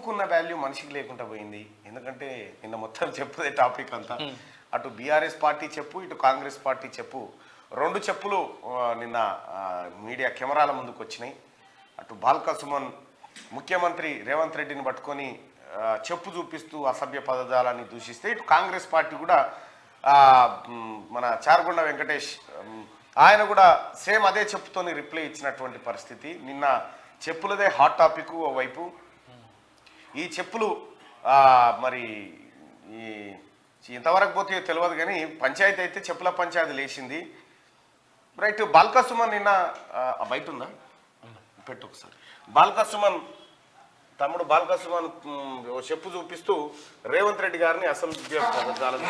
చెప్పుకున్న వాల్యూ మనిషికి లేకుండా పోయింది. ఎందుకంటే నిన్న మొత్తం చెప్పుదే టాపిక్ అంతా, అటు బీఆర్ఎస్ పార్టీ చెప్పు, ఇటు కాంగ్రెస్ పార్టీ చెప్పు, రెండు చెప్పులు నిన్న మీడియా కెమెరాల ముందుకు వచ్చినాయి. అటు బాల్క సుమన్ ముఖ్యమంత్రి రేవంత్ రెడ్డిని పట్టుకొని చెప్పు చూపిస్తూ అసభ్య పదజాలాన్ని దూషిస్తే, ఇటు కాంగ్రెస్ పార్టీ కూడా మన చార్గొండ వెంకటేష్ ఆయన కూడా సేమ్ అదే చెప్పుతోని రిప్లై ఇచ్చినటువంటి పరిస్థితి. నిన్న చెప్పులదే హాట్ టాపిక్ ఓవైపు. ఈ చెప్పులు మరి ఈ ఇంతవరకు పోతే తెలియదు కానీ పంచాయతీ అయితే చెప్పుల పంచాయతీ లేచింది. రైట్. బాల్క సుమన్ నిన్న బయట ఉందా పెట్టు ఒకసారి. బాల్క సుమన్ తమ్ముడు బాల్క సుమన్ చెప్పు చూపిస్తూ రేవంత్ రెడ్డి గారిని అసభ్య పదజాలం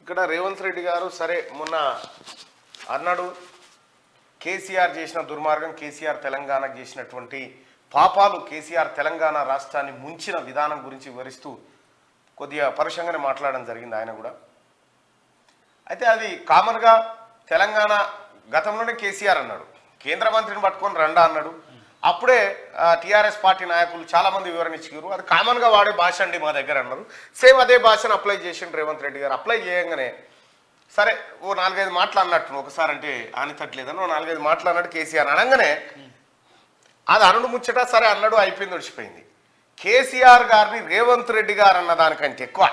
ఇక్కడ రేవంత్ రెడ్డి గారు సరే మొన్న అన్నాడు కేసీఆర్ చేసిన దుర్మార్గం, కేసీఆర్ తెలంగాణకు చేసినటువంటి పాపాలు, కేసీఆర్ తెలంగాణ రాష్ట్రాన్ని ముంచిన విధానం గురించి వివరిస్తూ కొద్దిగా పరుషంగానే మాట్లాడడం జరిగింది ఆయన కూడా. అయితే అది కామన్గా తెలంగాణ గతంలోనే కేసీఆర్ అన్నాడు, కేంద్ర మంత్రిని పట్టుకొని రండా అన్నాడు. అప్పుడే టీఆర్ఎస్ పార్టీ నాయకులు చాలామంది వివరణ ఇచ్చారు, అది కామన్గా వాడే భాష అండి మా దగ్గర అన్నారు. సేమ్ అదే భాషను అప్లై చేసిండు రేవంత్ రెడ్డి గారు. అప్లై చేయగానే సరే ఓ 4-5 మాటలు అన్నట్టు, ఒకసారి అంటే ఆనితట్లేదని ఓ 4-5 మాటలు అన్నాడు కేసీఆర్. అనగానే అది అరుణ్ ముచ్చట సరే అన్నాడు, అయిపోయింది, ఒడిచిపోయింది. కేసీఆర్ గారిని రేవంత్ రెడ్డి గారు అన్న దానికంటే ఎక్కువ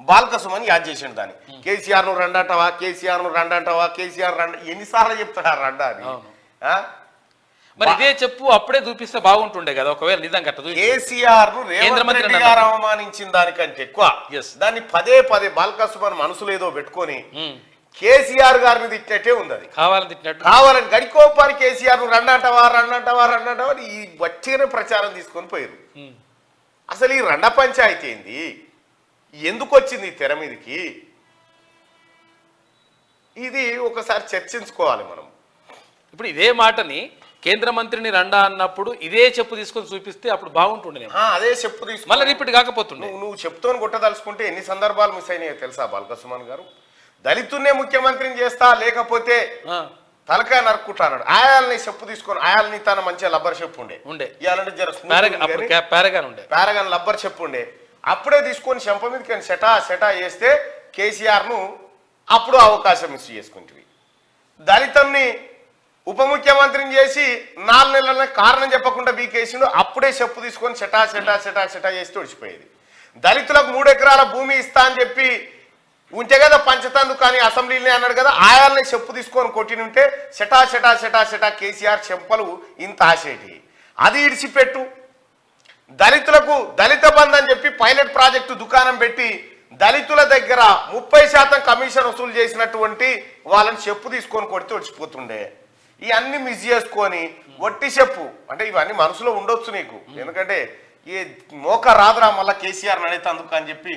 బాల్క సుమన్ యాద్ చేసిండు దాన్ని. కేసీఆర్ను రండంటావా, కేసీఆర్ను రండంటావా, కేసీఆర్ రండ ఎన్నిసార్లు చెప్తాడు ఆ రండా అని. మరి ఇదే చెప్పు అప్పుడే చూపిస్తే బాగుంటుండే కదా, ఒకవేళ నిజంగా కేసీఆర్ ను రేవంత్ రెడ్డి గారు అవమానించిన దానికంటే ఎక్కువ దాన్ని పదే పదే బాల్క సుమన్ మనసులో ఏదో పెట్టుకొని కేసీఆర్ గారిని తిట్టినట్టే ఉంది. అది కావాలని తిట్టినట్టు, కావాలని గడికోపారి కేసీఆర్ ను రండంటావా రండంటావా రండంటావా ఈ వచ్చిన ప్రచారం తీసుకొని పోయారు. అసలు ఈ రండ పంచాయతీ ఏంది, ఎందుకు వచ్చింది తెర మీదకి, ఇది ఒకసారి చర్చించుకోవాలి మనం. ఇప్పుడు ఇదే మాటని కేంద్ర మంత్రిని రండా అన్నప్పుడు ఇదే చెప్పు తీసుకొని చూపిస్తే అప్పుడు బాగుంటుండే. అదే చెప్పు తీసుకుని మళ్ళీ రిపీట్ కాకపోతుండే. నువ్వు చెప్తోని కొట్టదలుచుకుంటే ఎన్ని సందర్భాలు మిస్ అయినాయో తెలుసా బాల్క సుమన్ గారు. దళితున్నే ముఖ్యమంత్రిని చేస్తా, లేకపోతే తలకాయ నరుక్కుంటా అన్నాడు. ఆయాలని చెప్పు తీసుకొని, ఆయాలని తన మంచిగా లబ్బర్ చెప్పు ఉండే ఇవాళంటే పారగాన్ లబ్బర్ చెప్పు ఉండే, అప్పుడే తీసుకొని చెంప మీద సెటా చేస్తే కేసీఆర్ ను అప్పుడు అవకాశం మిస్ చేసుకుంటుంది. దళితుల్ని ఉప ముఖ్యమంత్రిని చేసి 4 నెలల కారణం చెప్పకుండా బీకేసిండు, అప్పుడే చెప్పు తీసుకొని సెటా చేస్తే ఒడిచిపోయేది. దళితులకు 3 ఎకరాల భూమి ఇస్తా అని చెప్పి ఉంటే కదా పంచతందుకు కానీ అసెంబ్లీనే అన్నాడు కదా, ఆయాలని చెప్పు తీసుకొని కొట్టినుంటే సెటా కేసీఆర్ చెంపలు ఇంత ఆసేటి. అది ఇడిచిపెట్టు. దళితులకు దళిత బంధు అని చెప్పి పైలట్ ప్రాజెక్టు దుకాణం పెట్టి దళితుల దగ్గర 30% కమిషన్ వసూలు చేసినటువంటి వాళ్ళని చెప్పు తీసుకొని కొడితే వచ్చిపోతుండే. ఇవన్నీ మిస్ చేసుకొని వట్టి చెప్పు అంటే ఇవన్నీ మనసులో ఉండొచ్చు నీకు, ఎందుకంటే ఈ మోక రాదురా మళ్ళీ కేసీఆర్ నడేతందుకు అని చెప్పి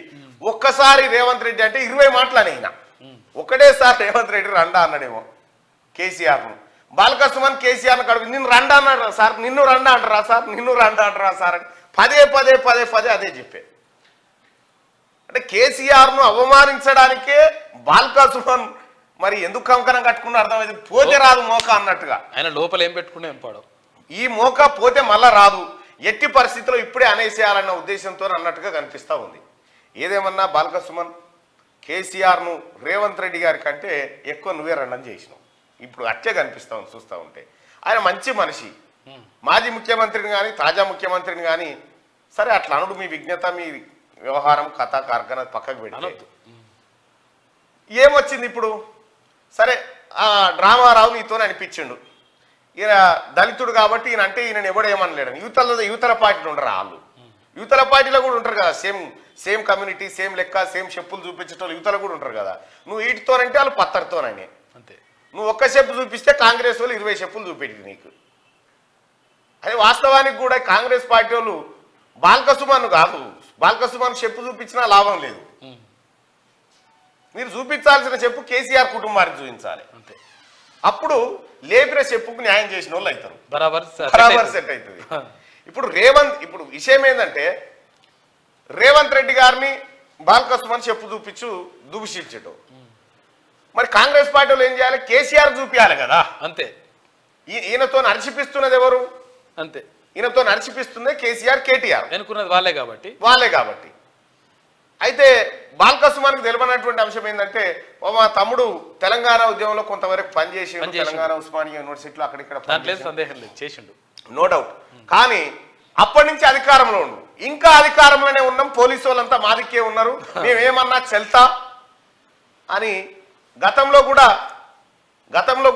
ఒక్కసారి రేవంత్ రెడ్డి అంటే 20 మాటలు అనేనా, ఒకటేసారి రేవంత్ రెడ్డి రండా అన్నాడేమో కేసీఆర్ను. బాల్క సుమన్ కేసీఆర్ను కడుగు నిన్ను రండా అన్నాడు సార్, నిన్ను రండా అంటారా సార్, నిన్ను రండా అంటారా సార్ అని పదే అదే చెప్పే. అంటే కేసీఆర్ను అవమానించడానికే బాల్క సుమన్ మరి ఎందుకు కంకణం కట్టుకున్నా అర్థమైంది. పోతే రాదు మోక అన్నట్టుగా ఆయన లోపల ఏం పెట్టుకునే పాడు, ఈ మోక పోతే మళ్ళా రాదు, ఎట్టి పరిస్థితిలో ఇప్పుడే అనేసేయాలన్న ఉద్దేశంతో అన్నట్టుగా కనిపిస్తూ ఉంది. ఏదేమన్నా బాల్క సుమన్ కేసీఆర్ను రేవంత్ రెడ్డి గారి కంటే ఎక్కువ నువ్వే రండం చేసినావు. ఇప్పుడు అట్టే కనిపిస్తా ఉంది చూస్తూ ఉంటే. ఆయన మంచి మనిషి, మాజీ ముఖ్యమంత్రిని కానీ తాజా ముఖ్యమంత్రిని కానీ సరే అట్లా అనుడు, మీ విజ్ఞత మీ వ్యవహారం కథ కార్ఖాన పక్కకు పెట్టి ఏమొచ్చింది ఇప్పుడు. సరే డ్రామారావు నీతోనే అనిపించిండు, ఈయన దళితుడు కాబట్టి ఈయన అంటే ఈయన ఎవడేమనలేడని. యువతల పార్టీలు ఉండరు వాళ్ళు, యువతల పార్టీలో కూడా ఉంటారు కదా, సేమ్ కమ్యూనిటీ, సేమ్ లెక్క, సేమ్ చెప్పులు చూపించడం యువతలు కూడా ఉంటారు కదా. నువ్వు వీటితోనంటే వాళ్ళు పత్తరితోనని అంతే. నువ్వు ఒక్క చెప్పు చూపిస్తే కాంగ్రెస్ వాళ్ళు 20 చెప్పులు చూపెట్టి నీకు. అదే వాస్తవానికి కూడా కాంగ్రెస్ పార్టీ వాళ్ళు బాల్క సుమన్ కాదు, బాల్క సుమన్ చెప్పు చూపించినా లాభం లేదు. మీరు చూపించాల్సిన చెప్పు కేసీఆర్ కుటుంబానికి చూపించాలి అంతే. అప్పుడు లేపిన చెప్పుకు న్యాయం చేసిన వాళ్ళు అవుతారు, బరాబర్ బరాబర్ సెట్ అవుతుంది. ఇప్పుడు విషయం ఏంటంటే రేవంత్ రెడ్డి గారిని బాలకృష్ణ చెప్పు చూపించు దూషించటం. మరి కాంగ్రెస్ పార్టీ వాళ్ళు ఏం చేయాలి? కేసీఆర్ చూపించాలి కదా. అంతే. ఈయనతో నడిచిపిస్తున్నది ఎవరు? అంతే. ఈయనతో నడిచిపిస్తుంది కేసీఆర్, కేటీఆర్ అనుకున్నది వాళ్ళే కాబట్టి. అయితే బాలకృష్ణకి తెలియనటువంటి అంశం ఏంటంటే మా తమ్ముడు తెలంగాణ ఉద్యమంలో కొంతవరకు పనిచేసి తెలంగాణ ఉస్మానియా యూనివర్సిటీలో అక్కడిక్కడ సందేహం లేదు చేసిండు, నో డౌట్. కానీ అప్పటి నుంచి అధికారంలో ఉండు, ఇంకా అధికారంలోనే ఉన్నాం, పోలీసు వాళ్ళంతా మాదికే ఉన్నారు, మేమేమన్నా చెల్తా అని గతంలో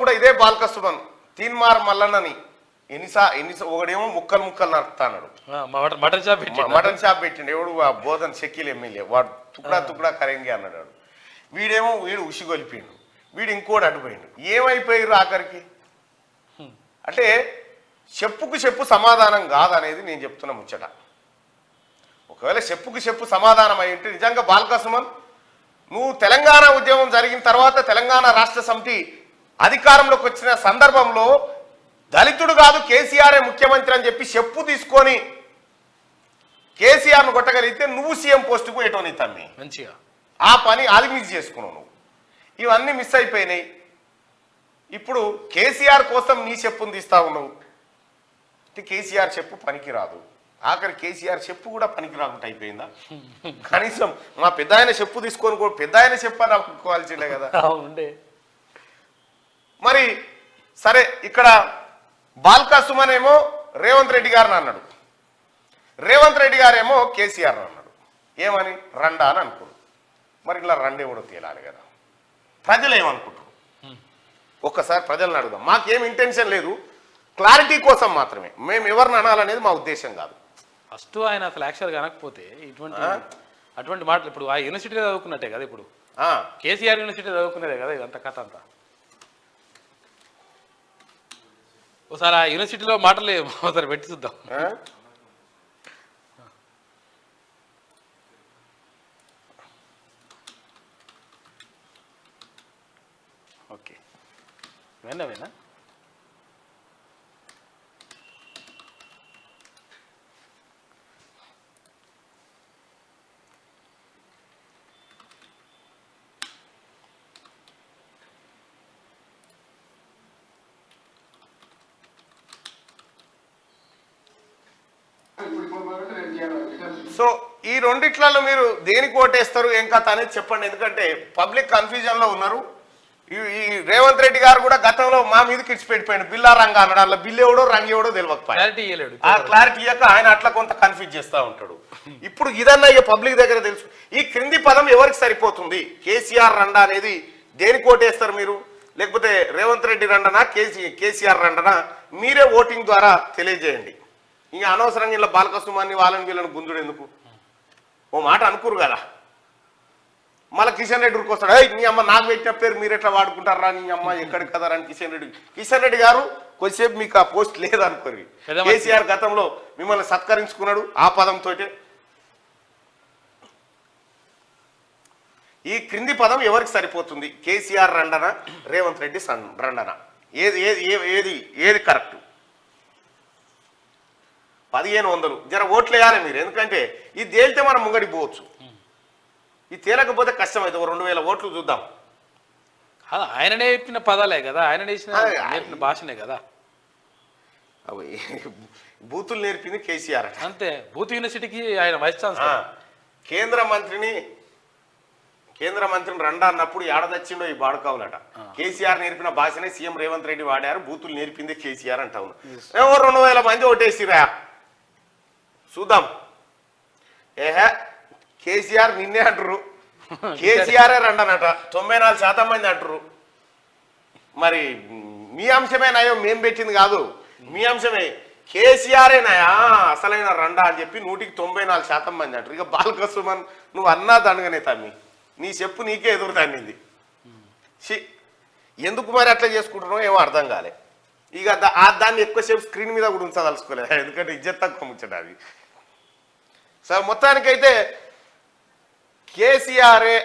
కూడా ఇదే బాలకృష్ణ తీన్మార్ మల్లన్నని ఒకడేమో ముక్కలు నడుపుతాడు, మటన్ షాప్ పెట్టిండు. ఎవడు బోధన్ షకీల్ ఎమ్మెల్యే, వాడు తుక్డా కరెంగే అన్నాడు. వీడు ఉసిగొలిపిండు, వీడు ఇంకోటి అడ్డుపోయిండు. ఏమైపోయారు ఆఖరికి? అంటే చెప్పుకు చెప్పు సమాధానం కాదనేది నేను చెప్తున్న ముచ్చట. ఒకవేళ చెప్పుకు చెప్పు సమాధానం అయి ఉంటే నిజంగా బాలకృష్ణ నువ్వు తెలంగాణ ఉద్యమం జరిగిన తర్వాత తెలంగాణ రాష్ట్ర సమితి అధికారంలోకి వచ్చిన సందర్భంలో దళితుడు కాదు కేసీఆర్ ముఖ్యమంత్రి అని చెప్పి చెప్పు తీసుకొని కేసీఆర్ను కొట్టగలిగితే నువ్వు సీఎం పోస్టుకు ఎటోని తమ్మి మంచిగా ఆ పని అది మిస్ చేసుకున్నావు నువ్వు. ఇవన్నీ మిస్ అయిపోయినాయి. ఇప్పుడు కేసీఆర్ కోసం నీ చెప్పును తీస్తా ఉన్నావు. కేసీఆర్ చెప్పు పనికి రాదు, ఆఖరి కేసీఆర్ చెప్పు కూడా పనికి రాకుండా అయిపోయిందా? కనీసం మా పెద్ద ఆయన చెప్పు తీసుకొని కూడా పెద్ద ఆయన చెప్పు అని అనుకోవాల్సిందే కదా. మరి సరే, ఇక్కడ బాల్కసుమనేమో రేవంత్ రెడ్డి గారిని అన్నాడు, రేవంత్ రెడ్డి గారేమో కేసీఆర్ అన్నాడు. ఏమని? రండా అని అనుకున్నాడు. మరి ఇలా రండే కూడా తేలాలి కదా. ప్రజలు ఏమనుకుంటారు ఒక్కసారి ప్రజలను అడుగుదాం. మాకేం ఇంటెన్షన్ లేదు, క్లారిటీ కోసం మాత్రమే. మేము ఎవరిని అనాలనేది మా ఉద్దేశం కాదు. ఫస్ట్ ఆయన అసలు యాక్చువల్ కనకపోతే అటువంటి మాటలు ఇప్పుడు ఆ యూనివర్సిటీలో చదువుకున్నట్టే కదా. ఇప్పుడు కేసీఆర్ యూనివర్సిటీలో చదువుకునేదే కదా ఇదంతా కథ అంతా. ఒకసారి ఆ యూనివర్సిటీలో మాటలు ఒకసారి పెట్టి చూద్దాం. ఓకే, విన్నావేనా? సో ఈ రెండిట్లలో మీరు దేనికి ఓటేస్తారు ఏం కథ అనేది చెప్పండి. ఎందుకంటే పబ్లిక్ కన్ఫ్యూజన్ లో ఉన్నారు. ఈ రేవంత్ రెడ్డి గారు కూడా గతంలో మా మీద కిడ్స్ పెట్టిపోయాడు, బిల్లా రంగ అన్నాడు. అలా బిల్ ఎవడో రంగు ఎవడో తెలియకపోయాడు. ఆ క్లారిటీ ఇయ్యక ఆయన అట్లా కొంత కన్ఫ్యూజ్ చేస్తూ ఉంటాడు. ఇప్పుడు ఇదన్నా ఇక పబ్లిక్ దగ్గర తెలుసు. ఈ క్రింది పదం ఎవరికి సరిపోతుంది? కేసీఆర్ రండా అనేది దేనికి ఓటేస్తారు మీరు? లేకపోతే రేవంత్ రెడ్డి రండనా కేసీఆర్ రండనా? మీరే ఓటింగ్ ద్వారా తెలియజేయండి. ఇంకా అనవసరంగా ఇలా బాలకృష్ణాన్ని వాళ్ళని వీళ్ళని గుంజుడు ఎందుకు? ఓ మాట అనుకురు కదా. మళ్ళీ కిషన్ రెడ్డి ఉరికొస్తాడు, నీ అమ్మ నాకు పెట్టిన పేరు మీరు ఎట్లా వాడుకుంటారా, నీ అమ్మ ఎక్కడికి కదా అని కిషన్ రెడ్డి గారు కొద్దిసేపు మీకు ఆ పోస్ట్ లేదనుకోరు. కేసీఆర్ గతంలో మిమ్మల్ని సత్కరించుకున్నాడు ఆ పదంతో. ఈ క్రింది పదం ఎవరికి సరిపోతుంది? కేసీఆర్ రండనా రేవంత్ రెడ్డి రండనా? ఏది కరెక్ట్? 1500 జర ఓట్లు వేయాలి మీరు. ఎందుకంటే ఇది తేలితే మనం ముంగడికి పోవచ్చు. ఇది తేలకపోతే కష్టం అయితే 2000 ఓట్లు చూద్దాం. ఆయననే చెప్పిన పదాలే కదా, ఆయన నేర్పిన భాషనే కదా. బూతులు నేర్పింది కేసీఆర్ అంతే. బూత్ యూనివర్సిటీకి ఆయన వైస్ ఛాన్సలర్. కేంద్ర మంత్రిని రండా అన్నప్పుడు ఏడదచ్చిండో ఈ బాడుకావులట. కేసీఆర్ నేర్పిన భాషనే సీఎం రేవంత్ రెడ్డి వాడారు, బూతులు నేర్పింది కేసీఆర్ అంటా ఉన్నా. 2000 మంది ఓటేసిరా చూద్దాం. కేసీఆర్ నిన్నే అంటారు, కేసీఆరే రండనట 94% మంది అంటారు. మరి మీ అంశమేనాయో మేం పెట్టింది కాదు, మీ అంశమే. కేసీఆరేనాయా అసలైన రండా అని చెప్పి 194% మంది అంటారు. ఇక బాలకృష్ణ నువ్వు అన్నా దండగనే తమ్మి, నీ చెప్పు నీకే ఎదురు తన్నింది. ఎందుకు మరి అట్లా చేసుకుంటున్నావు ఏమో అర్థం కాలే. ఇక దాన్ని ఎక్కువసేపు స్క్రీన్ మీద కూడా ఉంచదలుచుకోలేదు, ఎందుకంటే ఇజ్జత్ తక్కువ ముచ్చట అది. సార్ మొత్తానికైతే కేసీఆరే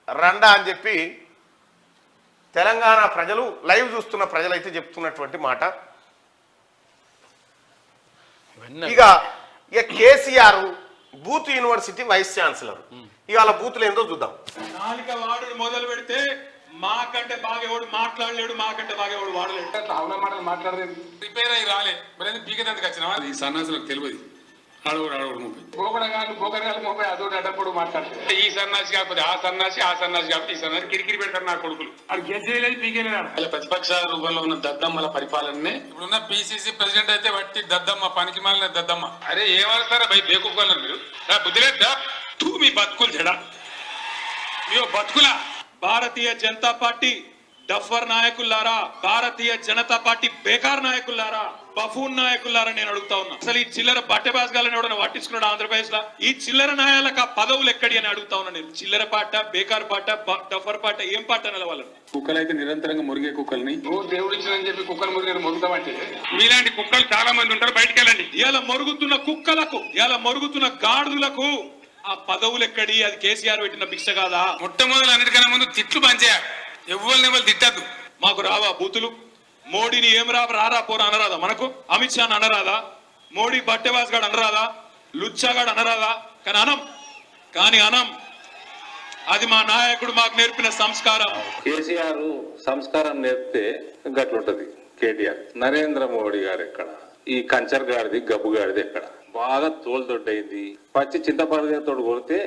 రండా అని చెప్పి తెలంగాణ ప్రజలు లైవ్ చూస్తున్న ప్రజలైతే చెప్తున్నటువంటి మాట. ఇక కేసీఆర్ బూత్ యూనివర్సిటీ వైస్ ఛాన్సలర్, ఇవాళ బూతులు ఏందో చూద్దాం. నాలుక వాడు మొదలు పెడితే మాకంటే బాగా ఎవడు మాట్లాడలేడు, మాకంటే బాగా ఎవడు వాడలేడు. అవునా మాటలు మాట్లాడలేదు. రిపేర్ అయ్యి రాలే మరి పీకదందుకు వచ్చినా ఈ సన్నాసులకు తెలియదు. ఆడవుడు ముప్పై గోగడగాలు 30 అదోటి అడ్డప్పుడు మాట్లాడతారు. ఈ సన్నాసి కాకపోతే ఆ సన్నాసి కాకపోతే ఈ సన్నాసి కిరికిరి పెడతారు నా కొడుకులు. అది గెలిచేయలేదు పీకేలేదు. ప్రతిపక్ష రూపంలో ఉన్న దద్దమ్మల పరిపాలననే ఇప్పుడున్న పిసిసి ప్రెసిడెంట్ అయితే బట్టి దద్దమ్మ పనికి మాలిన దద్దమ్మ. అరే ఏమవుతారా భయ్ బేకూఫాలను మీరు బుద్ధిలేదా మీ బతుకులు చెడా మీ బతుకులా. భారతీయ జనతా పార్టీ డఫర్ నాయకులారా, భారతీయ జనతా పార్టీ బేకార్ నాయకులారా, బఫూన్ నాయకులారా నేను అడుగుతా ఉన్నా. అసలు ఈ చిల్లర బట్టెబాస్గాలని ఎవడన్నా పట్టించుకున్నాడు ఆంధ్రప్రదేశ్ లో? ఈ చిల్లర నాయాలకు ఆ పదవులు ఎక్కడి అని అడుగుతా ఉన్నా నేను. చిల్లర పాట, బేకార్ పాట, డఫర్ పాట, ఏం పాట అనాలి వాళ్ళని? కుక్కలు అయితే నిరంతరంగా మురిగే కుక్కల్ని నువ్వు దేవుడు ఇచ్చిందని చెప్పి కుక్కలు మురిగే మొరుగుతామంటే మీలాంటి కుక్కలు చాలా మంది ఉంటారు, బయటికి వెళ్ళండి. ఇలా మొరుగుతున్న కుక్కలకు, ఇలా మొరుగుతున్న గాడిదలకు ఆ పదవులు ఎక్కడి? అది కేసీఆర్ పెట్టిన భిక్ష కాదా? మొట్టమొదలు అన్నిటికన్నా ముందు తిట్లు పనిచేయాలి. ఎవరు తిట్టద్దు. మాకు రావా బూతులు? మోడీని ఏం రారా పోరా అనరాదా? మనకు అమిత్ షాని అనరాదా? మోడీ బట్టెబాస్ గాడు అనరాదా? లుచ్చాగాడు అనరాదా? కానీ అనం అది మా నాయకుడు మాకు నేర్పిన సంస్కారం. కేసీఆర్ సంస్కారం నేర్పితే గట్లుంటది. కేటీఆర్ నరేంద్ర మోడీ గారు ఎక్కడ? ఈ కంచర్ గాడిది గబ్బు గాడిది ఎక్కడ? బాగా తోలుతొడ్డైంది. పచ్చి చింతపండు కొడితే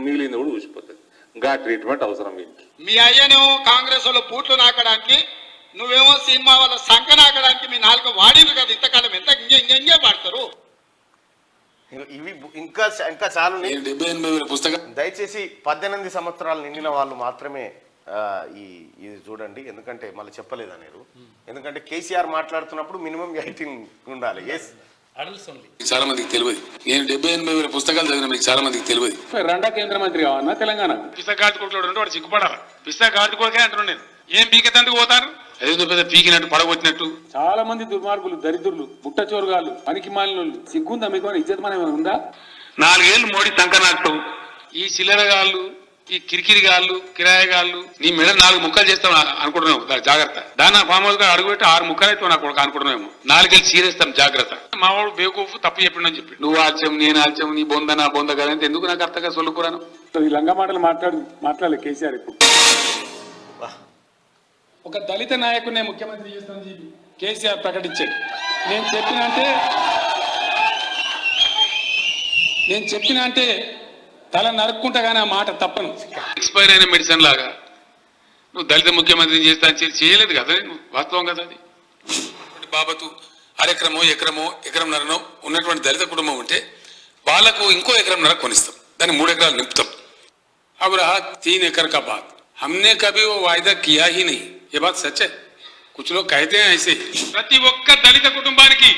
మిగిలింది కూడా ఊసిపోతుంది. గా ట్రీట్మెంట్ అవసరం. మీ అయ్యనేమో కాంగ్రెస్ వాళ్ళు బూట్లు నాకడానికి, నువ్వేమో సినిమా వాళ్ళ సంఖ నాకడానికి మీ నాలుగు వాడిలు కదా ఇంతకాలం. ఎంత ఇంకే పాడతారు. ఇవి ఇంకా చాలు. 78,000 పుస్తకం. దయచేసి 18 సంవత్సరాలు నిండిన వాళ్ళు మాత్రమే ఇది చూడండి. ఎందుకంటే మళ్ళీ చెప్పలేదనేరు. ఎందుకంటే కేసీఆర్ మాట్లాడుతున్నప్పుడు మినిమం 18 ఉండాలి. ఎస్, చాలా మందికి తెలియదు. నేను 78,000 పుస్తకాలు చదివిన మీకు చాలా మందికి తెలియదు. రెండో కేంద్ర మంత్రి కావన్నా తెలంగాణ పిస్తా కార్డుకోవట్లేదు అంటే వాడు సిగ్గుపడాలి. పిస్తా కార్డుకోకే అంటున్నాను నేను. ఏం పీకెత్తందుకు పోతారు? ఏదో పెద్ద పీకినట్టు పడగొట్టినట్టు. చాలా మంది దుర్మార్గులు, దరిద్రులు, బుట్ట చోరుగాళ్ళు, పనికి మాలినోళ్ళు. సిగ్గుందా మీకు? ఇజ్జత్ మనం ఉందా? 4 ఏళ్ళు మోడీ తంక నాకుతావు. ఈ చిల్లరగాళ్ళు, ఈ కిరికిరిగాళ్ళు, కిరాయగాళ్ళు నీ మెడ 4 ముక్కలు చేస్తాం అనుకుంటున్నావు. జాగ్రత్త. దాన్ని ఫామ్ హౌస్ గా అడుగుపెట్టి 6 ముక్కలు అయితే నాకు అనుకుంటున్నాము. 4 ఏళ్ళు చీరేస్తాం. జాగ్రత్త. మా వాడు బేకూఫ్ తప్పు చెప్పిండని చెప్పి నువ్వు ఆల్చం నేను ఆల్చం నీ బొంద నా బొంద కదా ఎందుకు నాకు అర్థంగా సొల్లుకురాను. ఈ లంగా మాటలు మాట్లాడలే కేసీఆర్. ఇప్పుడు ఒక దళిత నాయకుడినే ముఖ్యమంత్రి చేస్తానని చెప్పి కేసీఆర్ ప్రకటించాడు. నేను చెప్పిన అంటే తల నరుక్కుంటా కానీ ఆ మాట తప్పను. ఎక్స్పైర్ అయిన మెడిసిన్ లాగా నువ్వు దళిత ముఖ్యమంత్రిని చేస్తా చేయలేదు కదా. నువ్వు వాస్తవం కదా. అది బాబతు అరెకరమో ఎకరంన్నరనో ఉన్నటువంటి దళిత కుటుంబం ఉంటే వాళ్ళకు ఇంకో ఎకరంన్నర కొనిస్తాం. దాన్ని 3 ఎకరాలు నింపుతాం. अब रहा 3 एकड़ का बात. हमने कभी वो वायदा किया ही नहीं. ये बात सच है. कुछ लोग कहते हैं ऐसे. ప్రతి ఒక్క దళిత కుటుంబానికి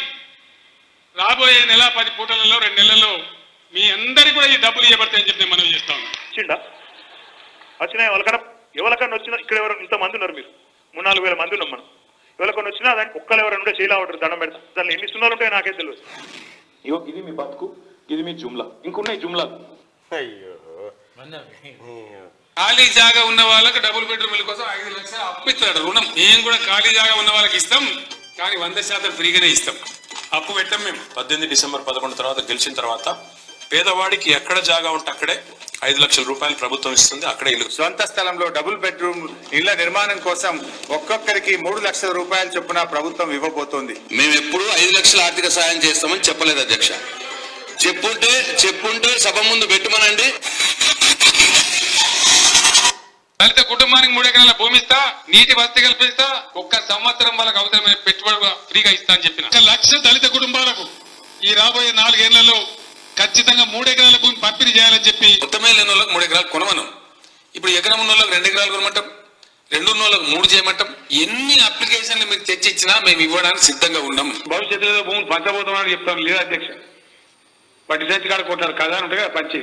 రాబోయే నెల 10 పూటలలో 2 నెలల్లో మీ అందరికి కూడా ఈ డబ్బులు ఇవ్వబడతాయని చెప్పి మనం చేస్తాం. వచ్చినాయి ఎవరికన్నా వచ్చినా ఇక్కడ ఎవరు ఇంతమంది ఉన్నారు. మీరు 3-4 వేల మంది ఉన్నాం. మనం ఎవరికన్నా వచ్చినా దానికి ఒక్కరు ఎవరైనా ఉంటే చేయలే ఉంటారు. దండం పెడతాం. దాన్ని ఎన్ని సున్నాలు ఉంటాయో నాకే తెలియదు. ఇగో ఇది మీ బతుకు, ఇది మీ జుమ్లా. ఇంకున్నాయి జుమ్లాలు. అయ్యో, ఖాళీ జాగా ఉన్న వాళ్ళకి డబుల్ బెడ్రూమ్ కోసం 5 లక్షలు అప్పిస్తాడు రుణం. మేము కూడా ఖాళీ జాగా ఉన్న వాళ్ళకి ఇస్తాం, కానీ 100% ఫ్రీగానే ఇస్తాం. అప్పు పెట్టాం మేము. 18 డిసెంబర్ 11 తర్వాత గెలిచిన తర్వాత పేదవాడికి ఎక్కడ జాగా ఉంటే అక్కడే 5 లక్షల రూపాయలు ప్రభుత్వం ఇస్తుంది. అక్కడే ఇల్లు. సొంత స్థలంలో డబుల్ బెడ్రూమ్ ఇళ్ల నిర్మాణం కోసం ఒక్కొక్కరికి 3 లక్షల రూపాయలు చొప్పున ప్రభుత్వం ఇవ్వబోతోంది. మేము ఎప్పుడు 5 లక్షల ఆర్థిక సాయం చేస్తామని చెప్పలేదు అధ్యక్ష. చెప్పుంటే సభ ముందు పెట్టమనండి. దళిత కుటుంబానికి 3 ఎకరాల భూమి ఇస్తా, నీటి వసతి కల్పిస్తా, 1 సంవత్సరం వాళ్ళకి అవసరమైన పెట్టుబడి ఫ్రీగా ఇస్తా అని చెప్పిన 1 లక్ష దళిత కుటుంబాలకు ఈ రాబోయే 4 ఏళ్లలో ఖచ్చితంగా 3 ఎకరాల భూమి పంపిణీ చేయాలని చెప్పి మొత్తమే లేని వాళ్ళకి 3 ఎకరాలు కొనమను. ఇప్పుడు ఎకరం ఉన్న వాళ్ళకి 2 ఎకరాలు కొనమంటాం, 2 ఉన్న వాళ్ళకి 3 చేయమంటాం. ఎన్ని అప్లికేషన్లు మీరు తెచ్చి ఇచ్చినా మేము ఇవ్వడానికి సిద్ధంగా ఉన్నాం. భవిష్యత్తులో భూమి పంచబోతామని చెప్తాం. లేదా అధ్యక్ష వాటి చేతి కాడ కొట్టారు కదా అంటే కదా పంచి.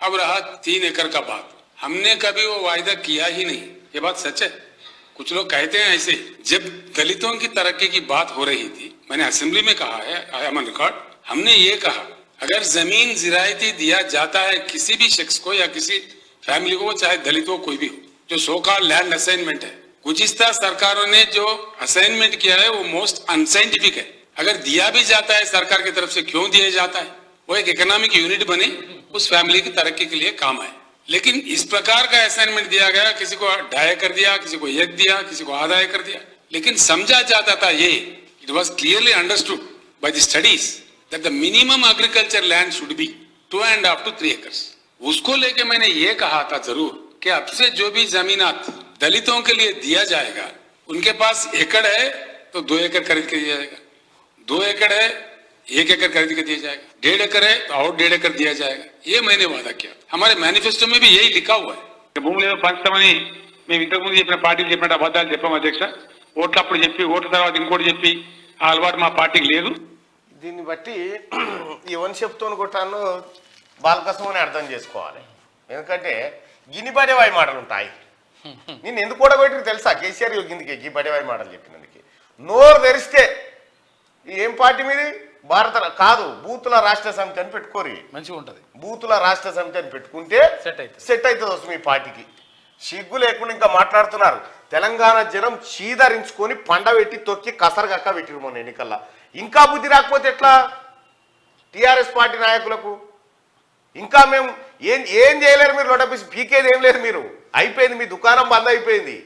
अब रहा 3 एकड़ का बात. हमने कभी वो वायदा किया ही नहीं. ये बात सच है. कुछ लोग कहते हैं ऐसे. जब दलितों की तरक्की की बात हो रही थी, मैंने असेंबली में कहा है, आई एम ऑन रिकॉर्ड, हमने ये कहा अगर जमीन जिरायती दिया जाता है किसी भी शख्स को या किसी फैमिली को, चाहे दलित हो कोई भी हो, जो सो कॉल्ड लैंड असाइनमेंट है, गुज़िस्ता सरकारों ने जो असाइनमेंट किया है वो मोस्ट अनसाइंटिफिक है। अगर दिया भी जाता है सरकार की तरफ से, क्यों दिया जाता है? वो एक इकोनॉमिक यूनिट बने, उस फैमिली की तरक्की के लिए काम आए। लेकिन इस प्रकार का असाइनमेंट दिया गया, किसी को 2.5 एकड़ दिया, किसी को 1 दिया, किसी को आधा एकड़ दिया, लेकिन समझा जाता था ये, it was clearly understood by the studies that the minimum agriculture land should be 2.5 to 3 acres. उसको लेके मैंने ये कहा था जरूर कि अब से जो भी जमीनात दलितों के लिए दिया जाएगा, उनके पास एकड़ है तो 2 एकड़ खरीद के दिया जाएगा, 2 एकड़ है 1 एकड़ खरीद के दिया जाएगा, 1.5 एकड़ है तो और 1.5 एकड़ दिया जाएगा। ये मैंने वादा किया, हमारे मैनिफेस्टो में भी यही लिखा हुआ है। భూములు ఏదో పంచుతామని మేము ఇంతకుముందు చెప్పిన పార్టీలు చెప్పినట్టు అబద్ధాలు చెప్పాం అధ్యక్ష. ఓట్లు అప్పుడు చెప్పి ఓట్ల తర్వాత ఇంకోటి చెప్పి ఆ అలవాటు మా పార్టీకి లేదు. దీన్ని బట్టి ఎవరిని చెప్తాను కొట్టాను బాలకసం అని అర్థం చేసుకోవాలి. ఎందుకంటే గినిపడేవాయి మాటలు ఉంటాయి. నేను ఎందుకు కూడబెట్టి తెలుసా? కేసీఆర్ గిందికి గిపడేవాయి మాటలు చెప్పినందుకు నోరు తెరిస్తే ఏం పార్టీ మీది? భారత కాదు, బూతుల రాష్ట్ర సమితి అని పెట్టుకోరు. మంచిగా ఉంటుంది. బూతుల రాష్ట్ర సమితి అని పెట్టుకుంటే సెట్ అవుతుంది వస్తుంది మీ పార్టీకి. సిగ్గు లేకుండా ఇంకా మాట్లాడుతున్నారు. తెలంగాణ జనం చీదరించుకొని పండబెట్టి తొక్కి కసరగక్క పెట్టిరు మొన్న ఎన్నికల్లో. ఇంకా బుద్ధి రాకపోతే ఎట్లా టీఆర్ఎస్ పార్టీ నాయకులకు? ఇంకా మేము ఏం చేయలేరు మీరు. లోటపీసి పీకేది ఏం లేదు మీరు. అయిపోయింది, మీ దుకాణం బంద్ అయిపోయింది.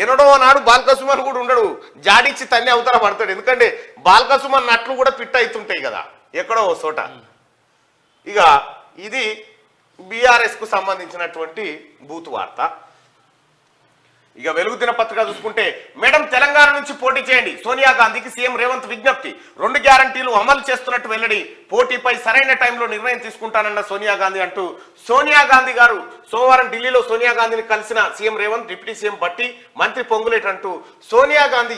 ఎన్నడో నాడు బాల్కసుమన్ కూడా ఉండడు, జాడిచ్చి తన్ని అవతల పడతాడు. ఎందుకంటే బాల్కసుమన్ నట్లు కూడా పిట్ అవుతుంటాయి కదా ఎక్కడో ఓ చోట. ఇక ఇది బీఆర్ఎస్ కు సంబంధించినటువంటి బూత్ వార్త. ఇక వెలుగు దినపత్రిక చూసుకుంటే, మేడం తెలంగాణ నుంచి పోటీ చేయండి, సోనియా గాంధీకి సీఎం రేవంత్ విజ్ఞప్తి. 2 గ్యారంటీలు అమలు చేస్తున్నట్టు వెల్లడి. పోటీపై సరైన టైంలో నిర్ణయం తీసుకుంటానన్న సోనియా గాంధీ అంటూ సోనియా గాంధీ గారు సోమవారం ఢిల్లీలో సోనియా గాంధీని కలిసిన CM Revanth, deputy CM Bhatti, మంత్రి పొంగులేటి అంటూ సోనియా గాంధీ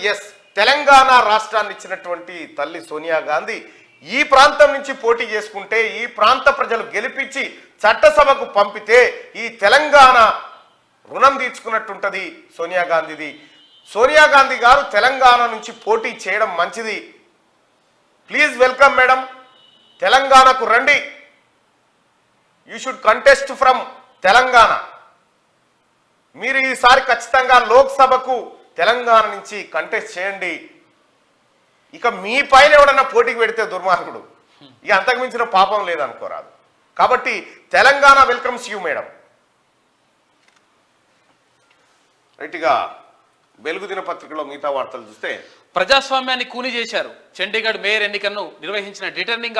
తెలంగాణ రాష్ట్రాన్ని ఇచ్చినటువంటి తల్లి సోనియా గాంధీ ఈ ప్రాంతం నుంచి పోటీ చేసుకుంటే, ఈ ప్రాంత ప్రజలు గెలిపించి చట్టసభకు పంపితే ఈ తెలంగాణ రుణం తీర్చుకున్నట్టుంటది సోనియా గాంధీది. సోనియా గాంధీ గారు తెలంగాణ నుంచి పోటీ చేయడం మంచిది. ప్లీజ్ వెల్కమ్ మేడం, తెలంగాణకు రండి. You should contest from Telangana. మీరు ఈసారి ఖచ్చితంగా లోక్సభకు తెలంగాణ నుంచి కంటెస్ట్ చేయండి. ఇక మీ పైన ఎవడన్నా పోటీకి పెడితే దుర్మార్గుడు, ఇక అంతకు మించిన పాపం లేదనుకోరాదు. కాబట్టి తెలంగాణ వెల్కమ్స్ యూ మేడం. రైట్గా వెలుగు దినపత్రికలో మిగతా వార్తలు చూస్తే, ప్రజాస్వామ్యాన్ని కూని చేశారు. చండీగఢ్ మేయర్ ఎన్నికలను నిర్వహించిన రిటర్నింగ్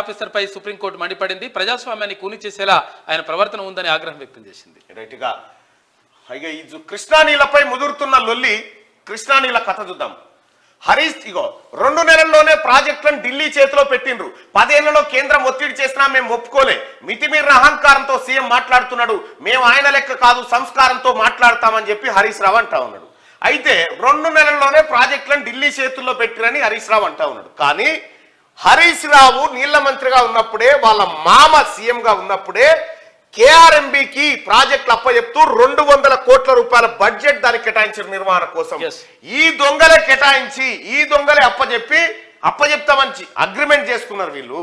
ఆఫీసర్ పై సుప్రీంకోర్టు మండిపడింది. ప్రజాస్వామ్యాన్ని కూని చేసేలా ఆయన ప్రవర్తన ఉందని ఆగ్రహం వ్యక్తం చేసింది. రైట్గా ఇక ఈ కృష్ణా నీళ్లపై ముదురుతున్న లొల్లి, కృష్ణా నీళ్ల కథ చూద్దాం. హరీష్ 2 నెలల్లోనే ప్రాజెక్టులను ఢిల్లీ చేతిలో పెట్టిండ్రు. 10 ఏళ్లలో కేంద్రం ఒత్తిడి చేసినా మేము ఒప్పుకోలే. మితిమీరిన అహంకారంతో సీఎం మాట్లాడుతున్నాడు. మేము ఆయన లెక్క కాదు, సంస్కారంతో మాట్లాడతామని చెప్పి హరీష్ రావు అంటా ఉన్నాడు. అయితే 2 నెలల్లోనే ప్రాజెక్టులను ఢిల్లీ చేతుల్లో పెట్టిరని హరీష్ రావు అంటా ఉన్నాడు. కానీ హరీష్ రావు నీళ్ల మంత్రిగా ఉన్నప్పుడే, వాళ్ళ మామ సీఎంగా ఉన్నప్పుడే కేఆర్ఎంబికి ప్రాజెక్టులు అప్పచెప్తూ 200 కోట్ల రూపాయల బడ్జెట్ దానికి కేటాయించారు నిర్వహణ కోసం. ఈ దొంగలే కేటాయించి, ఈ దొంగలే అప్పచెప్తామని అగ్రిమెంట్ చేసుకున్నారు. వీళ్ళు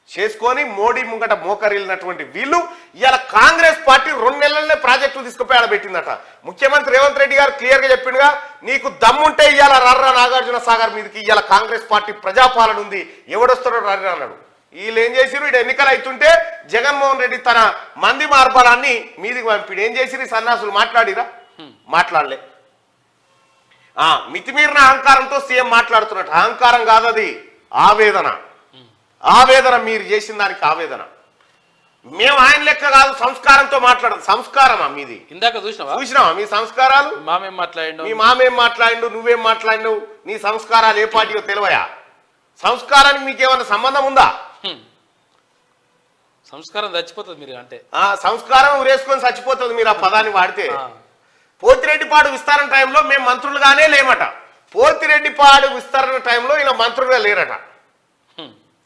చేసుకొని మోడీ ముంగట మోకరిల్లినటువంటి వీళ్ళు ఇవాళ కాంగ్రెస్ పార్టీ 2 నెలలనే ప్రాజెక్టులు తీసుకుపోయి పెట్టిందట. ముఖ్యమంత్రి రేవంత్ రెడ్డి గారు క్లియర్ గా చెప్పిండుగా, నీకు దమ్ముంటే ఇవాళ రర్ర నాగార్జున సాగర్ మీదకి ఇవాళ కాంగ్రెస్ పార్టీ ప్రజాపాలన ఉంది, ఎవడొస్తాడో రర్ర అన్నాడు. వీళ్ళు ఏం చేసిరు, ఇటు ఎన్నికలు అవుతుంటే జగన్మోహన్ రెడ్డి తన మంది మార్బలాన్ని మీదికి పంపిడు. ఏం చేసిరు సన్నాసులు? మాట్లాడిరా? మాట్లాడలే. మితిమీరిన అహంకారంతో సీఎం మాట్లాడుతున్నట్టు. అహంకారం కాదు అది, ఆవేదన. ఆవేదన, మీరు చేసిన దానికి ఆవేదన. మేము ఆయన లెక్క కాదు, సంస్కారంతో మాట్లాడదు. సంస్కారమా మీది? ఇందాక చూసినావా మీ సంస్కారాలు? మీ మామేం మాట్లాడిండు, నువ్వేం మాట్లాడినావు? నీ సంస్కారాలు ఏ పార్టీయో తెలివయా? సంస్కారానికి మీకేమన్నా సంబంధం ఉందా? సంస్కారం చచ్చిపోతుంది మీరు అంటే. సంస్కారం ఉరేసుకొని చచ్చిపోతుంది మీరు ఆ పదాన్ని వాడితే. పోతిరెడ్డిపాడు విస్తరణ టైంలో మేము మంత్రులుగానే లేమట. పోతిరెడ్డిపాడు విస్తరణ టైంలో ఈయన మంత్రులుగా లేరట.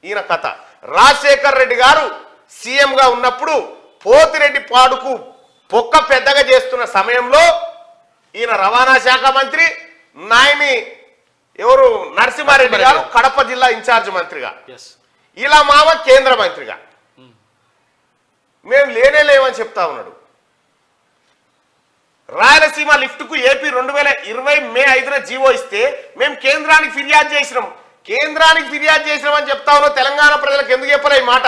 ఈయన కథ. రాజశేఖర్ రెడ్డి గారు సీఎంగా ఉన్నప్పుడు పోతిరెడ్డిపాడుకు పొక్క పెద్దగా చేస్తున్న సమయంలో ఈయన రవాణా శాఖ మంత్రి, నాయని ఎవరు నరసింహారెడ్డి గారు కడప జిల్లా ఇన్ఛార్జ్ మంత్రిగా, ఇలా మామ కేంద్ర మంత్రిగా. మేము లేవని చెప్తా ఉన్నాడు. రాయలసీమ లిఫ్ట్కు ఏపీ 2020 మే 5న జీవో ఇస్తే మేము కేంద్రానికి ఫిర్యాదు చేసినామని చెప్తా ఉన్నావు. తెలంగాణ ప్రజలకు ఎందుకు చెప్పలే ఈ మాట?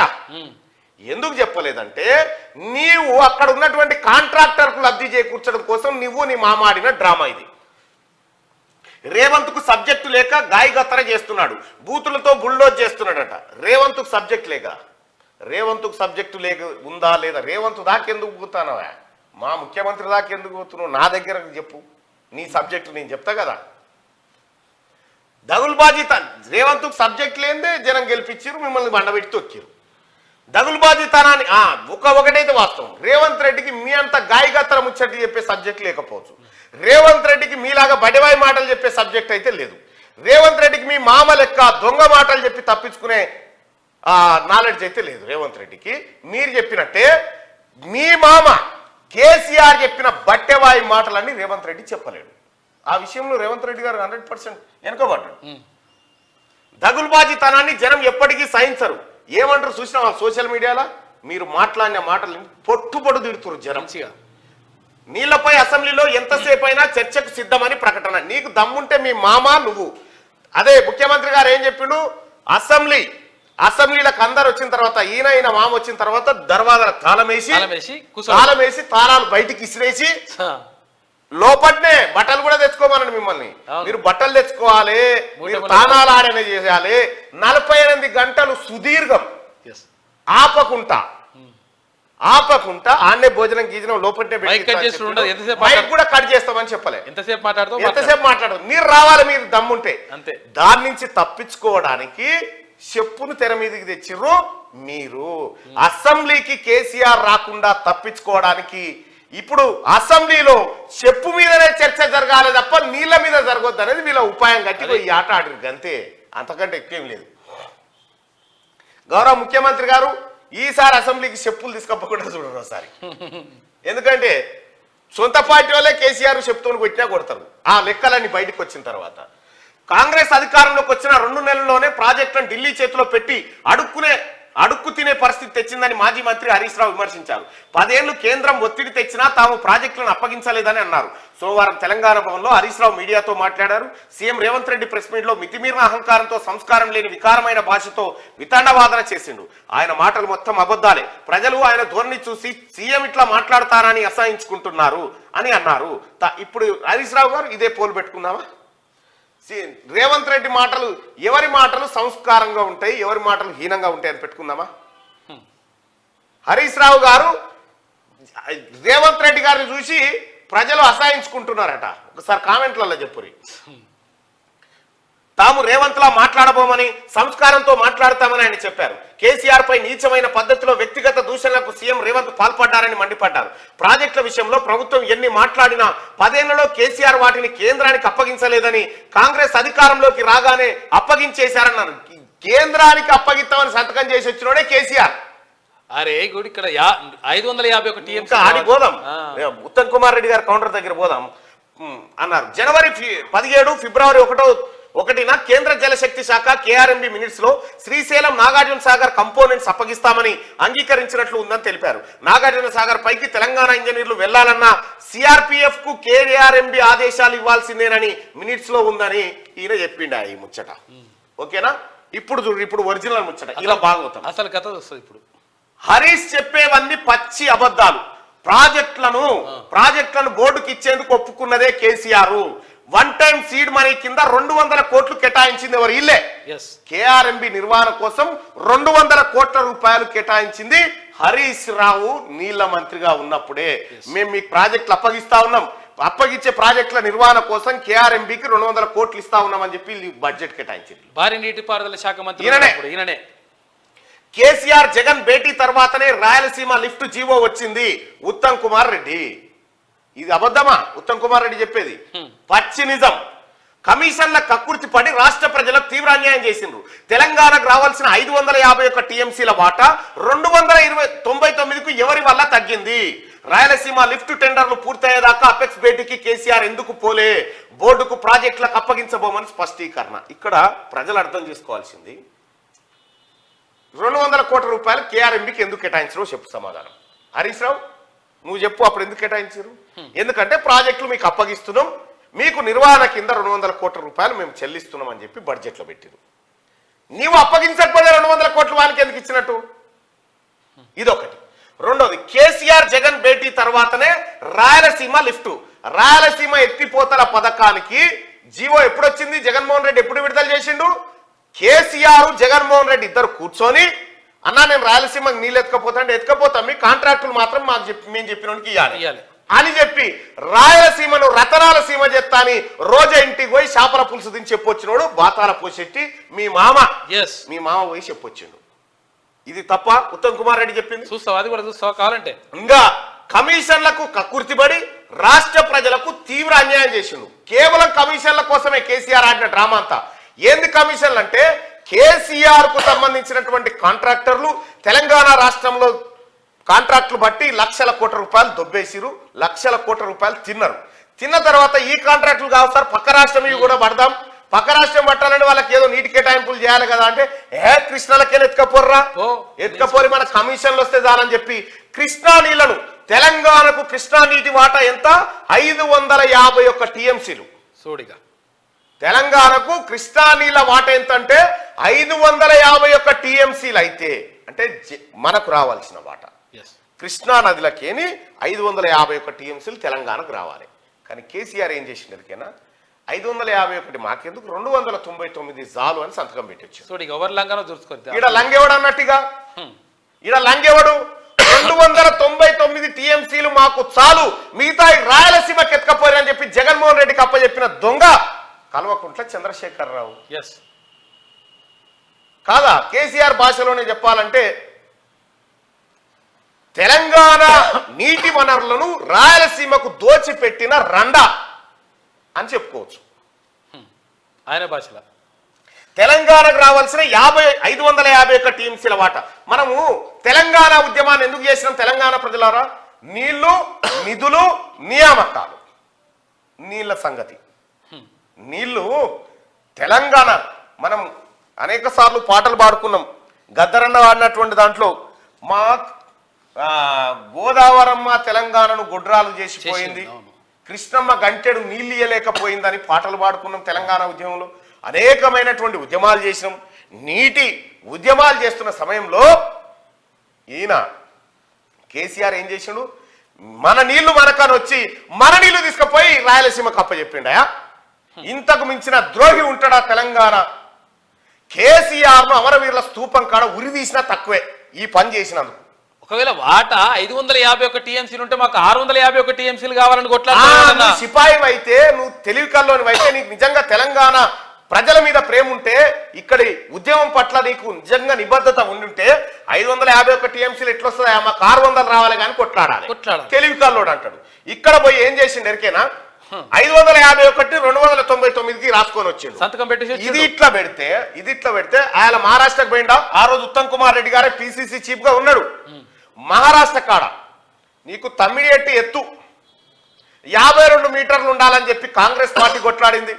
ఎందుకు చెప్పలేదంటే నీవు అక్కడ ఉన్నటువంటి కాంట్రాక్టర్కు లబ్ధి చేకూర్చడం కోసం నువ్వు నీ మామాడిన డ్రామా ఇది. రేవంత్కు సబ్జెక్టు లేక గాయగత్తర చేస్తున్నాడు, బూతులతో బుల్డోజ్ చేస్తున్నాడట. రేవంత్కు సబ్జెక్టు లేక ఉందా లేదా? రేవంత్ దాకెందుకు పోతానవా? మా ముఖ్యమంత్రి దాకెందుకు పోతున్నావు? నా దగ్గర చెప్పు నీ సబ్జెక్టు, నేను చెప్తా కదా. దగులుబాజీ రేవంత్కు సబ్జెక్ట్ లేదే జనం గెలిపించారు, మిమ్మల్ని బండబెట్టి తొక్కిరు. దగులుబాజీతనాన్ని ఒకటైతే వాస్తవం, రేవంత్ రెడ్డికి మీ అంత గాయగత్తర ముచ్చట చెప్పే సబ్జెక్ట్ లేకపోవచ్చు. రేవంత్ రెడ్డికి మీలాగా బడివాయి మాటలు చెప్పే సబ్జెక్ట్ అయితే లేదు. రేవంత్ రెడ్డికి మీ మామ లెక్క దొంగ మాటలు చెప్పి తప్పించుకునే నాలెడ్జ్ అయితే లేదు రేవంత్ రెడ్డికి. మీరు చెప్పినట్టే మీ మామ కేసీఆర్ చెప్పిన బట్టెవాయి మాటలన్నీ రేవంత్ రెడ్డి చెప్పలేడు. ఆ విషయంలో రేవంత్ రెడ్డి గారు 100% వెనుకబడ్డాడు. దగులుబాజీతనాన్ని జనం ఎప్పటికీ సహించరు. ఏమంటారు చూసినా సోషల్ మీడియాలో మీరు మాట్లాడిన మాటలు పొట్టు తిడుతురు జనం. నీళ్లపై అసెంబ్లీలో ఎంతసేపు అయినా చర్చకు సిద్ధమని ప్రకటన. నీకు దమ్ముంటే మీ మామ నువ్వు అదే ముఖ్యమంత్రి గారు ఏం చెప్పిండు? అసెంబ్లీలకు అందరు వచ్చిన తర్వాత ఈయన మామ వచ్చిన తర్వాత దర్వాజాల తాళమేసి తాళాలు బయటికి ఇసిరేసి లోపట్నే బట్టలు కూడా తెచ్చుకోమనండి మిమ్మల్ని. మీరు బట్టలు తెచ్చుకోవాలి, మీరు తానాలు ఆడనే చేయాలి. 48 గంటలు సుదీర్ఘం ఆపకుంటా ఆన్నే భోజనం గీజనం లోపట్నే మైక్ కూడా కట్ చేస్తామని చెప్పలే. ఎంతసేపు మాట్లాడదు. మీరు రావాలి, మీరు దమ్ముంటే. దాని నుంచి తప్పించుకోవడానికి చెప్పును తెర మీదకి తెచ్చిర్రు మీరు. అసెంబ్లీకి కేసీఆర్ రాకుండా తప్పించుకోవడానికి ఇప్పుడు అసెంబ్లీలో చెప్పు మీదనే చర్చ జరగాలి తప్ప నీళ్ళ మీద జరగొద్దు అనేది వీళ్ళ ఉపాయం కట్టి ఈ ఆట ఆడిరు అంతే, అంతకంటే ఎక్కువేం లేదు. గౌరవ ముఖ్యమంత్రి గారు ఈసారి అసెంబ్లీకి చెప్పులు తీసుకపోకుండా చూడరు ఒకసారి. ఎందుకంటే సొంత పార్టీ వాళ్ళే కేసీఆర్ చెప్పుతో కొట్టినా కొడతారు. ఆ లెక్కలన్నీ బయటకు వచ్చిన తర్వాత కాంగ్రెస్ అధికారంలోకి వచ్చిన 2 నెలల్లోనే ప్రాజెక్టులను ఢిల్లీ చేతిలో పెట్టి అడుక్కు తినే పరిస్థితి తెచ్చిందని మాజీ మంత్రి హరీష్ రావు విమర్శించారు. 10 ఏళ్లు కేంద్రం ఒత్తిడి తెచ్చినా తాము ప్రాజెక్టులను అప్పగించలేదని అన్నారు. సోమవారం తెలంగాణ భవన్లో హరీష్ రావు మీడియాతో మాట్లాడారు. CM Revanth Reddy press meet లో మితిమీరిన అహంకారంతో సంస్కారం లేని వికారమైన భాషతో వితండవాదన చేసిండు. ఆయన మాటలు మొత్తం అబద్ధాలే. ప్రజలు ఆయన ధోరణి చూసి సీఎం ఇట్లా మాట్లాడతారని అసహించుకుంటున్నారు అని అన్నారు. ఇప్పుడు హరీష్ రావు గారు ఇదే పోలు పెట్టుకుందామా? రేవంత్ రెడ్డి మాటలు ఎవరి మాటలు సంస్కారంగా ఉంటాయి, ఎవరి మాటలు హీనంగా ఉంటాయి అని పెట్టుకుందామా? హరీష్ రావు గారు రేవంత్ రెడ్డి గారిని చూసి ప్రజలు అసహించుకుంటున్నారట. ఒకసారి కామెంట్లలో చెప్పురి. తాము రేవంత్ లా మాట్లాడబోమని సంస్కారంతో మాట్లాడతామని ఆయన చెప్పారు. కేసీఆర్ పై నీచమైన పద్ధతిలో వ్యక్తిగత దూషణలకు సీఎం రేవంత్ పాల్పడ్డారని మండిపడ్డారు. ప్రాజెక్టుల విషయంలో ప్రభుత్వం ఎన్ని మాట్లాడినా 10 ఏళ్లలో కేసీఆర్ వాటిని కేంద్రానికి అప్పగించలేదని, కాంగ్రెస్ అధికారంలోకి రాగానే అప్పగించేశారన్నారు. కేంద్రానికి అప్పగిస్తామని సంతకం చేసి వచ్చినోడే కేసీఆర్. అరే గుడి ఇక్కడ 551 టీఎంసీ ఆడి పోదాం, ఉత్తమ్ కుమార్ రెడ్డి గారి కౌంటర్ దగ్గర పోదాం అన్నారు. జనవరి 17 ఫిబ్రవరి 1న కేంద్ర జలశక్తి శాఖ కేఆర్ఎంబి మినిట్స్ లో శ్రీశైలం నాగార్జున సాగర్ కంపోనెంట్స్ అప్పగిస్తామని అంగీకరించినట్లు ఉందని తెలిపారు. నాగార్జున సాగర్ పైకి తెలంగాణ ఇంజనీర్లు వెళ్లాలన్నా సిఆర్పిఎఫ్ కు కేఆర్ఎంబి ఆదేశాలు ఇవ్వాల్సిందేనని మినిట్స్ లో ఉందని ఈయన చెప్పిండా ఈ ముచ్చట. ఓకేనా? ఇప్పుడు ఒరిజినల్ ముచ్చట ఇలా బాగోతాం. అసలు కథ వస్తుంది. ఇప్పుడు హరీష్ చెప్పేవన్నీ పచ్చి అబద్ధాలు. ప్రాజెక్టులను బోర్డుకి ఇచ్చేందుకు ఒప్పుకున్నదే కేసీఆర్. 1 టైం సీడ్ మనీ కింద 200 కోట్లు కేటాయించింది ఎవరు? ఇల్లే. కేఆర్ఎంబి నిర్వహణ కోసం 200 కోట్ల రూపాయలు కేటాయించింది హరీష్ రావు నీళ్ల మంత్రిగా ఉన్నప్పుడే. మేము మీకు ప్రాజెక్టులు అప్పగిస్తా ఉన్నాం, అప్పగించే ప్రాజెక్టుల నిర్వహణ కోసం కేఆర్ఎంబికి 200 కోట్లు ఇస్తా ఉన్నామని చెప్పి బడ్జెట్ కేటాయించింది. భారీ నీటిపారుదల శాఖ మంత్రి ఈయననే. కేసీఆర్ జగన్ భేటీ తర్వాతనే రాయలసీమ లిఫ్ట్ జీవో వచ్చింది ఉత్తమ్ కుమార్ రెడ్డి. ఇది అబద్ధమా ఉత్తమ్ కుమార్ రెడ్డి చెప్పేది? పచ్చి నిజం. కమిషన్ల కక్కుర్తి పడి రాష్ట్ర ప్రజలకు తీవ్ర అన్యాయం చేసిండ్రు. తెలంగాణకు రావాల్సిన 551 టీఎంసీల వాటా 299కు ఎవరి వల్ల తగ్గింది? రాయలసీమ లిఫ్ట్ టెండర్లు పూర్తయ్యేదాకా అపెక్స్ భేటీకి కేసీఆర్ ఎందుకు పోలే? బోర్డుకు ప్రాజెక్టులకు అప్పగించబోమని స్పష్టీకరణ. ఇక్కడ ప్రజలు అర్థం చేసుకోవాల్సింది 200 కోట్ల రూపాయలు కేఆర్ఎంబికి ఎందుకు కేటాయించడం చెప్పు సమాధానం. హరీష్ రావు నువ్వు చెప్పు అప్పుడు ఎందుకు కేటాయించారు? ఎందుకంటే ప్రాజెక్టులు మీకు అప్పగిస్తున్నాం, మీకు నిర్వహణ కింద 200 కోట్ల రూపాయలు మేము చెల్లిస్తున్నాం అని చెప్పి బడ్జెట్లో పెట్టిరు. నీవు అప్పగించకపోతే 200 కోట్లు వానికి ఎందుకు ఇచ్చినట్టు? ఇదొకటి. రెండోది, కేసీఆర్ జగన్ భేటీ తర్వాతనే రాయలసీమ లిఫ్ట్, రాయలసీమ ఎత్తిపోతల పథకానికి జీవో ఎప్పుడొచ్చింది? జగన్మోహన్ రెడ్డి ఎప్పుడు విడుదల చేసిండు? కేసీఆర్ జగన్మోహన్ రెడ్డి ఇద్దరు కూర్చొని అన్నా నేను రాయలసీమకి నీళ్ళు ఎత్తుకపోతాం, మీ కాంట్రాక్టులు మాత్రం మాకు మేము చెప్పినోడికి ఇవ్వాలి అని చెప్పి రాయలసీమను రతనాల సీమ చేస్తా అని రోజా ఇంటికి పోయి చేపల పులుసు దిని చెప్పొచ్చినోడు బాతాల పోసెట్టి మీ మామ పోయి చెప్పొచ్చిండు. ఇది తప్ప ఉత్తమ్ కుమార్ రెడ్డి చెప్పింది? చూస్తావా? అది కూడా చూస్తావా కావాలంటే? ఇంకా కమిషన్లకు కక్కుర్తిపడి రాష్ట్ర ప్రజలకు తీవ్ర అన్యాయం చేసిండు. కేవలం కమిషన్ల కోసమే కేసీఆర్ ఆడిన డ్రామా అంతా. ఏంది కమిషన్లు అంటే కేసీఆర్ కు సంబంధించినటువంటి కాంట్రాక్టర్లు తెలంగాణ రాష్ట్రంలో కాంట్రాక్టులు బట్టి లక్షల కోట్ల రూపాయలు దొబ్బేసిరు, లక్షల కోట్ల రూపాయలు తిన్నారు. తిన్న తర్వాత ఈ కాంట్రాక్టులు కావు సార్, పక్క రాష్ట్రం ఇవి కూడా పడదాం, పక్క రాష్ట్రం పట్టాలంటే వాళ్ళకి ఏదో నీటి కేటాయింపులు చేయాలి కదా అంటే కృష్ణలకేనా ఎత్తుకపోరి మన కమిషన్లు వస్తే చాలని చెప్పి కృష్ణా నీళ్లను తెలంగాణకు కృష్ణా నీటి వాటా ఎంత? 551 టీఎంసీలు. సోడిగా తెలంగాణకు కృష్ణా నీళ్ళ వాటా ఎంత అంటే 551 టీఎంసీలు అయితే అంటే మనకు రావాల్సిన వాటా కృష్ణా నదిలకేని 551 టీఎంసీలు తెలంగాణకు రావాలి. కానీ కేసీఆర్ ఏం చేసిండు? అందుకేనా 551 మాకెందుకు 299 చాలు అని సంతకం పెట్టొచ్చు. ఈడ లంగెవడు అన్నట్టుగా, ఈడ లంగెవడు 299 టీఎంసీలు మాకు చాలు, మిగతా రాయలసీమకి ఎత్తుకపోయారు అని చెప్పి జగన్మోహన్ రెడ్డికి అప్పచెప్పిన దొంగ కల్వకుంట్ల చంద్రశేఖరరావు కాదా? కేసీఆర్ భాషలోనే చెప్పాలంటే తెలంగాణ నీటి వనరులను రాయలసీమకు దోచిపెట్టిన రండా అని చెప్పుకోవచ్చు ఆయన భాషలో. తెలంగాణకు రావాల్సిన 551 టీఎంసీల వాటా. మనము తెలంగాణ ఉద్యమాన్ని ఎందుకు చేసినాం? తెలంగాణ ప్రజలారా, నీళ్లు, నిధులు, నియామకాలు. నీళ్ల సంగతి, నీళ్లు తెలంగాణ మనం అనేక సార్లు పాటలు పాడుకున్నాం. గద్దరన్న వాడినటువంటి దాంట్లో మా గోదావరమ్మ తెలంగాణను గుడ్రాలు చేసిపోయింది, కృష్ణమ్మ గంటెడు నీళ్ళు ఇయ్యలేకపోయిందని పాటలు పాడుకున్నాం. తెలంగాణ ఉద్యమంలో అనేకమైనటువంటి ఉద్యమాలు చేసినాం. నీటి ఉద్యమాలు చేస్తున్న సమయంలో ఈయన కేసీఆర్ ఏం చేసిండు? మన నీళ్లు మనకని వచ్చి మన నీళ్లు తీసుకుపోయి రాయలసీమకు అప్పచెప్పిండయా? ఇంతకు మించిన ద్రోహి ఉంటాడా తెలంగాణ? కేసీఆర్ను అమరవీరుల స్తూపం కాడ ఉరి తీసినా తక్కువే ఈ పని చేసినందుకు. ఒకవేళ వాటా 551 టీఎంసీలు ఉంటే మాకు 651 టీఎంసీలు కావాలని కొట్లాడుతున్నా. సిపాయి అయితే, నువ్వు తెలివి కల్లోని అయితే, నీకు నిజంగా తెలంగాణ ప్రజల మీద ప్రేమ ఉంటే, ఇక్కడి ఉద్యమం పట్ల నీకు నిజంగా నిబద్ధత ఉండుంటే 551 టీఎంసీలు ఎట్లొస్తుందా? మాకు 600 రావాలి కానీ కొట్లాడాలి. తెలివి కల్లోడు అంటాడు. ఇక్కడ పోయి ఏం చేసిండు ఎరికేనా? 551 299కి రాసుకొని వచ్చిండు, సంతకం పెట్టేసి. ఇది ఇట్లా పెడితే ఆయన మహారాష్ట్రకు పోయిండా? ఆ రోజు ఉత్తమ్ కుమార్ రెడ్డి గారే పిసిసి చీఫ్ గా ఉన్నాడు. మహారాష్ట్ర కాడ నీకు తమ్మిడియట్టి ఎత్తు 52 మీటర్లు ఉండాలని చెప్పి కాంగ్రెస్ పార్టీ కొట్లాడింది.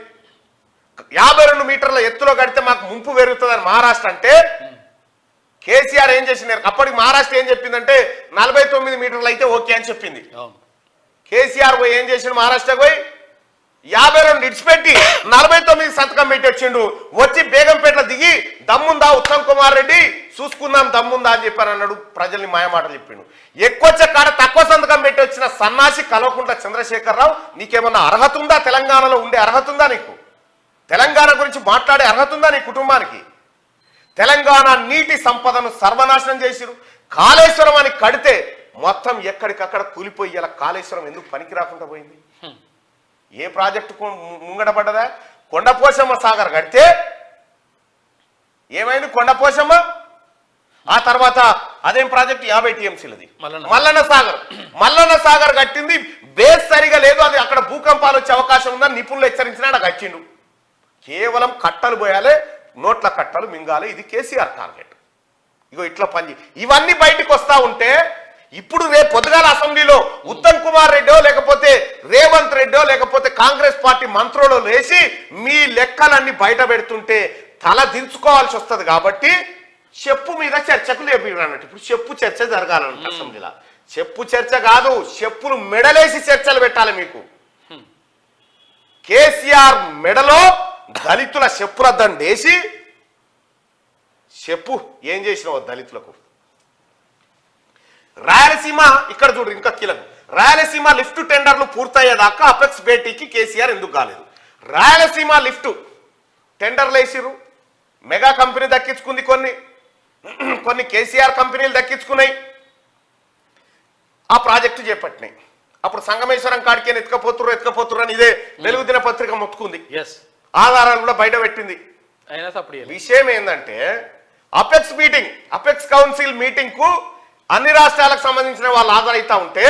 52 మీటర్ల ఎత్తులో కడితే మాకు ముంపు పెరుగుతుందని మహారాష్ట్ర అంటే కేసీఆర్ ఏం చేసినారు? అప్పటికి మహారాష్ట్ర ఏం చెప్పిందంటే 49 మీటర్లు అయితే ఓకే అని చెప్పింది. కేసీఆర్ పోయి ఏం చేసిండు? మహారాష్ట్రకు పోయి 52 ఇడిచిపెట్టి 49 సంతకం పెట్టి వచ్చిండు. వచ్చి బేగంపేటలో దిగి దమ్ముందా ఉత్తమ్ కుమార్ రెడ్డి చూసుకుందాం దమ్ముందా అని చెప్పారు అన్నాడు. ప్రజల్ని మాయమాటలు చెప్పిండు. ఎక్కువ కాడ తక్కువ సంతకం పెట్టి వచ్చిన సన్నాసి కల్వకుంట్ల చంద్రశేఖరరావు, నీకేమన్నా అర్హత ఉందా? తెలంగాణలో ఉండే అర్హత ఉందా నీకు? తెలంగాణ గురించి మాట్లాడే అర్హత ఉందా నీ కుటుంబానికి? తెలంగాణ నీటి సంపదను సర్వనాశనం చేసిరు. కాళేశ్వరం అని కడితే మొత్తం ఎక్కడికక్కడ కూలిపోయి ఇలా కాళేశ్వరం ఎందుకు పనికి రాకుండా పోయింది? ఏ ప్రాజెక్టు ముంగడపడ్డదా? కొండపోశమ్మ సాగర్ కడితే ఏమైంది? కొండపోశమ్మ ఆ తర్వాత అదేం ప్రాజెక్టు 50 టీఎంసీలది మల్లన్న సాగర్ కట్టింది. బేస్ సరిగా లేదు, అది అక్కడ భూకంపాలు వచ్చే అవకాశం ఉందని నిపుణులు హెచ్చరించినా నాకు వచ్చిండు. కేవలం కట్టలు పోయాలి, నోట్ల కట్టలు మింగాలి. ఇది కేసీఆర్ టార్గెట్. ఇగో ఇట్లా పని. ఇవన్నీ బయటకు వస్తా ఉంటే ఇప్పుడు రేపు పొద్దుగాల అసెంబ్లీలో ఉత్తమ్ కుమార్ రెడ్డో లేకపోతే రేవంత్ రెడ్డో లేకపోతే కాంగ్రెస్ పార్టీ మంత్రులు లేచి మీ లెక్కలన్నీ బయట పెడుతుంటే తల దించుకోవాల్సి వస్తుంది. కాబట్టి చెప్పు మీద చర్చకు లేపిరు అన్నట్టు. ఇప్పుడు చెప్పు చర్చ జరగాలంట అసెంబ్లీలో. చెప్పు చర్చ కాదు, చెప్పులు మెడలేసి చర్చలు పెట్టాలి మీకు. కేసీఆర్ మెడలో దళితుల చెప్పుల దండేసి చెప్పు ఏం చేసినావు దళితులకు. రాయలసీమ ఇక్కడ చూడు ఇంకా కీలకం, రాయలసీమ లిఫ్ట్ టెండర్లు పూర్తయ్యేదాకా అపెక్స్ భేటీకి కేసీఆర్ ఎందుకు కాలేదు. రాయలసీమ లిఫ్ట్ టెండర్లు వేసిరు, మెగా కంపెనీ దక్కించుకుంది, కొన్ని కేసీఆర్ కంపెనీలు దక్కించుకున్నాయి, ఆ ప్రాజెక్టు చేపట్టినాయి. అప్పుడు సంగమేశ్వరం కాడికి ఎత్తుకపోతుర్రు అని ఇదే వెలుగు దినపత్రిక మొత్తుకుంది, ఆధారాలు కూడా బయట పెట్టింది. విషయం ఏంటంటే అపెక్స్ కౌన్సిల్ మీటింగ్ కు అన్ని రాష్ట్రాలకు సంబంధించిన వాళ్ళు హాజరైతా ఉంటే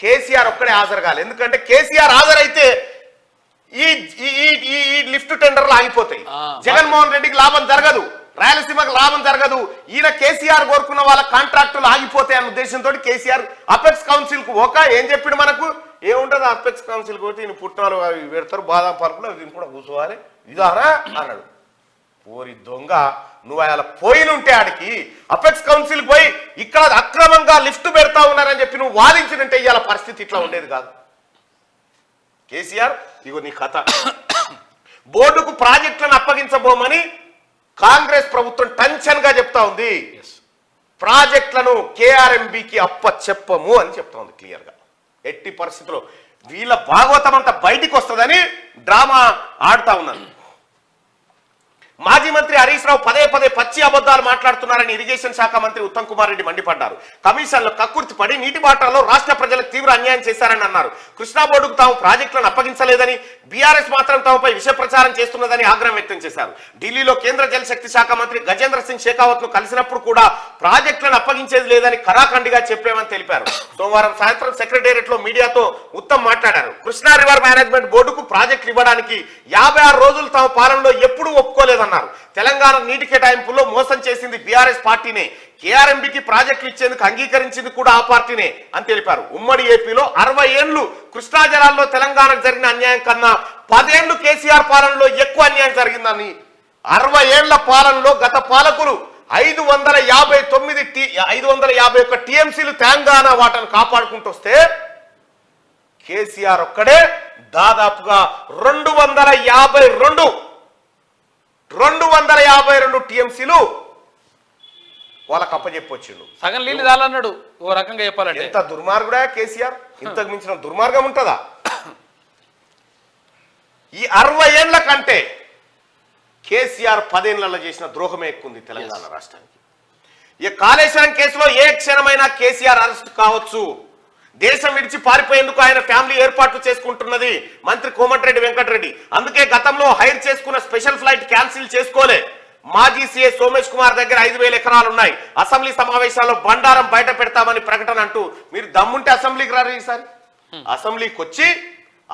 కేసీఆర్ ఒక్కడే హాజరు కాలేదు. ఎందుకంటే కేసీఆర్ హాజరైతే ఈ లిఫ్ట్ టెండర్లు ఆగిపోతాయి, జగన్మోహన్ రెడ్డికి లాభం జరగదు, రాయలసీమకు లాభం జరగదు, ఈయన కేసీఆర్ కోరుకున్న వాళ్ళ కాంట్రాక్టులు ఆగిపోతాయి అన్న ఉద్దేశంతో కేసీఆర్ అపెక్స్ కౌన్సిల్ కు ఏం చెప్పిండు మనకు, ఏముంటది అపెక్స్ కౌన్సిల్ పోతే ఈయన పుట్టినాలు అవి పెడతారు, బాదాం పలుకులు దీన్ని కూడా కూర్చోవాలి ఇదారా అన్నాడు. పోరి దొంగ, నువ్వు అలా పోయినుంటే ఆడికి అపెక్స్ కౌన్సిల్ పోయి ఇక్కడ అక్రమంగా లిఫ్ట్ పెడతా ఉన్నారని చెప్పి నువ్వు వాదించినంటే ఇవాళ పరిస్థితి ఇట్లా ఉండేది కాదు. కేసీఆర్ ఇగో నీ కథ. బోర్డుకు ప్రాజెక్టులను అప్పగించబోమని కాంగ్రెస్ ప్రభుత్వం టెన్షన్ గా చెప్తా ఉంది. ప్రాజెక్టులను కేఆర్ఎంబికి చెప్పము అని చెప్తా ఉంది క్లియర్ గా. ఎట్టి పరిస్థితుల్లో వీళ్ళ భాగవతం అంతా బయటికి వస్తుందని డ్రామా ఆడుతా ఉన్నారు. మాజీ మంత్రి హరీష్ రావు పదే పచ్చి అబద్ధాలు మాట్లాడుతున్నారని ఇరిగేషన్ శాఖ మంత్రి ఉత్తమ్ కుమార్ రెడ్డి మండిపడ్డారు. కమిషన్లో కక్కుర్తి పడి నీటి బాటలో రాష్ట్ర ప్రజలకు తీవ్ర అన్యాయం చేశారని అన్నారు. కృష్ణా బోర్డుకు తాము ప్రాజెక్టులను అప్పగించలేదని, బీఆర్ఎస్ మాత్రం తమపై విష ప్రచారం చేస్తున్నదని ఆగ్రహం వ్యక్తం చేశారు. ఢిల్లీలో కేంద్ర జలశక్తి శాఖ మంత్రి గజేంద్ర సింగ్ షెకావత్ ను కలిసినప్పుడు కూడా ప్రాజెక్టులను అప్పగించేది లేదని ఖరాఖండిగా చెప్పామని తెలిపారు. సోమవారం సాయంత్రం సెక్రటేరియట్ లో మీడియాతో ఉత్తమ్ మాట్లాడారు. కృష్ణా రివర్ మేనేజ్మెంట్ బోర్డుకు ప్రాజెక్టులు ఇవ్వడానికి 56 రోజులు తమ పాలనలో ఎప్పుడూ ఒప్పుకోలేదన్నారు. తెలంగాణ నీటి కేటాయింపుల్లో మోసం చేసింది బీఆర్ఎస్ పార్టీనే, కేఆర్ఎంబికి ప్రాజెక్టులు ఇచ్చేందుకు అంగీకరించింది కూడా ఆ పార్టీనే అని తెలిపారు. ఉమ్మడి ఏపీలో 60 ఏళ్లు కృష్ణా జలాల్లో తెలంగాణకు జరిగిన అన్యాయం కన్నా 10 ఏళ్లు కేసీఆర్ పాలనలో ఎక్కువ అన్యాయం జరిగిందని, 60 ఏళ్ల పాలనలో గత పాలకులు 551 టీఎంసీలు తెలంగాణ వాటాను కాపాడుకుంటూ వస్తే కేసీఆర్ ఒక్కడే దాదాపుగా 252 టీఎంసీలు వాళ్ళకి అప్పచెప్పొచ్చిండు. సగం నీళ్ళు చాలన్నాడు ఓ రకంగా చెప్పాలంటే. ఎంత దుర్మార్గుడా కేసీఆర్, ఇంతకు మించిన దుర్మార్గం ఉంటుందా? ఈ 60 ఏళ్ల కంటే కేసీఆర్ 10 ఏళ్లలో చేసిన ద్రోహమే ఎక్కువ ఉంది తెలంగాణ రాష్ట్రానికి. ఈ కాళేశ్వరం కేసులో ఏ క్షణమైనా కేసీఆర్ అరెస్ట్ కావచ్చు. దేశం విడిచి పారిపోయేందుకు ఆయన ఫ్యామిలీ ఏర్పాట్లు చేసుకుంటున్నది మంత్రి కోమటిరెడ్డి వెంకటరెడ్డి. అందుకే గతంలో హైర్ చేసుకున్న స్పెషల్ ఫ్లైట్ క్యాన్సిల్ చేసుకోలే. మాజీ సీఏ సోమేష్ కుమార్ దగ్గర 5,000 ఎకరాలు ఉన్నాయి. అసెంబ్లీ సమావేశాల్లో బండారం బయట పెడతామని ప్రకటన అంటూ మీరు దమ్ముంటే అసెంబ్లీకి రారు. ఈసారి అసెంబ్లీకి వచ్చి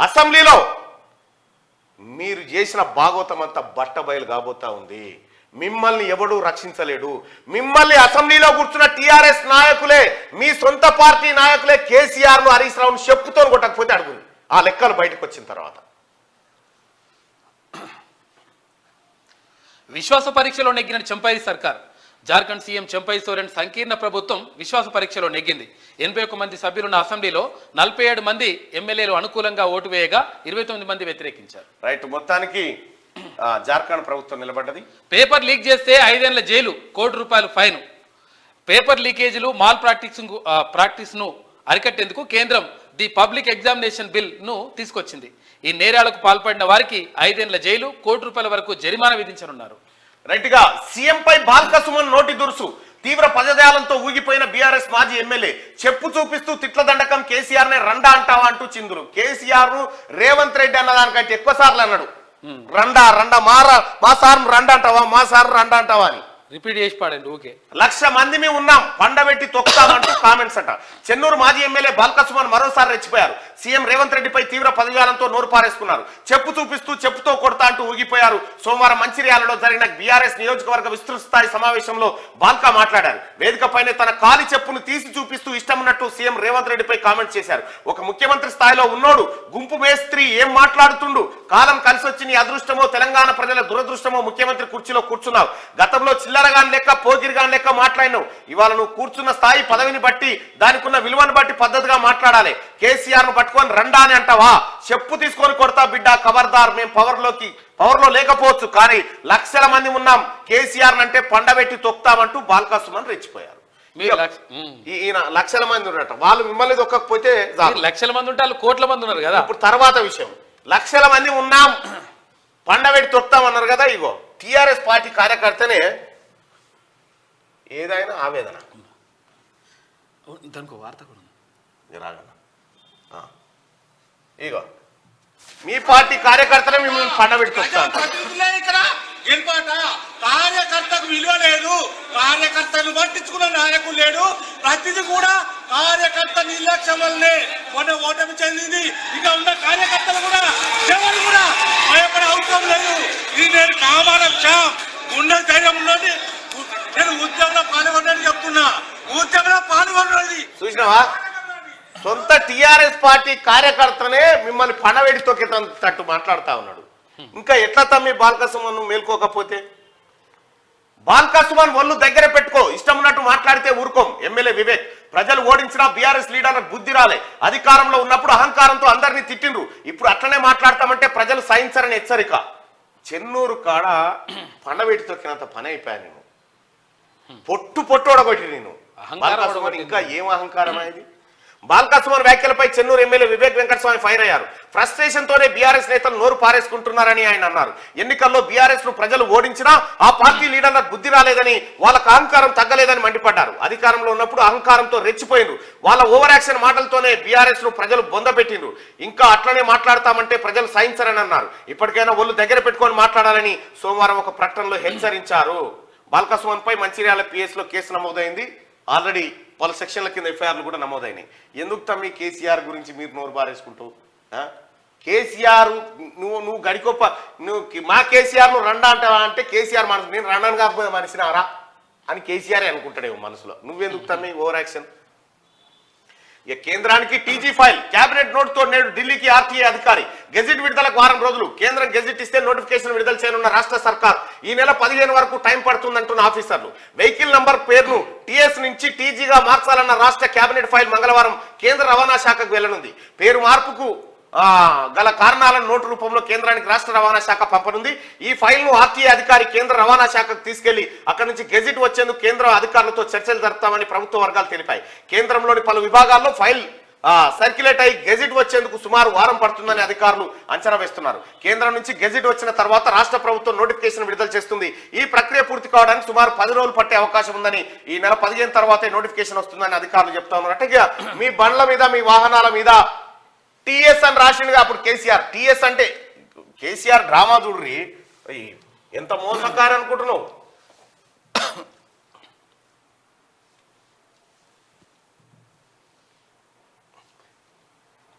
అసెంబ్లీలో మీరు చేసిన భాగవతం అంతా బట్టబయలు కాబోతా ఉంది. మిమ్మల్ని ఎవడూ రక్షించలేడు. మిమ్మల్ని అసెంబ్లీలో కూర్చున్న టీఆర్ఎస్ నాయకులే, మీ సొంత పార్టీ నాయకులే కేసీఆర్ ను హరీష్ రావును చెప్పుతో కొట్టకపోతే అడుగుంది ఆ లెక్కలు బయటకు వచ్చిన తర్వాత. విశ్వాస పరీక్షలో నెగ్గిన చెంపై సర్కార్. జార్ఖండ్ సీఎం చెంపై సోరెన్ సంకీర్ణ ప్రభుత్వం విశ్వాస పరీక్షలో నెగ్గింది. 81 మంది సభ్యులున్న అసెంబ్లీలో 47 మంది ఎమ్మెల్యేలు అనుకూలంగా ఓటు వేయగా 29 మంది వ్యతిరేకించారు. రైట్, మొత్తానికి జార్ఖండ్ ప్రభుత్వం నిలబడ్డది. పేపర్ లీక్ చేస్తే 5 ఏళ్ల జైలు, ₹1 కోటి ఫైన్. పేపర్ లీకేజీలు, మాల్ ప్రాక్టీస్ ను అరికట్టేందుకు కేంద్రం ది పబ్లిక్ ఎగ్జామినేషన్ బిల్ ను తీసుకొచ్చింది. ఈ నేరాలకు పాల్పడిన వారికి 5 ఏళ్ల జైలు, ₹1 కోటి వరకు జరిమానా విధించనున్నారు. రైట్ గా సీఎంపై బాల్కసుమన్ నోటి దురుసు. తీవ్ర పదజాలంతో ఊగిపోయిన బీఆర్ఎస్ మాజీ ఎమ్మెల్యే చెప్పు చూపిస్తూ తిట్ల దండకం కేసీఆర్ నే రండా అంటావా అంటూ చిందులు. కేసీఆర్ ను రేవంత్ రెడ్డి అన్న దానికంటే ఎక్కువ సార్లు అన్నాడు రండా మా సార్ రండా అంటావా, మా సార్ రండా అంటావా అని రిపీట్ చేసి పాడండి. ఓకే, 1,00,000 మంది మేము ఉన్నాం, పండబెట్టి తొక్కుతామంటూ కామెంట్స్ అంట. చెన్నూరు మాజీ ఎమ్మెల్యే బాల్కసుమన్ మరోసారి రెచ్చిపోయారు. సీఎం రేవంత్ రెడ్డిపై తీవ్ర పదజాలంతో నోరు పారేసుకున్నారు. చెప్పు చూపిస్తూ చెప్పుతో కొడతా అంటూ మునిగిపోయారు. సోమవారం మంచిర్యాలలో జరిగిన బీఆర్ఎస్ నియోజకవర్గ విస్తృత స్థాయి సమావేశంలో బాల్కా మాట్లాడారు. వేదికపైనే తన కాలి చెప్పును తీసి చూపిస్తూ ఇష్టమున్నట్టు సీఎం రేవంత్ రెడ్డిపై కామెంట్ చేశారు. ఒక ముఖ్యమంత్రి స్థాయిలో ఉన్నోడు గుంపు మేస్త్రి ఏం మాట్లాడుతుండు, కాలం కలిసొచ్చి నీ అదృష్టమో తెలంగాణ ప్రజల దురదృష్టమో ముఖ్యమంత్రి కుర్చీలో కూర్చున్నావు. గతంలో చిల్లరగాని లెక్క పోగిరిగాని లెక్క మాట్లాడినావు. ఇవాళ నువ్వు కూర్చున్న స్థాయి పదవిని బట్టి దానికున్న విలువను బట్టి పద్ధతిగా మాట్లాడాలి. కేసీఆర్ ను పట్టుకొని రండా అని అంటావా? చెప్పు తీసుకొని కొడతా బిడ్డ, ఖబర్దార్. మేము పవర్లో లేకపోవచ్చు కానీ లక్షల మంది ఉన్నాం, కేసీఆర్ అంటే పండబెట్టి తొక్తామంటూ బాల్కా సుమన్ రెచ్చిపోయారు. ఈయన లక్షల మంది ఉన్నట్ట, వాళ్ళు మిమ్మల్ని దొక్కకపోతే లక్షల మంది ఉంటే వాళ్ళు కోట్ల మంది ఉన్నారు కదా. ఇప్పుడు తర్వాత విషయం, లక్షల మంది ఉన్నాం పండబెట్టి తొక్తామన్నారు కదా. ఇగో టిఆర్ఎస్ పార్టీ కార్యకర్తనే ఏదైనా ఆవేదన దానికి వార్త కూడా రాగల. ఇగో మీ పార్టీ కార్యకర్తలే మిమ్మల్ని పండబెట్టి తొక్తారు. కార్యకర్తకు విలువ లేదు, కార్యకర్తను పట్టించుకున్న నాయకులు లేడు. ప్రతిదీ కూడా కార్యకర్త నిర్లక్ష్యం వల్లనే మొన్న ఓటమి చెందింది. ఇక ఉన్న కార్యకర్తలు కూడా ఎవరు కూడా భయపడే అవసరం లేదు. ఇది నేను కామాలక్ష్యం ఉన్న ధైర్యం ఉన్నది. నేను ఉద్యమంలో పాల్గొన్నది చెప్తున్నా, ఉద్యమంలో పాల్గొన్నది చూసినావా? సొంత టిఆర్ఎస్ పార్టీ కార్యకర్తనే మిమ్మల్ని పండబెట్టి తొక్కేటట్టు మాట్లాడుతా ఉన్నాడు. ఇంకా ఎట్లా తమ్మి బాల్కా సుమన్ మేల్కోకపోతే? బాల్కా సుమన్ ఒళ్ళు దగ్గర పెట్టుకో, ఇష్టం ఉన్నట్టు మాట్లాడితే ఊరుకోం. ఎమ్మెల్యే వివేక్, ప్రజలు ఓడించినా బీఆర్ఎస్ లీడర్లకు బుద్ధి రాలే. అధికారంలో ఉన్నప్పుడు అహంకారంతో అందరినీ తిట్టిండ్రు, ఇప్పుడు అట్లనే మాట్లాడతామంటే ప్రజలు సహించరని హెచ్చరిక. చెన్నూరు కాడ పండబెట్టి తొక్కినంత పని అయిపోయా. నేను పొట్టోడగొట్టి నేను. ఇంకా ఏం అహంకారం అయింది? బాల్కా సుమన్ వ్యాఖ్యలపై చెన్నూరు ఎమ్మెల్యే వివేక్ వెంకటస్వామి ఫైర్ అయ్యారు. ఫ్రస్ట్రేషన్ తోనే బీఆర్ఎస్ నేతలు నోరు పారేసుకుంటున్నారని ఆయన అన్నారు. ఎన్నికల్లో బీఆర్ఎస్ ను ప్రజలు ఓడించినా ఆ పార్టీ లీడర్లకు బుద్ధి రాలేదని, వాళ్ళకు అహంకారం తగ్గలేదని మండిపడ్డారు. అధికారంలో ఉన్నప్పుడు అహంకారంతో రెచ్చిపోయిండ్రు, వాళ్ళ ఓవర్ యాక్షన్ మాటలతోనే బీఆర్ఎస్ ను ప్రజలు బొందపెట్టిండ్రు. ఇంకా అట్లనే మాట్లాడతామంటే ప్రజలు సహించరని అన్నారు. ఇప్పటికైనా ఒళ్ళు దగ్గర పెట్టుకొని మాట్లాడాలని సోమవారం ఒక ప్రకటనలో హెచ్చరించారు. బాల్కా సుమన్ పై మంచిర్యాల పిఎస్ లో కేసు నమోదైంది. ఆల్రెడీ పలు సెక్షన్ల కింద ఎఫ్ఐఆర్లు కూడా నమోదైనాయి. ఎందుకు తమ్మి కేసీఆర్ గురించి మీరు నోరు బారేసుకుంటూ? కేసీఆర్ నువ్వు గడికొప్ప, నువ్వు మా కేసీఆర్ ను రండా అంటావా అంటే కేసీఆర్ మనసు, నేను రండాను కాకపోతే మనిషినారా అని కేసీఆర్ అనుకుంటాడేమో మనసులో. నువ్వెందుకు తమ్మి ఓవర్ యాక్షన్? ఇక కేంద్రానికి టీజీ ఫైల్, కేబినెట్ నోట్ తో నేడు ఢిల్లీకి ఆర్టీఐ అధికారి. గెజిట్ విడుదలకు వారం రోజులు. కేంద్రం గెజిట్ ఇస్తే నోటిఫికేషన్ విడుదల చేయనున్న రాష్ట్ర సర్కార్ ఈ నెల 15 వరకు టైం పడుతుందంటున్న ఆఫీసర్లు. వెహికల్ నంబర్ పేరును టీఎస్ నుంచి టీజీగా మార్చాలన్న రాష్ట్ర కేబినెట్ ఫైల్ మంగళవారం కేంద్ర రవాణా శాఖకు వెళ్లనుంది. పేరు మార్పుకు గల కారణాలను నోటు రూపంలో కేంద్రానికి రాష్ట్ర రవాణా శాఖ పంపనుంది. ఈ ఫైల్ ను ఆర్టీఐ అధికారి కేంద్ర రవాణా శాఖకు తీసుకెళ్లి అక్కడి నుంచి గెజిట్ వచ్చేందుకు కేంద్ర అధికారులతో చర్చలు జరుపుతామని ప్రభుత్వ వర్గాలు తెలిపాయి. కేంద్రంలోని పలు విభాగాల్లో ఫైల్ సర్క్యులేట్ అయి గెజిట్ వచ్చేందుకు సుమారు వారం పడుతుందని అధికారులు అంచనా వేస్తున్నారు. కేంద్రం నుంచి గెజిట్ వచ్చిన తర్వాత రాష్ట్ర ప్రభుత్వం నోటిఫికేషన్ విడుదల చేస్తుంది. ఈ ప్రక్రియ పూర్తి కావడానికి సుమారు 10 రోజులు పట్టే అవకాశం ఉందని, ఈ నెల 15 తర్వాతే నోటిఫికేషన్ వస్తుందని అధికారులు చెప్తా ఉన్నారు. అంటే మీ బండ్ల మీద, మీ వాహనాల మీద టీఎస్ అని రాసిండుగా అప్పుడు కేసీఆర్. టీఎస్ అంటే కేసీఆర్ డ్రామా చూడ్రి, ఎంత మోసకారు అనుకుంటున్నావు?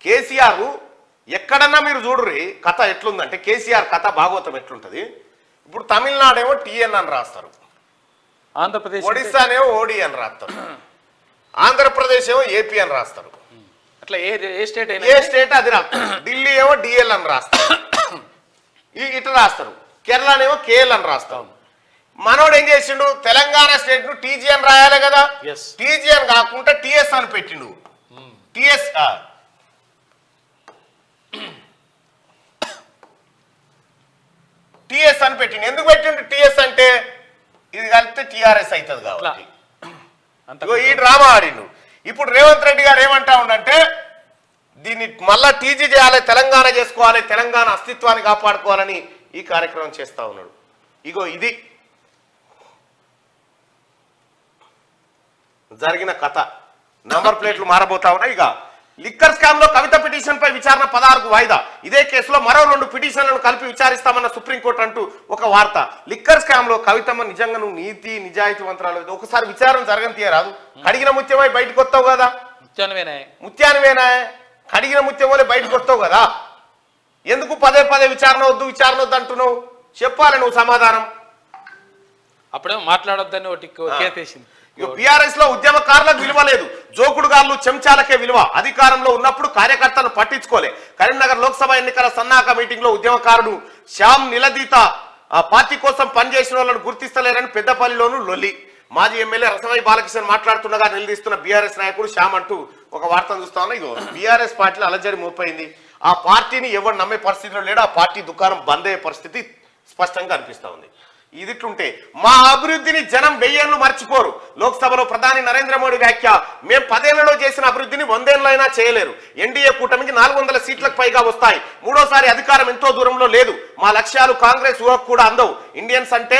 కేసీఆర్ ఎక్కడన్నా మీరు చూడ్రి కథ ఎట్లుందంటే, కేసీఆర్ కథ భాగవతం ఎట్లుంటది. ఇప్పుడు తమిళనాడేమో టీఎన్ అని రాస్తారు, ఆంధ్రప్రదేశ్ ఒడిశానేమో ఓడి అని రాస్తారు, ఆంధ్రప్రదేశ్ ఏమో ఏపీ అని రాస్తారు. అట్లా ఏ స్టేట్ అయినా ఏ స్టేట్ అది రాస్తారు. ఢిల్లీ ఏమో డిఎల్ అని రాస్తారు, ఇట్లా రాస్తారు. కేరళనేమో కేఎల్ అని రాస్తాం. మనోడు ఏం చేసిండు, తెలంగాణ స్టేట్ ను టీజీ అని రాయాలి కదా, టీజీ అని కాకుండా టిఎస్ అని పెట్టిండు. టిఎస్ టిఎస్ అని పెట్టిండు. ఎందుకు పెట్టిండు టిఎస్ అంటే ఇది కలిపితే టిఆర్ఎస్ అవుతుంది కాబట్టి ఈ డ్రామా ఆడిండు. ఇప్పుడు రేవంత్ రెడ్డి గారు ఏమంటా ఉండంటే, దీన్ని మళ్ళా టీజీ చేయాలి, తెలంగాణ చేసుకోవాలి, తెలంగాణ అస్తిత్వాన్ని కాపాడుకోవాలని ఈ కార్యక్రమం చేస్తా ఉన్నాడు. ఇగో ఇది జరిగిన కథ. నంబర్ ప్లేట్లు మారబోతా ఉన్నాయి. ఇక లిక్కర్ స్కామ్ లో కవిత పిటిషన్ పై విచారణ 16కు వాయిదా. ఇదే కేసులో మరో 2 పిటిషన్లను కలిపి విచారిస్తామన్న సుప్రీంకోర్టు అంటూ ఒక వార్త. లిక్కర్ స్కామ్ లో కవితమ్మ నిజంగా నువ్వు నీతి నిజాయితీ మంత్రాలు ఒకసారి విచారణ జరగని తీయరాదు? కడిగిన ముత్యమై బయటకు వస్తావు కదా, ముత్యానివేనా, కడిగిన ముత్యం వల్ల బయటకు వస్తావు కదా. ఎందుకు పదే పదే విచారణ వద్దు అంటున్నావు? చెప్పాలి నువ్వు సమాధానం. అప్పుడే మాట్లాడొద్దని ఒకటి కేతేసింది. బీఆర్ఎస్ లో ఉద్యమకారులకు విలువ లేదు, జోకుడుగాళ్ళు చెంచాలకే విలువ. అధికారంలో ఉన్నప్పుడు కార్యకర్తలను పట్టించుకోలే. కరీంనగర్ లోక్సభ ఎన్నికల సన్నాహక మీటింగ్ లో ఉద్యమకారుడు శ్యామ్ నిలదీత పార్టీ కోసం పనిచేసిన వాళ్ళను గుర్తిస్తలేరని పెద్దపల్లిలోనూ లొల్లి. మాజీ ఎమ్మెల్యే రసమై బాలకృష్ణ మాట్లాడుతుండగా నిలదీస్తున్న బీఆర్ఎస్ నాయకుడు శ్యామ్ అంటూ ఒక వార్తను చూస్తా ఉన్నా. ఇగో బీఆర్ఎస్ పార్టీలో అలజడి మోపైంది. ఆ పార్టీని ఎవరు నమ్మే పరిస్థితిలో లేడు. ఆ పార్టీ దుకాణం బంద్ అయ్యే పరిస్థితి స్పష్టంగా అనిపిస్తా ఉంది. ఇదిట్లుంటే మా అభివృద్ధిని జనం 1000 ఏళ్లు మర్చిపోరు. లోక్సభలో ప్రధాని నరేంద్ర మోడీ వ్యాఖ్య, మేము 10 ఏళ్లలో చేసిన అభివృద్ధిని 100 ఏళ్ళైనా చేయలేరు. ఎన్డీఏ కూటమికి 400 సీట్లకు పైగా వస్తాయి. మూడోసారి అధికారం ఎంతో దూరంలో లేదు. మా లక్ష్యాలు కాంగ్రెస్ ఊహకు కూడా అందవు. ఇండియన్స్ అంటే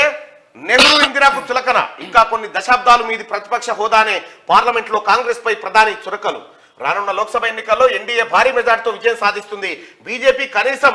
నెహ్రూ ఇందిరాకు చులకన. ఇంకా కొన్ని దశాబ్దాలు మీది ప్రతిపక్ష హోదానే పార్లమెంట్ లో కాంగ్రెస్ పై ప్రధాని చురకలు. రానున్న లోక్సభ ఎన్నికల్లో ఎన్డీఏ భారీ మెజార్టీతో విజయం సాధిస్తుంది. బీజేపీ కనీసం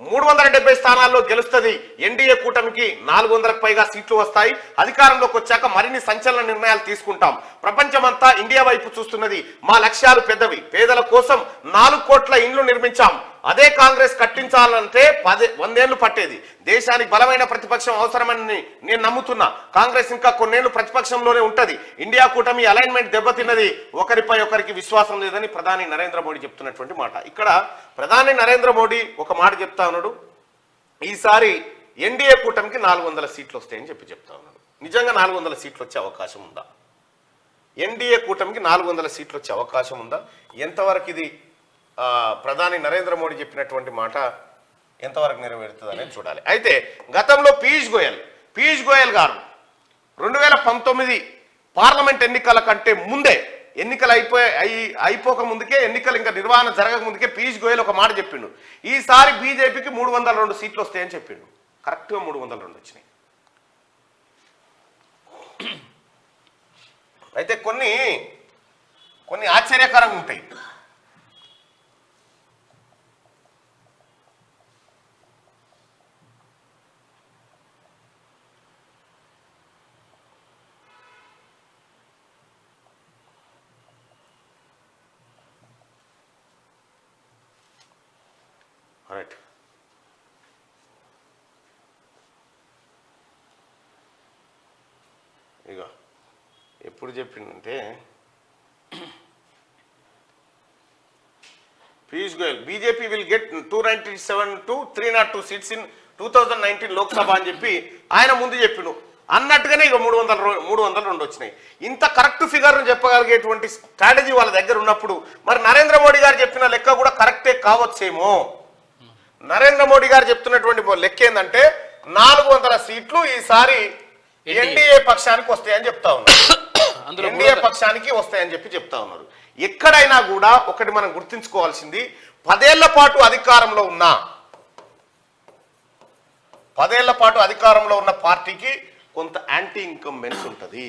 370 స్థానాల్లో గెలుస్తుంది. ఎన్డీఏ కూటమికి 400కు పైగా సీట్లు వస్తాయి. అధికారంలోకి వచ్చాక మరిన్ని సంచలన నిర్ణయాలు తీసుకుంటాం. ప్రపంచమంతా ఇండియా వైపు చూస్తున్నది. మా లక్ష్యాలు పెద్దవి. పేదల కోసం 4 కోట్ల ఇండ్లు నిర్మించాం. అదే కాంగ్రెస్ కట్టించాలంటే 100 ఏళ్లు పట్టేది. దేశానికి బలమైన ప్రతిపక్షం అవసరమని నేను నమ్ముతున్నా. కాంగ్రెస్ ఇంకా కొన్నేళ్లు ప్రతిపక్షంలోనే ఉంటది. ఇండియా కూటమి అలైన్మెంట్ దెబ్బతిన్నది. ఒకరిపై ఒకరికి విశ్వాసం లేదని ప్రధాని నరేంద్ర మోడీ చెప్తున్నటువంటి మాట. ఇక్కడ ప్రధాని నరేంద్ర మోడీ ఒక మాట చెప్తా ఉన్నాడు. ఈసారి ఎన్డీఏ కూటమికి 400 సీట్లు వస్తాయని చెప్తా ఉన్నాడు. నిజంగా 400 సీట్లు వచ్చే అవకాశం ఉందా? ఎన్డీఏ కూటమికి 400 సీట్లు వచ్చే అవకాశం ఉందా? ఎంతవరకు ఇది ప్రధాని నరేంద్ర మోడీ చెప్పినటువంటి మాట ఎంతవరకు నెరవేరుతుంది అనేది చూడాలి. అయితే గతంలో పీయూష్ గోయల్ గారు 2019 పార్లమెంట్ ఎన్నికల కంటే ముందే, ఎన్నికలు అయిపోక ముందుకే, ఎన్నికలు ఇంకా నిర్వహణ జరగక ముందుకే పీయూష్ గోయల్ ఒక మాట చెప్పిండు. ఈసారి బీజేపీకి 302 సీట్లు వస్తాయని చెప్పిండు. కరెక్ట్గా 302 వచ్చినాయి. అయితే కొన్ని ఆశ్చర్యకరంగా ఉంటాయి. రైట్, ఇక ఎప్పుడు చెప్పిందంటే Piyush Goyal BJP will get 297 to 302 seats in 2019 Lok Sabha అని చెప్పి ఆయన ముందు చెప్పిండు. అన్నట్టుగానే ఇక 302 వచ్చినాయి. ఇంత కరెక్ట్ ఫిగర్ చెప్పగలిగేటువంటి స్ట్రాటజీ వాళ్ళ దగ్గర ఉన్నప్పుడు మరి నరేంద్ర మోడీ గారు చెప్పిన లెక్క కూడా కరెక్టే కావచ్చేమో. నరేంద్ర మోడీ గారు చెప్తున్నటువంటి లెక్క ఏంటంటే 400 సీట్లు ఈసారి ఎన్డీఏ పక్షానికి వస్తాయని చెప్తా ఉన్నారు. ఎన్డీఏ పక్షానికి వస్తాయని చెప్తా ఉన్నారు. ఎక్కడైనా కూడా ఒకటి మనం గుర్తుంచుకోవాల్సింది, 10 ఏళ్ల పాటు అధికారంలో ఉన్న పార్టీకి కొంత యాంటీ ఇన్కంబెన్స్ ఉంటుంది.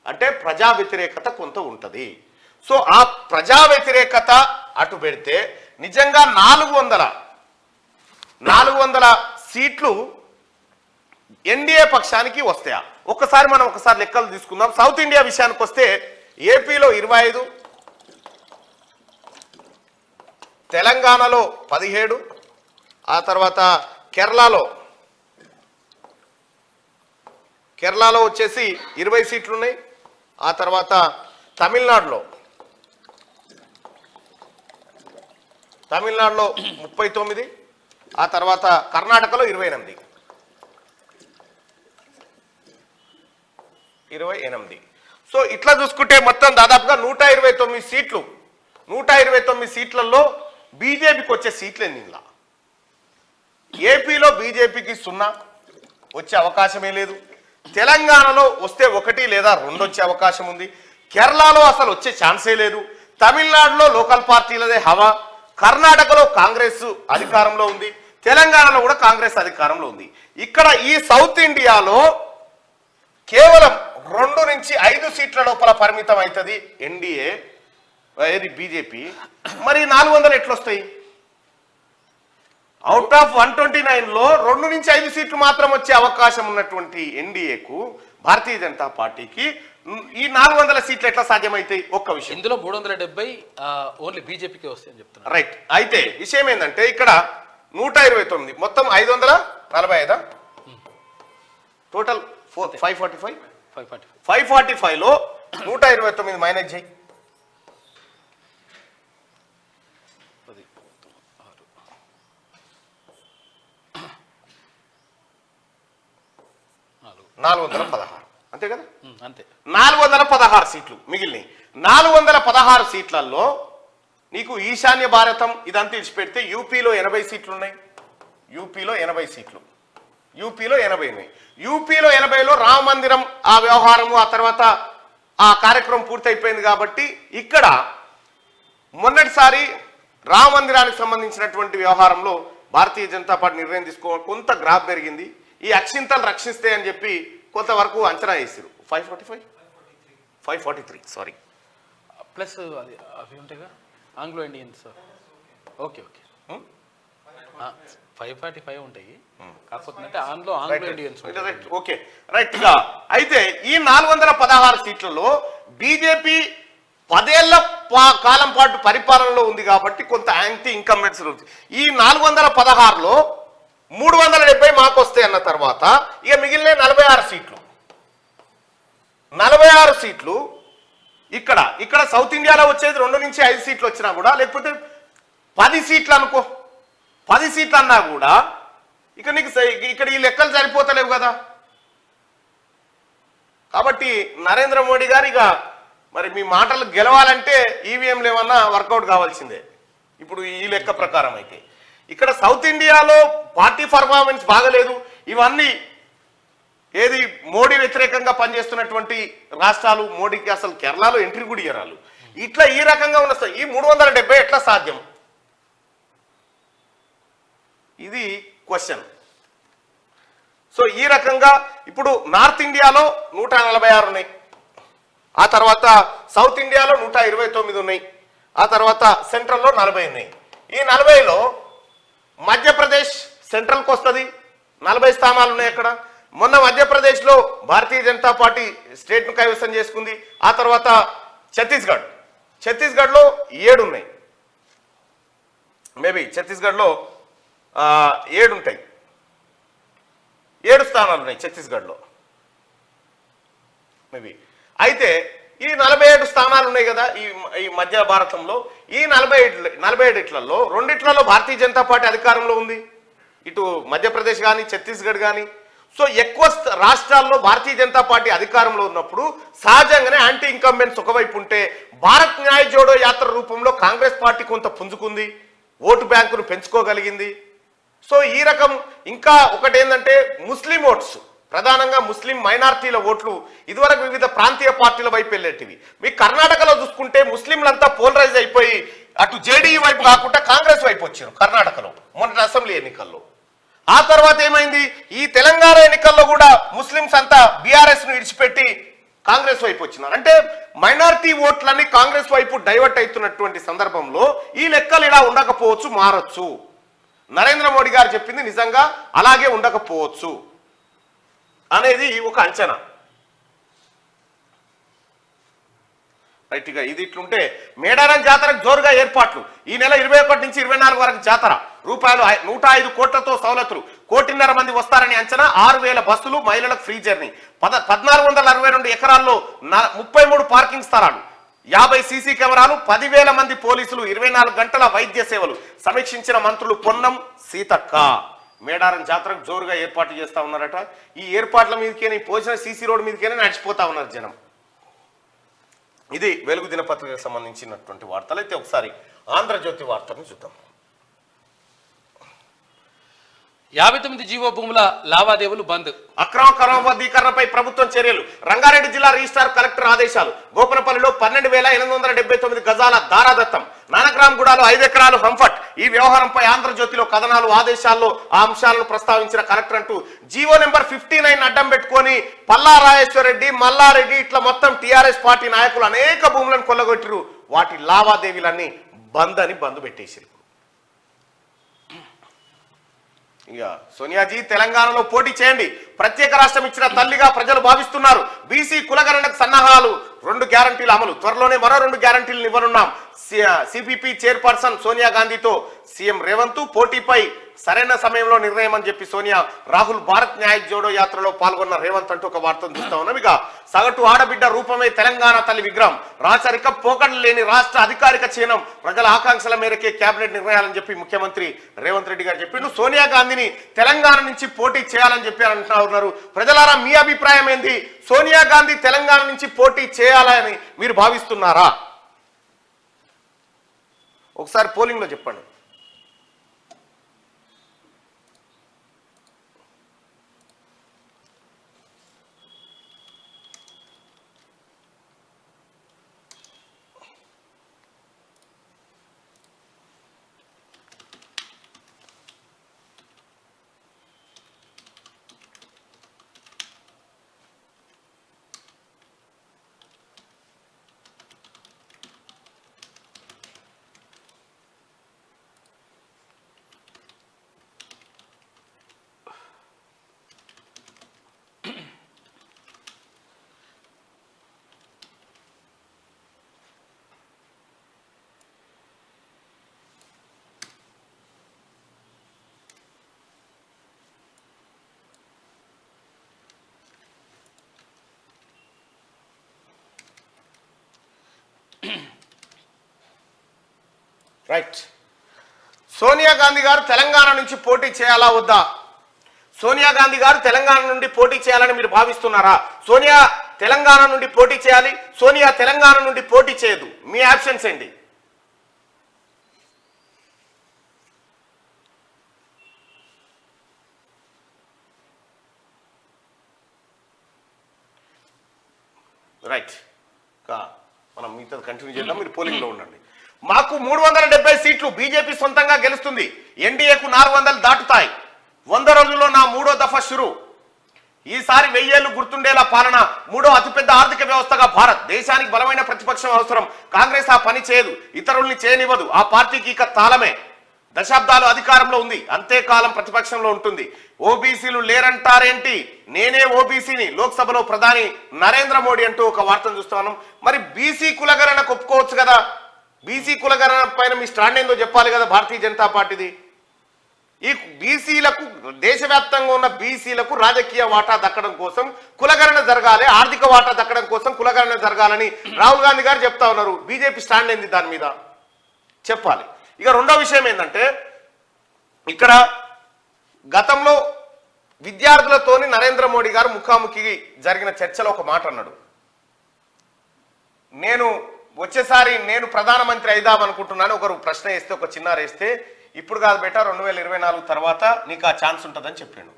అంటే ప్రజా వ్యతిరేకత కొంత ఉంటుంది. సో ఆ ప్రజా వ్యతిరేకత అటు పెడితే నిజంగా 400 సీట్లు ఎన్డీఏ పక్షానికి వస్తాయా? మనం ఒకసారి లెక్కలు తీసుకుందాం. సౌత్ ఇండియా విషయానికి వస్తే ఏపీలో 25, తెలంగాణలో 17, ఆ తర్వాత కేరళలో వచ్చేసి 20 సీట్లు ఉన్నాయి. ఆ తర్వాత తమిళనాడులో 39, ఆ తర్వాత కర్ణాటకలో 28. సో ఇట్లా చూసుకుంటే మొత్తం దాదాపుగా 129 సీట్లు. 129 సీట్లలో బీజేపీకి వచ్చే సీట్లు ఎన్ని? ఏపీలో బీజేపీకి 0 వచ్చే అవకాశమే లేదు. తెలంగాణలో వస్తే 1 లేదా 2 వచ్చే అవకాశం ఉంది. కేరళలో అసలు వచ్చే ఛాన్సే లేదు. తమిళనాడులో లోకల్ పార్టీలదే హవా. కర్ణాటకలో కాంగ్రెస్ అధికారంలో ఉంది. తెలంగాణలో కూడా కాంగ్రెస్ అధికారంలో ఉంది. ఇక్కడ ఈ సౌత్ ఇండియాలో కేవలం 2 నుంచి 5 సీట్ల లోపల పరిమితం అవుతుంది ఎన్డీఏ, బీజేపీ. మరి 400 ఎట్లొస్తాయి? అవుట్ ఆఫ్ 129లో 2 నుంచి 5 సీట్లు మాత్రం వచ్చే అవకాశం ఉన్నటువంటి ఎన్డీఏకు, భారతీయ జనతా పార్టీకి ఈ 400 సీట్లు ఎట్లా సాధ్యమవుతాయి? ఒక్క విషయం, ఇందులో 370 ఓన్లీ బీజేపీకి వస్తాయని చెప్తున్నారు. రైట్. అయితే విషయం ఏంటంటే ఇక్కడ 129 మొత్తం 545 టోటల్ 545లో 129 మైనస్ చేయి. 416 అంతే కదా? అంతే. 416 సీట్లు మిగిలినాయి. 416 సీట్లలో నీకు ఈశాన్య భారతం ఇదంతా ఇచ్చిపెడితే యూపీలో 80 సీట్లు ఉన్నాయి. యూపీలో 80 సీట్లు, యూపీలో 80 ఉన్నాయి. యూపీలో 80లో రామ మందిరం ఆ వ్యవహారము ఆ తర్వాత ఆ కార్యక్రమం పూర్తయిపోయింది కాబట్టి ఇక్కడ మొన్నటిసారి రామ మందిరానికి సంబంధించినటువంటి వ్యవహారంలో భారతీయ జనతా పార్టీ నిర్ణయం తీసుకోవాలి. కొంత గ్రాఫ్ పెరిగింది. ఈ అక్షింతలు రక్షిస్తే అని చెప్పి కొంతవరకు అంచనా వేసారు. 543 సారీ ప్లస్ అది అవి ఉంటాయిగా ఆంగ్లో ఇండియన్స్. ఓకే 545 ఉంటాయి. కాకపోతే ఆంగ్లో ఇండియన్స్. ఓకే రైట్ గా. అయితే ఈ 416 సీట్లలో బీజేపీ 10 ఏళ్ల కాలం పాటు పరిపాలనలో ఉంది కాబట్టి కొంత యాంటీ ఇన్కంబెన్సీ ఉంది. ఈ 416లో 370 మాకు వస్తాయి అన్న తర్వాత ఇక మిగిలిన 46 సీట్లు 46 సీట్లు ఇక్కడ సౌత్ ఇండియాలో వచ్చేది 2 నుంచి 5 సీట్లు వచ్చినా కూడా, లేకపోతే 10 సీట్లు అనుకో, 10 సీట్లు అన్నా కూడా ఇక నీకు ఇక్కడ ఈ లెక్కలు సరిపోతలేవు కదా. కాబట్టి నరేంద్ర మోడీ గారు ఇక మరి మీ మాటలు గెలవాలంటే ఈవీఎంలు ఏమన్నా వర్కౌట్ కావాల్సిందే. ఇప్పుడు ఈ లెక్క ప్రకారం అయితే ఇక్కడ సౌత్ ఇండియాలో పార్టీ పర్ఫార్మెన్స్ బాగలేదు. ఇవన్నీ ఏది మోడీ వ్యతిరేకంగా పనిచేస్తున్నటువంటి రాష్ట్రాలు, మోడీకి అసలు కేరళలో ఎంట్రీ కూడా ఇయ్యరాలు. ఇట్లా ఈ రకంగా ఉన్న ఈ 370 ఎట్లా సాధ్యం? ఇది క్వశ్చన్. సో ఈ రకంగా ఇప్పుడు నార్త్ ఇండియాలో 146 ఉన్నాయి, ఆ తర్వాత సౌత్ ఇండియాలో 129 ఉన్నాయి, ఆ తర్వాత సెంట్రల్లో 40 ఉన్నాయి. ఈ 40లో మధ్యప్రదేశ్ సెంట్రల్కి వస్తుంది, 40 స్థానాలు ఉన్నాయి అక్కడ. మొన్న మధ్యప్రదేశ్లో భారతీయ జనతా పార్టీ స్టేట్ను కైవసం చేసుకుంది. ఆ తర్వాత ఛత్తీస్గఢ్లో 7 ఉన్నాయి, మేబీ ఛత్తీస్గఢ్లో 7 ఉంటాయి, 7 స్థానాలు ఉన్నాయి ఛత్తీస్గఢ్లో మేబీ. అయితే ఈ 47 స్థానాలు ఉన్నాయి కదా ఈ మధ్య భారతంలో. ఈ 47 రెండిట్లలో భారతీయ జనతా పార్టీ అధికారంలో ఉంది, ఇటు మధ్యప్రదేశ్ కానీ ఛత్తీస్గఢ్ కానీ. సో ఎక్కువ రాష్ట్రాల్లో భారతీయ జనతా పార్టీ అధికారంలో ఉన్నప్పుడు సహజంగానే యాంటీ ఇన్కంబెన్స్ ఒకవైపు ఉంటే భారత్ న్యాయ జోడో యాత్ర రూపంలో కాంగ్రెస్ పార్టీ కొంత పుంజుకుంది, ఓటు బ్యాంకును పెంచుకోగలిగింది. సో ఈ రకం ఇంకా ఒకటి ఏంటంటే ముస్లిం ఓట్స్, ప్రధానంగా ముస్లిం మైనారిటీల ఓట్లు ఇదివరకు వివిధ ప్రాంతీయ పార్టీల వైపు వెళ్ళేటివి. మీకు కర్ణాటకలో చూసుకుంటే ముస్లింలంతా పోలరైజ్ అయిపోయి అటు జేడీయూ వైపు కాకుండా కాంగ్రెస్ వైపు వచ్చారు కర్ణాటకలో మొన్న అసెంబ్లీ ఎన్నికల్లో. ఆ తర్వాత ఏమైంది, ఈ తెలంగాణ ఎన్నికల్లో కూడా ముస్లింస్ అంతా బీఆర్ఎస్ ను విడిచిపెట్టి కాంగ్రెస్ వైపు వచ్చినారు. అంటే మైనారిటీ ఓట్లన్నీ కాంగ్రెస్ వైపు డైవర్ట్ అవుతున్నటువంటి సందర్భంలో ఈ లెక్కలు ఇలా ఉండకపోవచ్చు, మారచ్చు. నరేంద్ర మోడీ గారు చెప్పింది నిజంగా అలాగే ఉండకపోవచ్చు అనేది ఒక అంచనా. రైట్గా ఇది ఇట్లుంటే మేడారం జాతరకు జోరుగా ఏర్పాట్లు. ఈ నెల 21 నుంచి 24 వరకు జాతర. రూపాయలు 105 కోట్లతో సౌలతులు, 1.5 మంది వస్తారని అంచనా. 6,000 బస్సులు, మహిళలకు ఫ్రీ జర్నీ. 1462 ఎకరాల్లో 33 పార్కింగ్ స్థలాలు, 50 సీసీ కెమెరాలు, 10,000 మంది పోలీసులు, 24 గంటల వైద్య సేవలు. సమీక్షించిన మంత్రులు పొన్నం, సీతక్క. మేడారం జాతరకు జోరుగా ఏర్పాట్లు చేస్తా ఉన్నారట. ఈ ఏర్పాట్ల మీదకే పోసిన సీసీ రోడ్ మీదకే నడిచిపోతా ఉన్నారు జనం. ఇది వెలుగు దినపత్రికకు సంబంధించినటువంటి వార్తలు. అయితే ఒకసారి ఆంధ్రజ్యోతి వార్తను చూద్దాం. 59 జీవో భూముల లావాదేవీలు బంద్. అక్రమ క్రమబద్ధీకరణపై ప్రభుత్వం చర్యలు. రంగారెడ్డి జిల్లా రిజిస్ట్రార్ కలెక్టర్ ఆదేశాలు. గోపనపల్లిలో 12,879 గజాల దారాదత్తం. నానక్రామ్గూడలో 5 ఎకరాలు హంఫట్. ఈ వ్యవహారంపై ఆంధ్రజ్యోతిలో కథనాలు. ఆదేశాల్లో ఆ అంశాలను ప్రస్తావించిన కలెక్టర్ అంటూ జీవో నెంబర్ 59 అడ్డం పెట్టుకొని పల్లా రాజేశ్వర రెడ్డి, మల్లారెడ్డి ఇట్లా మొత్తం టీఆర్ఎస్ పార్టీ నాయకులు అనేక భూములను కొల్లగొట్టిరు. వాటి లావాదేవీలన్నీ బంద్ అని బంద్ పెట్టేసారు. ఇక సోనియాజీ తెలంగాణలో పోటీ చేయండి, ప్రత్యేక రాష్ట్రం ఇచ్చిన తల్లిగా ప్రజలు భావిస్తున్నారు, బీసీ కులగణనకు సన్నాహాలు, 2 గ్యారంటీల అమలు, త్వరలోనే మరో 2 గ్యారంటీలు ఇవ్వనున్నాం. సిపిపి చైర్పర్సన్ సోనియా గాంధీతో సీఎం రేవంత్ పోటీపై సరైన సమయంలో నిర్ణయం అని చెప్పి సోనియా. రాహుల్ భారత్ న్యాయ జోడో యాత్రలో పాల్గొన్న రేవంత్ అంటూ ఒక వార్తను చూస్తా ఉన్నాం. ఇక సగటు ఆడబిడ్డ రూపమే తెలంగాణ తల్లి విగ్రహం, రాచరిక పోకడలు లేని రాష్ట్ర అధికారిక చిహ్నం, ప్రజల ఆకాంక్షల మేరకే కేబినెట్ నిర్ణయాలని చెప్పి ముఖ్యమంత్రి రేవంత్ రెడ్డి గారు చెప్పిండు. సోనియా గాంధీని తెలంగాణ నుంచి పోటీ చేయాలని చెప్పి అంటున్నా ఉన్నారు. ప్రజలారా మీ అభిప్రాయం ఏంది? సోనియా గాంధీ తెలంగాణ నుంచి పోటీ చేయాలని మీరు భావిస్తున్నారా? ఒకసారి పోలింగ్ లో చెప్పండి. రైట్. సోనియా గాంధీ గారు తెలంగాణ నుంచి పోటీ చేయాలా వద్దా? సోనియా గాంధీ గారు తెలంగాణ నుండి పోటీ చేయాలని మీరు భావిస్తున్నారా? సోనియా తెలంగాణ నుండి పోటీ చేయాలి, సోనియా తెలంగాణ నుండి పోటీ చేయదు. మీ ఆప్షన్స్ ఏంటి? రైట్. మనం మీతో కంటిన్యూ చేద్దాం, మీరు పోలింగ్ లో ఉండండి. మాకు 370 సీట్లు, బీజేపీ సొంతంగా గెలుస్తుంది, ఎన్డీఏకు 400 దాటుతాయి, 100 రోజుల్లో నా 3వ దఫా షురు, ఈసారి 1000 ఏళ్లు గుర్తుండేలా పాలన, 3వ అతిపెద్ద ఆర్థిక వ్యవస్థగా భారత్, దేశానికి బలమైన ప్రతిపక్షం అవసరం, కాంగ్రెస్ ఆ పని చేయదు, ఇతరుల్ని చేయనివ్వదు, ఆ పార్టీకి ఇక తాళమే, దశాబ్దాలు అధికారంలో ఉంది, అంతేకాలం ప్రతిపక్షంలో ఉంటుంది, ఓబీసీలు లేరంటారేంటి, నేనే ఓబీసీని, లోక్సభలో ప్రధాని నరేంద్ర మోడీ అంటూ ఒక వార్తను చూస్తున్నాను. మరి బీసీ కులగణనకు ఒప్పుకోవచ్చు కదా, బీసీ కులగణన పైన మీ స్టాండ్ ఏందో చెప్పాలి కదా భారతీయ జనతా పార్టీది. ఈ బీసీలకు, దేశవ్యాప్తంగా ఉన్న బీసీలకు రాజకీయ వాటా దక్కడం కోసం కులగణన జరగాలి, ఆర్థిక వాటా దక్కడం కోసం కులగణన జరగాలని రాహుల్ గాంధీ గారు చెప్తా ఉన్నారు. బీజేపీ స్టాండ్ ఏంది దాని మీద చెప్పాలి. ఇక రెండో విషయం ఏంటంటే, ఇక్కడ గతంలో విద్యార్థులతోని నరేంద్ర మోడీ గారు ముఖాముఖి జరిగిన చర్చలో ఒక మాట అన్నాడు, వచ్చేసారి నేను ప్రధానమంత్రి అయిదాం అనుకుంటున్నాను. ఒకరు ప్రశ్న వేస్తే, ఒక చిన్నారు వేస్తే, ఇప్పుడు కాదు బేటా 2024 తర్వాత నీకు ఆ ఛాన్స్ ఉంటుందని చెప్పిండు.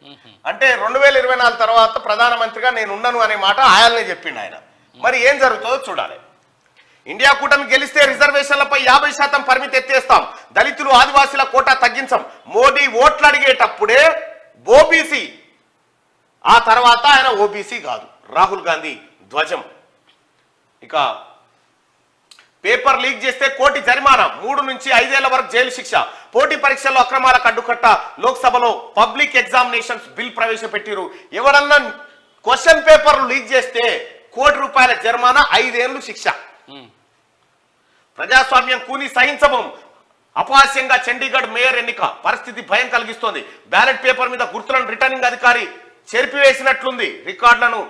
అంటే 2024 తర్వాత ప్రధానమంత్రిగా నేను ఉన్నాను అనే మాట ఆయననే చెప్పిండు ఆయన. మరి ఏం జరుగుతుందో చూడాలి. ఇండియా కూటమి గెలిస్తే రిజర్వేషన్లపై 50% పరిమితి ఎత్తేస్తాం, దళితులు ఆదివాసీల కోటా తగ్గించాం, మోడీ ఓట్లు అడిగేటప్పుడే ఓబీసీ, ఆ తర్వాత ఆయన ఓబీసీ కాదు, రాహుల్ గాంధీ ధ్వజం. ఇక పేపర్ లీక్ చేస్తే కోటి జరిమానా, 3 నుంచి 5 ఏళ్ల వరకు జైలు శిక్ష, పోటీ పరీక్షల్లో అక్రమాలకు అడ్డుకట్ట, లోక్సభలో పబ్లిక్ ఎగ్జామినేషన్స్ బిల్ ప్రవేశపెట్టిరు. ఎవరన్నా క్వశ్చన్ పేపర్లు లీక్ చేస్తే ₹1 జరిమానా, 5 ఏళ్లు శిక్ష. ప్రజాస్వామ్యం కూని సహించబం, అపహాస్యంగా చండీగఢ్ మేయర్ ఎన్నిక, పరిస్థితి భయం కలిగిస్తోంది, బ్యాలెట్ పేపర్ మీద గుర్తులను రిటర్నింగ్ అధికారి చెరిపివేసినట్లుంది, రికార్డులను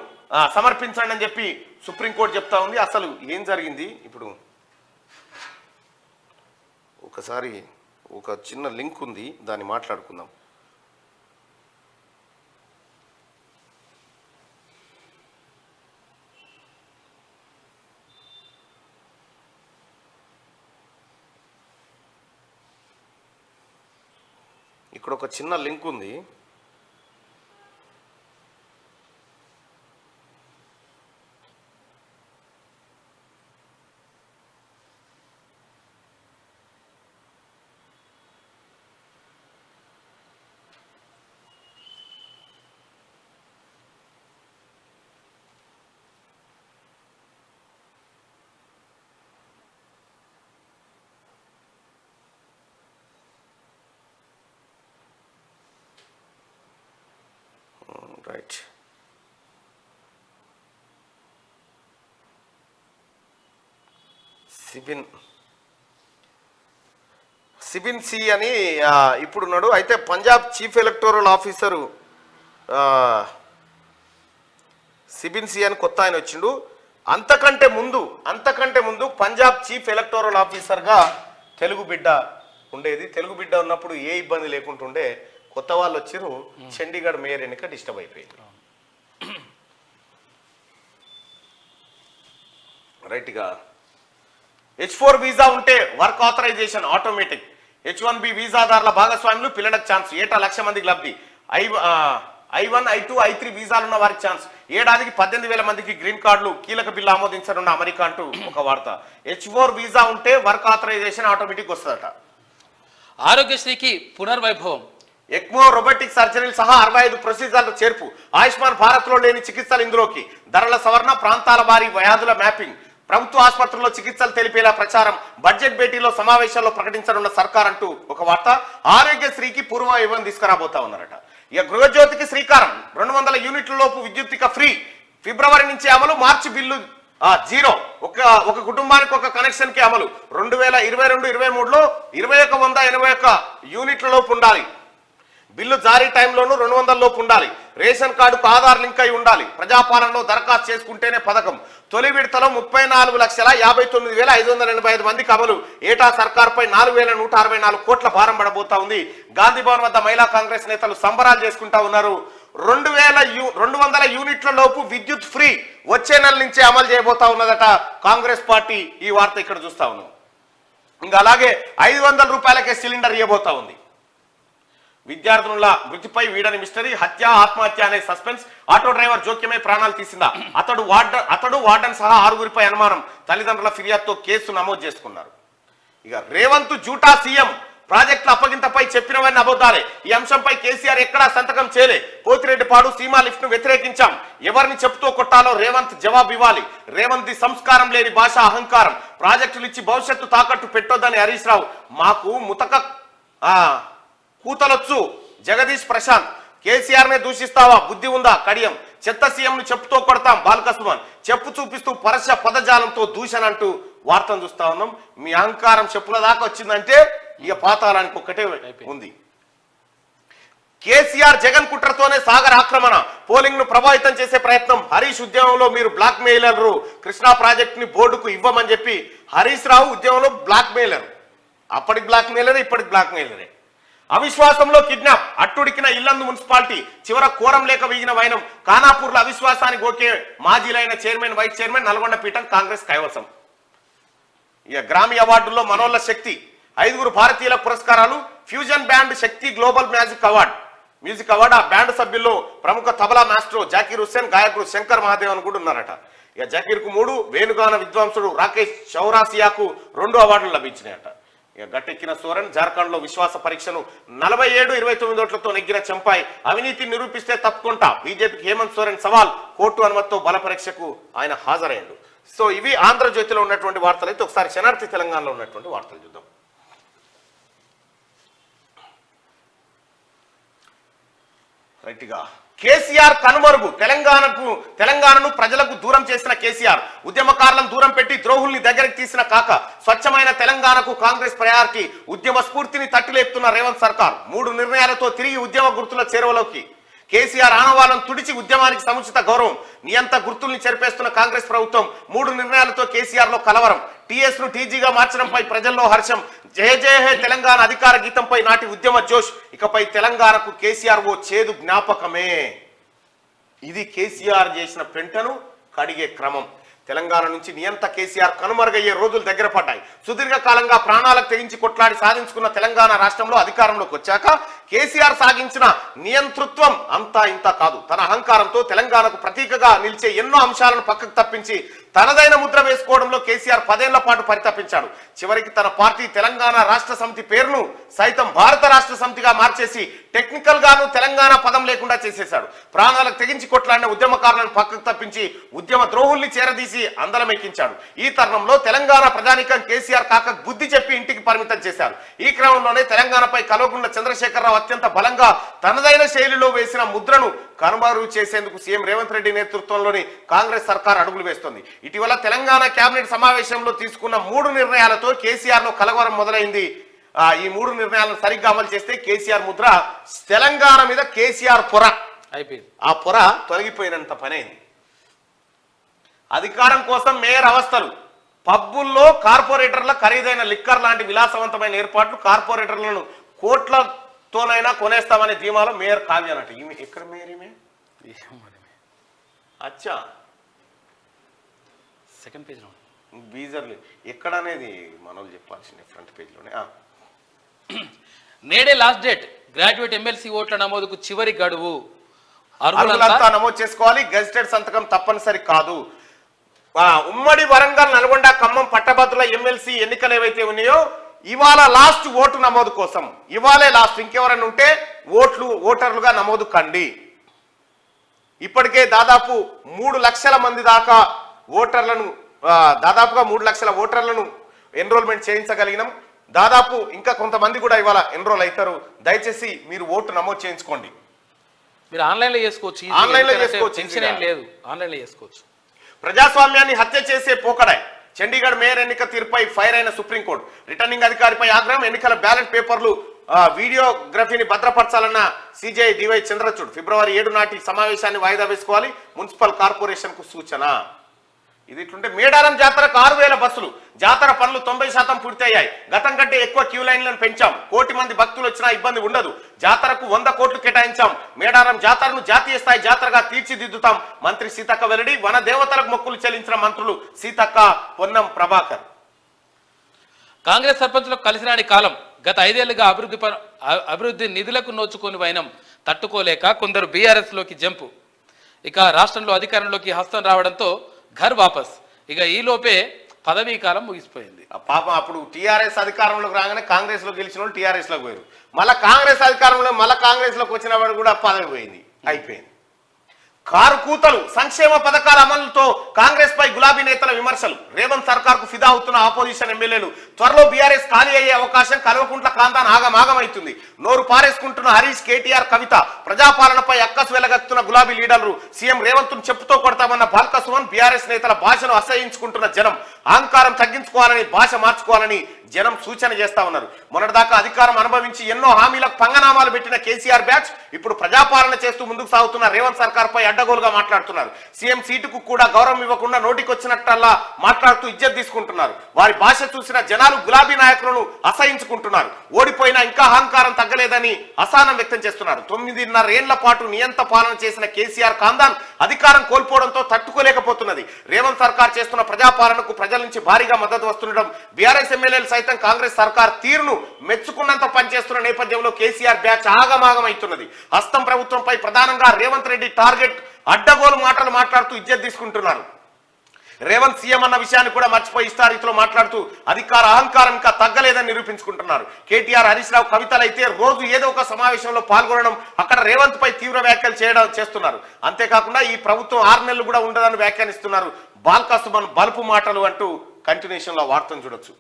సమర్పించండి అని చెప్పి సుప్రీంకోర్టు చెప్తా ఉంది. అసలు ఏం జరిగింది? ఇప్పుడు ఒకసారి ఒక చిన్న లింక్ ఉంది, దాన్ని మాట్లాడుకుందాం. ఇక్కడ ఒక చిన్న లింక్ ఉంది, సిబిన్ సి అని ఇప్పుడున్నాడు. అయితే Punjab chief electoral officer Sibin C అని కొత్త ఆయన వచ్చిండు. అంతకంటే ముందు పంజాబ్ చీఫ్ ఎలక్టోరల్ ఆఫీసర్గా తెలుగు బిడ్డ ఉండేది. తెలుగు బిడ్డ ఉన్నప్పుడు ఏ ఇబ్బంది లేకుంటుండే. కొత్త వాళ్ళు వచ్చిరు, చండీగఢ్ మేయర్ ఎన్నిక డిస్టర్బ్ అయిపోయింది. రైట్గా H4 వీసా ఉంటే వర్క్ ఆథరైజేషన్ ఆటోమేటిక్. H1B వీసాదారుల భాగస్వాములు పిల్లలకు ఛాన్స్. ఏటా 1,00,000 మందికి లబ్ధి. I1, I2, I3 వీసాలు ఉన్న వారికి ఛాన్స్. ఏడాదికి 18,000 మందికి గ్రీన్ కార్డులు. కీలక బిల్లు ఆమోదించనున్న అమెరికా అంటూ ఒక వార్త. H4 వీసా ఉంటే వర్క్ ఆథరైజేషన్ ఆటోమేటిక్ వస్తుందట. ఆరోగ్యశ్రీకి పునర్వైభవం. ఎక్మో, రోబోటిక్ సర్జరీలు సహా 65 ప్రొసీజర్లు చేర్పు. ఆయుష్మాన్ భారత్ లో లేని చికిత్సలు ఇందులోకి. ధరల సవరణ, ప్రాంతాల వారీ వ్యాధుల మ్యాపింగ్. ప్రభుత్వ ఆసుపత్రుల్లో చికిత్సలు తెలిపేలా ప్రచారం. బడ్జెట్ భేటీలో సమావేశాల్లో ప్రకటించనున్న సర్కార్ అంటూ ఒక వార్త. ఆరోగ్యశ్రీకి పూర్వవైభవం తీసుకురాబోతా ఉన్నారట. ఇక గృహజ్యోతికి శ్రీకారం. 200 యూనిట్ల లోపు విద్యుత్ ఫ్రీ. ఫిబ్రవరి నుంచి అమలు. మార్చి బిల్లు 0. ఒక కుటుంబానికి ఒక కనెక్షన్ కి అమలు. 2022-23లో 2181 యూనిట్ల లోపు ఉండాలి. బిల్లు జారీ టైంలోనూ 200 లోపు ఉండాలి. రేషన్ కార్డుకు ఆధార్ లింక్ అయి ఉండాలి. ప్రజాపాలనలో దరఖాస్తు చేసుకుంటేనే పథకం. తొలి విడతలో 34,59,585 మందికి అమలు. ఏటా సర్కార్పై 4,164 కోట్ల భారం పడబోతా ఉంది. గాంధీ భవన్ వద్ద మహిళా కాంగ్రెస్ నేతలు సంబరాలు చేసుకుంటా ఉన్నారు. 200 యూనిట్ల లోపు విద్యుత్ ఫ్రీ వచ్చే నెల నుంచే అమలు చేయబోతా ఉన్నదట కాంగ్రెస్ పార్టీ. ఈ వార్త ఇక్కడ చూస్తా ఉన్నాం. ఇంకా అలాగే 500 రూపాయలకే సిలిండర్ ఇవ్వబోతా ఉంది. విద్యార్థుల మృతిపై వీడని మిస్టరీ. హత్య, ఆత్మహత్య అనే సస్పెన్స్. ఆటో డ్రైవర్ జోక్యమే ప్రాణాలు తీసిందా? అతడు వార్డన్ సహా 6గురిపై అనుమానం. తల్లిదండ్రుల ఫిర్యాదుతో కేసు నమోదు చేసుకున్నారు. ఇక రేవంత్ జూటా సీఎం. ప్రాజెక్టుల అప్పగింతపై చెప్పినవన్నీ అబద్ధాలే. ఈ అంశంపై కేసీఆర్ ఎక్కడా సంతకం చేయలే. పోతిరెడ్డిపాడు సీమా లిఫ్ట్ ను వ్యతిరేకించాం. ఎవరిని చెప్తూ కొట్టాలో రేవంత్ జవాబు ఇవ్వాలి. రేవంత్ ది సంస్కారం లేని భాష, అహంకారం. ప్రాజెక్టులు ఇచ్చి భవిష్యత్తు తాకట్టు పెట్టొద్దని హరీష్ రావు. మాకు ముతక కూతలొచ్చు. జగదీష్ ప్రశాంత్. కేసీఆర్ నే దూషిస్తావా? బుద్ధి ఉందా? కడియం. చెత్త సీఎం ను చెప్పుతో కొడతాం. బాలకృష్ణ. చెప్పు చూపిస్తూ పరస పదజాలంతో దూషణ అంటూ వార్తను చూస్తా ఉన్నాం. మీ అహంకారం చెప్పుల దాకా వచ్చిందంటే ఇక పాతాళానికి ఒక్కటే ఉంది. కేసీఆర్ జగన్ కుట్రతోనే సాగర్ ఆక్రమణ. పోలింగ్ ను ప్రభావితం చేసే ప్రయత్నం. హరీష్ ఉద్యమంలో మీరు బ్లాక్ మెయిలర్లు. కృష్ణా ప్రాజెక్ట్ ని బోర్డుకు ఇవ్వమని చెప్పి హరీష్ రావు ఉద్యమంలో బ్లాక్ మెయిలర్. అప్పటికి బ్లాక్ మెయిలరే, ఇప్పటికి బ్లాక్ మెయిలరే. అవిశ్వాసంలో కిడ్నాప్. అట్టుడికిన ఇల్లందు మున్సిపాలిటీ. చివర కోరం లేక వీగిన వైనం. ఖానాపూర్లో అవిశ్వాసానికి ఓకే. మాజీలైన చైర్మన్, వైస్ చైర్మన్. నల్గొండ పీఠం కాంగ్రెస్ కైవసం. ఇక గ్రామీ అవార్డుల్లో మనోళ్ళ శక్తి. 5 భారతీయుల పురస్కారాలు. ఫ్యూజన్ బ్యాండ్ శక్తి గ్లోబల్ మ్యూజిక్ అవార్డు. ఆ బ్యాండ్ సభ్యుల్లో ప్రముఖ తబలా మాస్టర్ జాకీర్ హుస్సేన్, గాయకుడు శంకర్ మహాదేవ్ అని కూడా ఉన్నారట. ఇక జాకీర్ కు 3, వేణుగాన విద్వాంసుడు రాకేష్ చౌరాసియాకు 2 అవార్డులు లభించినాయట. ఇక గట్టెక్కిన సోరెన్. జార్ఖండ్ లో విశ్వాస పరీక్షను 47-29 ఓట్లతో నెగ్గిన చంపాయి. అవినీతి నిరూపిస్తే తప్పుకుంటా. బీజేపీకి హేమంత్ సోరెన్ సవాల్. కోర్టు అనుమతితో బల పరీక్షకు ఆయన హాజరయ్యాడు. సో ఇవి ఆంధ్రజ్యోతిలో ఉన్నటువంటి వార్తలు. అయితే ఒకసారి శనార్థి తెలంగాణలో ఉన్నటువంటి వార్తలు చూద్దాం. రైట్గా కేసీఆర్ కనుమరుగు. తెలంగాణను ప్రజలకు దూరం చేసిన కేసీఆర్. ఉద్యమకారులను దూరం పెట్టి ద్రోహుల్ని దగ్గరికి తీసిన కాక. స్వచ్ఛమైన తెలంగాణకు కాంగ్రెస్ ప్రయారిటీ. ఉద్యమ స్ఫూర్తిని తట్టులేపుతున్న రేవంత్ సర్కార్. 3 నిర్ణయాలతో తిరిగి ఉద్యమ గుర్తుల చేరువలోకి. కేసీఆర్ ఆనవాలను తుడిచి ఉద్యమానికి సముచిత గౌరవం. నియంత గుర్తుల్ని చెరిపేస్తున్న కాంగ్రెస్ ప్రభుత్వం. 3 నిర్ణయాలతో కేసీఆర్ లో కలవరం. టీఎస్ ను టీజీగా మార్చడంపై ప్రజల్లో హర్షం. జయ జయ హే తెలంగాణ అధికార గీతంపై నాటి ఉద్యమ జోష్. ఇకపై తెలంగాణకు కేసీఆర్ ఓ చేదు జ్ఞాపకమే. ఇది కేసీఆర్ చేసిన పెంటను కడిగే క్రమం. తెలంగాణ నుంచి నియంత కేసీఆర్ కనుమరుగయ్యే రోజులు దగ్గర పడ్డాయి. సుదీర్ఘకాలంగా ప్రాణాలకు తెగించి కొట్లాడి సాధించుకున్న తెలంగాణ రాష్ట్రంలో అధికారంలోకి వచ్చాక కేసీఆర్ సాగించిన నియంతృత్వం అంతా ఇంత కాదు. తన అహంకారంతో తెలంగాణకు ప్రతీకగా నిలిచే ఎన్నో అంశాలను పక్కకు తప్పించి తనదైన ముద్ర వేసుకోవడంలో కేసీఆర్ 10 ఏళ్ల పాటు పరితపించాడు. చివరికి తన పార్టీ తెలంగాణ రాష్ట్ర సమితి పేరును సైతం భారత రాష్ట్ర సమితిగా మార్చేసి టెక్నికల్ గాను తెలంగాణ పదం లేకుండా చేసేశాడు. ప్రాణాలకు తెగించి కొట్లాడిన ఉద్యమకారులను పక్కకు తప్పించి ఉద్యమ ద్రోహుల్ని చేరదీసి అందలమెక్కించాడు. ఈ తరుణంలో తెలంగాణ ప్రజానీకం కేసీఆర్ కాక బుద్ధి చెప్పి ఇంటికి పరిమితం చేశారు. ఈ క్రమంలోనే తెలంగాణపై కల్వకుంట్ల చంద్రశేఖరరావు చంద్రబాబు అత్యంత బలంగా తనదైన శైలిలో వేసిన ముద్రను కనుమరుగు చేసేందుకు సీఎం రేవంత్ రెడ్డి నేతృత్వంలోని కాంగ్రెస్ సర్కార్ అడుగులు వేస్తోంది. ఇటీవల తెలంగాణ కేబినెట్ సమావేశంలో తీసుకున్న 3 నిర్ణయాలతో కేసీఆర్ లో కలవరం మొదలైంది. ఈ 3 నిర్ణయాలను సరిగ్గా అమలు చేస్తే కేసీఆర్ ముద్ర తెలంగాణ మీద కేసీఆర్ పొర అయిపోయింది. ఆ పొర తొలగిపోయినంత పని అయింది. అధికారం కోసం మేయర్ అవస్థలు, పబ్బుల్లో కార్పొరేటర్ల ఖరీదైన లిక్కర్ లాంటి విలాసవంతమైన ఏర్పాట్లు, కార్పొరేటర్లను కోట్లతోనైనా కొనేస్తామనే ధీమాలో మేయర్ కావ్య అన్నట్టు. ఈమె ఎక్కడ మేయర్? ఈమె అచ్చా సెకండ్ పేజ్ బీజర్లు ఎక్కడ అనేది మనోళ్ళు చెప్పాల్సిందే. ఫ్రంట్ పేజ్లోనే. నేడే లాస్ట్ డేట్. గ్రాడ్యుయేట్ ఎమ్మెల్సీ ఓట్ల నమోదుకు చివరి గడువు. అర్హులంతా నమోదు చేసుకోవాలి. గెజిటెడ్ సంతకం తప్పనిసరి కాదు. ఉమ్మడి వరంగల్, నల్గొండ, ఖమ్మం పట్టభద్రుల ఎమ్మెల్సీ ఎన్నికలు ఏవైతే ఉన్నాయో ఇవాళ లాస్ట్ ఓటు నమోదు కోసం, ఇవాళే లాస్ట్. ఇంకెవరైనా ఉంటే ఓటర్లుగా నమోదు కండి. ఇప్పటికే దాదాపు 3 లక్షల మంది దాకా ఓటర్లను, దాదాపుగా 3 లక్షల ఓటర్లను ఎన్రోల్మెంట్ చేయించగలిగినాం. దాదాపు ఇంకా కొంతమంది కూడా ఇవాళ ఎన్రోల్ అవుతారు. దయచేసి మీరు ఓటు నమోదు చేయించుకోండి. మీరు ఆన్లైన్లో చేసుకోవచ్చు. ఆన్లైన్లో చేసుకోవచ్చు. టెన్షన్ ఏం లేదు, ఆన్లైన్లో చేసుకోవచ్చు. ప్రజాస్వామ్యాన్ని హత్య చేసే పోకడాయ్. చండీగఢ్ మేయర్ ఎన్నిక తీర్పుపై ఫైర్ అయిన సుప్రీంకోర్టు. రిటర్నింగ్ అధికారిపై ఆగ్రహం. ఎన్నికల బ్యాలెట్ పేపర్లు వీడియోగ్రఫీని భద్రపరచాలన్న సిజే డివై చంద్రచూడ్. ఫిబ్రవరి 7 నాటి సమావేశాన్ని వాయిదా వేసుకోవాలి. మున్సిపల్ కార్పొరేషన్ కు సూచన. ఇది ఇట్లుంటే మేడారం జాతరకు 6,000 బస్సులు. జాతర పనులు 90% పూర్తయ్యాయి. గతం కంటే ఎక్కువ క్యూ లైన్లను పెంచాం. 1 కోటి మంది భక్తులు వచ్చినా ఇబ్బంది ఉండదు. జాతరకు 100 కోట్లు కేటాయించాం. మేడారం జాతరను జాతీయ స్థాయి జాతరగా తీర్చిదిద్దుతాం. మంత్రి సీతక్క వెల్లడి. వన దేవతలకు మొక్కులు చెల్లించిన మంత్రులు సీతక్క, పొన్నం ప్రభాకర్. కాంగ్రెస్ సర్పంచులకు కలిసిరాని కాలం. గత 5 ఏళ్లుగా అభివృద్ధి నిధులకు నోచుకొని వైనం తట్టుకోలేక కొందరు బీఆర్ఎస్ లోకి జంపు. ఇక రాష్ట్రంలో అధికారంలోకి హస్తం రావడంతో ఘర్ వాపస్. ఇక ఈ లోపే పదవీ కాలం ముగిసిపోయింది. పాపం అప్పుడు టీఆర్ఎస్ అధికారంలోకి రాగానే కాంగ్రెస్ లో గెలిచిన వాళ్ళు టీఆర్ఎస్ లోకి పోయారు. మళ్ళీ కాంగ్రెస్ అధికారంలో మళ్ళీ కాంగ్రెస్ లోకి వచ్చిన వాడు కూడా పదవి పోయింది, అయిపోయింది. కారు కూతలు. సంక్షేమ పథకాల అమలుతో కాంగ్రెస్ పై గులాబీ నేతల విమర్శలు. రేవంత్ సర్కార్ కు ఫిదా అవుతున్న ఆపోజిషన్ ఎమ్మెల్యేలు. త్వరలో బీఆర్ఎస్ ఖాళీ అయ్యే అవకాశం. కల్వకుంట్ల కాంతాన్ ఆగమాగమైతుంది. నోరు పారేసుకుంటున్న హరీష్, కేటీఆర్, కవిత. ప్రజాపాలనపై అక్కసు వెలగత్తున్న గులాబీ లీడర్లు. సీఎం రేవంత్ ను చెప్పుతో కొడతామన్న బాల్కసుమన్. బీఆర్ఎస్ నేతల భాషను అసహించుకుంటున్న జనం. అహంకారం తగ్గించుకోవాలని, భాష మార్చుకోవాలని జనం సూచన చేస్తా ఉన్నారు. మొన్నటిదాకా అధికారం అనుభవించి ఎన్నో హామీలకు పంగనామాలు పెట్టిన కేసీఆర్ బ్యాచ్ ఇప్పుడు ప్రజాపాలన చేస్తూ ముందుకు సాగుతున్న రేవంత్ సర్కార్ పై అడ్డగోలుగా మాట్లాడుతున్నారు. సీఎం సీటుకు కూడా గౌరవం ఇవ్వకుండా నోటికొచ్చినట్టల్లా మాట్లాడుతూ ఇజ్జత్ తీసుకుంటున్నారు. వారి భాష చూసిన జనాలు గులాబీ నాయకులను అసహించుకుంటున్నారు. ఓడిపోయినా ఇంకా అహంకారం తగ్గలేదని అసహనం వ్యక్తం చేస్తున్నారు. 9.5 ఏళ్ల పాటు నియంత పాలన చేసిన కేసీఆర్ కాందాన్ అధికారం కోల్పోవడంతో తట్టుకోలేకపోతున్నది. రేవంత్ సర్కార్ చేస్తున్న ప్రజాపాలనకు ప్రజల నుంచి భారీగా మద్దతు వస్తుండడం, బీఆర్ఎస్ ఎమ్మెల్యేలు సైతం కాంగ్రెస్ సర్కార్ తీరును మెచ్చుకున్నంత పనిచేస్తున్న నేపథ్యంలో కేసీఆర్ బ్యాచ్ ఆగమాగమైతున్నది. హస్తం ప్రభుత్వంపై ప్రధానంగా రేవంత్ రెడ్డి టార్గెట్. అడ్డగోలు మాటలు మాట్లాడుతూ ఇజ్జత్ తీసుకుంటున్నారు. రేవంత్ సీఎం అన్న విషయాన్ని కూడా మర్చిపోయి ఇష్టారీతిలో మాట్లాడుతూ అధికార అహంకారం ఇంకా తగ్గలేదని నిరూపించుకుంటున్నారు. కేటీఆర్, హరీష్ రావు, కవితలు అయితే రోజు ఏదో ఒక సమావేశంలో పాల్గొనడం, అక్కడ రేవంత్ పై తీవ్ర వ్యాఖ్యలు చేస్తున్నారు. అంతేకాకుండా ఈ ప్రభుత్వం 6 నెలలు కూడా ఉండదని వ్యాఖ్యానిస్తున్నారు. బాల్కసుమన్ బలుపు మాటలు అంటూ కంటిన్యూషన్ లో వార్తను చూడొచ్చు.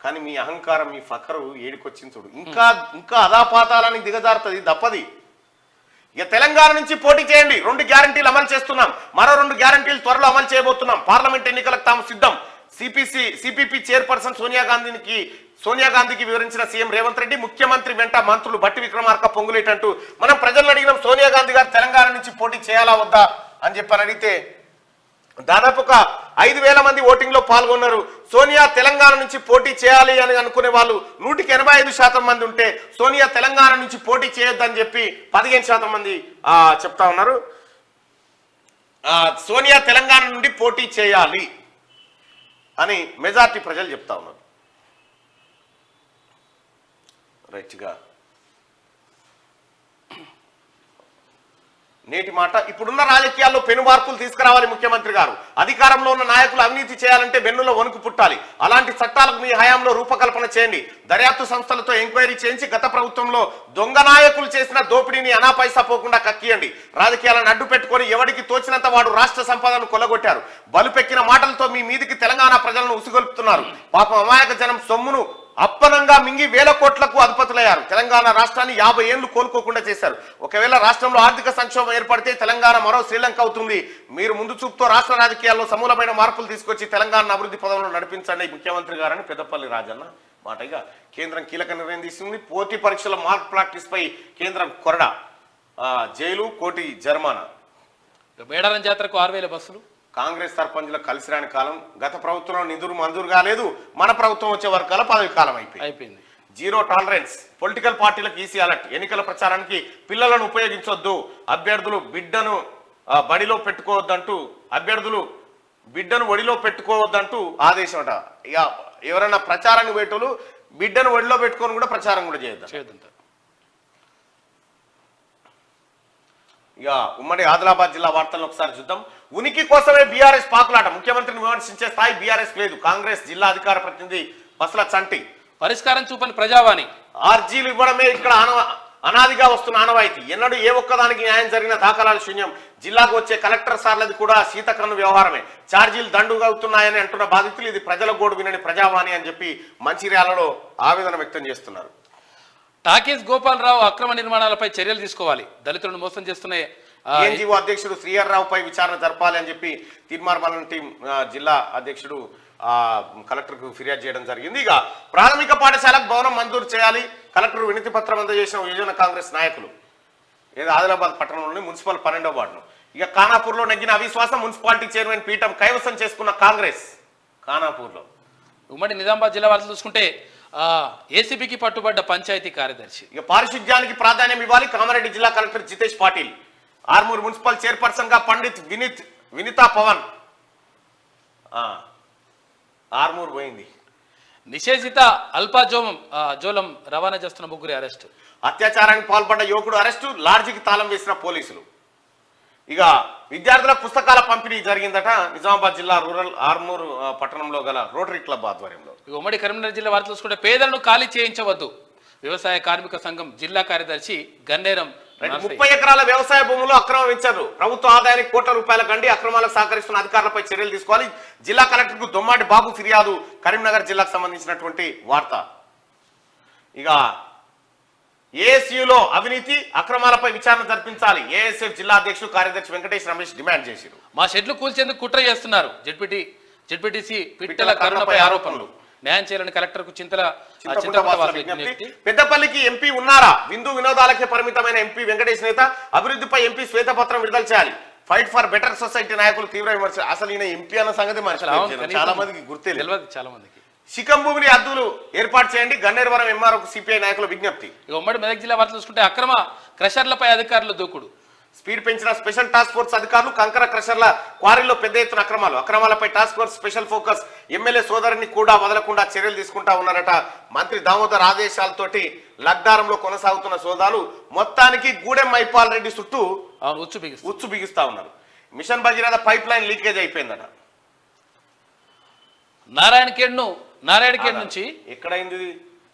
కానీ మీ అహంకారం, మీ ఫకరు ఏడికొచ్చింది చూడు. ఇంకా అదాపాతాలని దిగజారుతుంది, దప్పది. ఇక తెలంగాణ నుంచి పోటీ చేయండి. 2 గ్యారంటీలు అమలు చేస్తున్నాం. మరో 2 గ్యారంటీలు త్వరలో అమలు చేయబోతున్నాం. పార్లమెంట్ ఎన్నికలకు తాము సిద్ధం. సిపిపి చైర్పర్సన్ సోనియా గాంధీకి వివరించిన సీఎం రేవంత్ రెడ్డి. ముఖ్యమంత్రి వెంట మంత్రులు బట్టి విక్రమార్క, పొంగులేటంటూ మనం ప్రజలను అడిగినాం. సోనియా గాంధీ గారు తెలంగాణ నుంచి పోటీ చేయాలా వద్దా అని చెప్పని అడిగితే దాదాపు ఒక 5,000 మంది ఓటింగ్ లో పాల్గొన్నారు. సోనియా తెలంగాణ నుంచి పోటీ చేయాలి అని అనుకునే వాళ్ళు 185% మంది ఉంటే, సోనియా తెలంగాణ నుంచి పోటీ చేయొద్దని చెప్పి 15% మంది చెప్తా ఉన్నారు. సోనియా తెలంగాణ నుండి పోటీ చేయాలి అని మెజార్టీ ప్రజలు చెప్తా ఉన్నారు. రైట్గా నేటి మాట. ఇప్పుడున్న రాజకీయాల్లో పెను మార్పులు తీసుకురావాలి ముఖ్యమంత్రి గారు. అధికారంలో ఉన్న నాయకులు అవినీతి చేయాలంటే వెన్నులో వణుకు పుట్టాలి. అలాంటి చట్టాలకు మీ హయాంలో రూపకల్పన చేయండి. దర్యాప్తు సంస్థలతో ఎంక్వైరీ చేయించి గత ప్రభుత్వంలో దొంగ నాయకులు చేసిన దోపిడీని అనా పైసా పోకుండా కక్కియండి. రాజకీయాలను అడ్డు పెట్టుకొని ఎవడికి తోచినంత వాడు రాష్ట్ర సంపదను కొల్లగొట్టారు. బలుపెక్కిన మాటలతో మీ మీదికి తెలంగాణ ప్రజలను ఉసిగొల్పుతున్నారు. పాపం అమాయక జనం సొమ్మును అప్పనంగా మింగి వేల కోట్లకు అధిపతులయ్యారు. తెలంగాణ రాష్ట్రాన్ని 50 ఏళ్లు కోలుకోకుండా చేశారు. ఒకవేళ రాష్ట్రంలో ఆర్థిక సంక్షోభం ఏర్పడితే తెలంగాణ మరో శ్రీలంక అవుతుంది. మీరు ముందు చూపుతో రాష్ట్ర రాజకీయాల్లో సమూలమైన మార్పులు తీసుకొచ్చి తెలంగాణ అభివృద్ధి పదంలో నడిపించండి ముఖ్యమంత్రి గారని పెద్దపల్లి రాజన్న మాటగా కేంద్రం కీలక నిర్ణయం తీసుకుంది. పోటీ పరీక్షల మార్క్ ప్రాక్టీస్ పై కేంద్రం కొరడా, జైలు, కోటి జరిమానా. మేడారం జాతరకు 6000 బస్సులు. కాంగ్రెస్ సర్పంచులకు కలిసి రాని కాలం. గత ప్రభుత్వంలో నిధులు మంజూరు కాలేదు. మన ప్రభుత్వం వచ్చే వరకాల పదవి కాలం అయిపోయింది. Zero tolerance. పొలిటికల్ పార్టీలకు ఈసీ అలర్ట్. ఎన్నికల ప్రచారానికి పిల్లలను ఉపయోగించొద్దు. అభ్యర్థులు బిడ్డను ఒడిలో పెట్టుకోవద్దంటూ ఆదేశం అట. ఇక ఎవరైనా ప్రచారానికి పెట్టోళ్ళు బిడ్డను ఒడిలో పెట్టుకొని కూడా ప్రచారం కూడా చేయొద్దు. ఇక ఉమ్మడి ఆదిలాబాద్ జిల్లా వార్తలను ఒకసారి చూద్దాం. ఉనికి కోసమే బీఆర్ఎస్ పాకులాట. ముఖ్యమంత్రిని విమర్శించే స్థాయి బీఆర్ఎస్ లేదు. కాంగ్రెస్ జిల్లా అధికార ప్రతినిధి పసల చంటి. పరిష్కారం చూపని ప్రజావాణి. ఆర్జీలు ఇవ్వడమే ఇక్కడ అనాదిగా వస్తున్న ఆనవాయితీ. ఎన్నడూ ఏ ఒక్కదానికి న్యాయం జరిగిన దాఖలాలు శూన్యం. జిల్లాకు వచ్చే కలెక్టర్ సార్లది కూడా శీతకన్ను వ్యవహారమే. ఛార్జీలు దండుగా అవుతున్నాయని అంటున్న బాధితులు ఇది ప్రజల గోడు వినని ప్రజావాణి అని చెప్పి మంచిర్యాలలో ఆవేదన వ్యక్తం చేస్తున్నారు. టాకీస్ గోపాలరావు అక్రమ నిర్మాణాలపై చర్యలు తీసుకోవాలి. దళితులను మోసం చేస్తున్న ఎన్జీఓ అధ్యక్షుడు శ్రీహర్రావుపై విచారణ జరపాలి అని చెప్పి తీర్మానం టీం జిల్లా అధ్యక్షుడు కలెక్టర్కు ఫిర్యాదు చేయడం జరిగింది. ఇక ప్రాథమిక పాఠశాలకు భవనం మంజూరు చేయాలి. కలెక్టర్ వినతి పత్రం అందజేసిన యువజన కాంగ్రెస్ నాయకులు. ఏదో ఆదిలాబాద్ పట్టణంలోని మున్సిపల్ 12వ వార్డును. ఇక ఖానాపూర్లో నెగ్గిన అవిశ్వాసం. మున్సిపాలిటీ చైర్మన్ పీఠం కైవసం చేసుకున్న కాంగ్రెస్. ఖానాపూర్లో. ఉమ్మడి నిజామాబాద్ జిల్లా వార్తలు చూసుకుంటే ఏసీబీకి పట్టుబడ్డ పంచాయతీ కార్యదర్శి. ఇక పారిశుధ్యానికి ప్రాధాన్యం ఇవ్వాలి. కామారెడ్డి జిల్లా collector Jitesh Patil. Armoor municipal chairperson గా పండిత్ వినితా పవన్. ఆర్మూర్ పోయింది. నిషేధిత జోలం రవాణా చేస్తున్న 3 అరెస్టు. అత్యాచారానికి పాల్పడ్డ యువకుడు అరెస్టు. లాడ్జికి తాళం వేసిన పోలీసులు. ఇక విద్యార్థుల పుస్తకాల పంపిణీ జరిగిందట. నిజామాబాద్ జిల్లా రూరల్ ఆర్మూర్ పట్టణంలో గల రోటరీ క్లబ్ ఆధ్వర్యంలో. ఉమ్మడి కరీంనగర్ జిల్లా వార్తలు చూసుకుంటే పేదలను ఖాళీ చేయించవద్దు. వ్యవసాయ కార్మిక సంఘం జిల్లా కార్యదర్శి గన్నేరం. 30 ఎకరాల వ్యవసాయ భూములు అక్రమం ఇచ్చారు. ప్రభుత్వ ఆదాయానికి కోట్ల రూపాయల గండి. అక్రమాలకు సహకరిస్తున్న అధికారులపై చర్యలు తీసుకోవాలి. జిల్లా కలెక్టర్ కు దొమ్మాటి బాబు ఫిర్యాదు. కరీంనగర్ జిల్లాకు సంబంధించినటువంటి వార్త. ఇక ఏఎస్యూలో అవినీతి అక్రమాలపై విచారణ జరిపించాలి. ఏఎస్ఎఫ్ జిల్లా అధ్యక్షుడు కార్యదర్శి వెంకటేష్ రమేష్ డిమాండ్ చేశారు. మా షెడ్లు కూల్చేందుకు కుట్ర చేస్తున్నారు. జెడ్పీటీసీ పిట్టల కరుణపై ఆరోపణలు. న్యాయం చేయాలని కలెక్టర్ కు పెద్దపల్లికి ఎంపీ ఉన్నారా? విందు వినోదాలకే పరిమితమైన ఎంపీ వెంకటేష్ నేత. అభివృద్ధిపై ఎంపీ శ్వేతపత్రం విడుదల చేయాలి. ఫైట్ ఫర్ బెటర్ సొసైటీ నాయకులు తీవ్ర విమర్శ. అసలు ఈయన ఎంపీ అన్న సంగతి చాలా మందికి గుర్తే లేదు. చాలా మందికి. శిఖం భూమిని హద్దులు ఏర్పాటు చేయండి. గన్నేరువరం ఎంఆర్ఓకు సిపిఐ నాయకుల విజ్ఞప్తి. ఉమ్మడి మెదక్ జిల్లా వార్తలు చూసుకుంటే అక్రమ క్రషర్లపై అధికారులు దూకుడు. స్పీడ్ పెంచిన స్పెషల్ టాస్క్ ఫోర్స్ అధికారులు. కంకర క్రషర్ల క్వారీలో పెద్ద ఎత్తున అక్రమాలపై task force special focus. MLA సోదరుని కూడా వదలకుండా చర్యలు తీసుకుంటా ఉన్నారట. మంత్రి దామోదర్ ఆదేశాలతోటి లగ్దారంలో కొనసాగుతున్న సోదాలు మొత్తానికి గూడెం మైపాల్ రెడ్డి చుట్టూ ఉచ్చు బిగిస్తా ఉన్నారు. Mission Bhagiratha pipeline leakage అయిపోయిందట. నారాయణఖేడ్ నుంచి ఎక్కడైంది?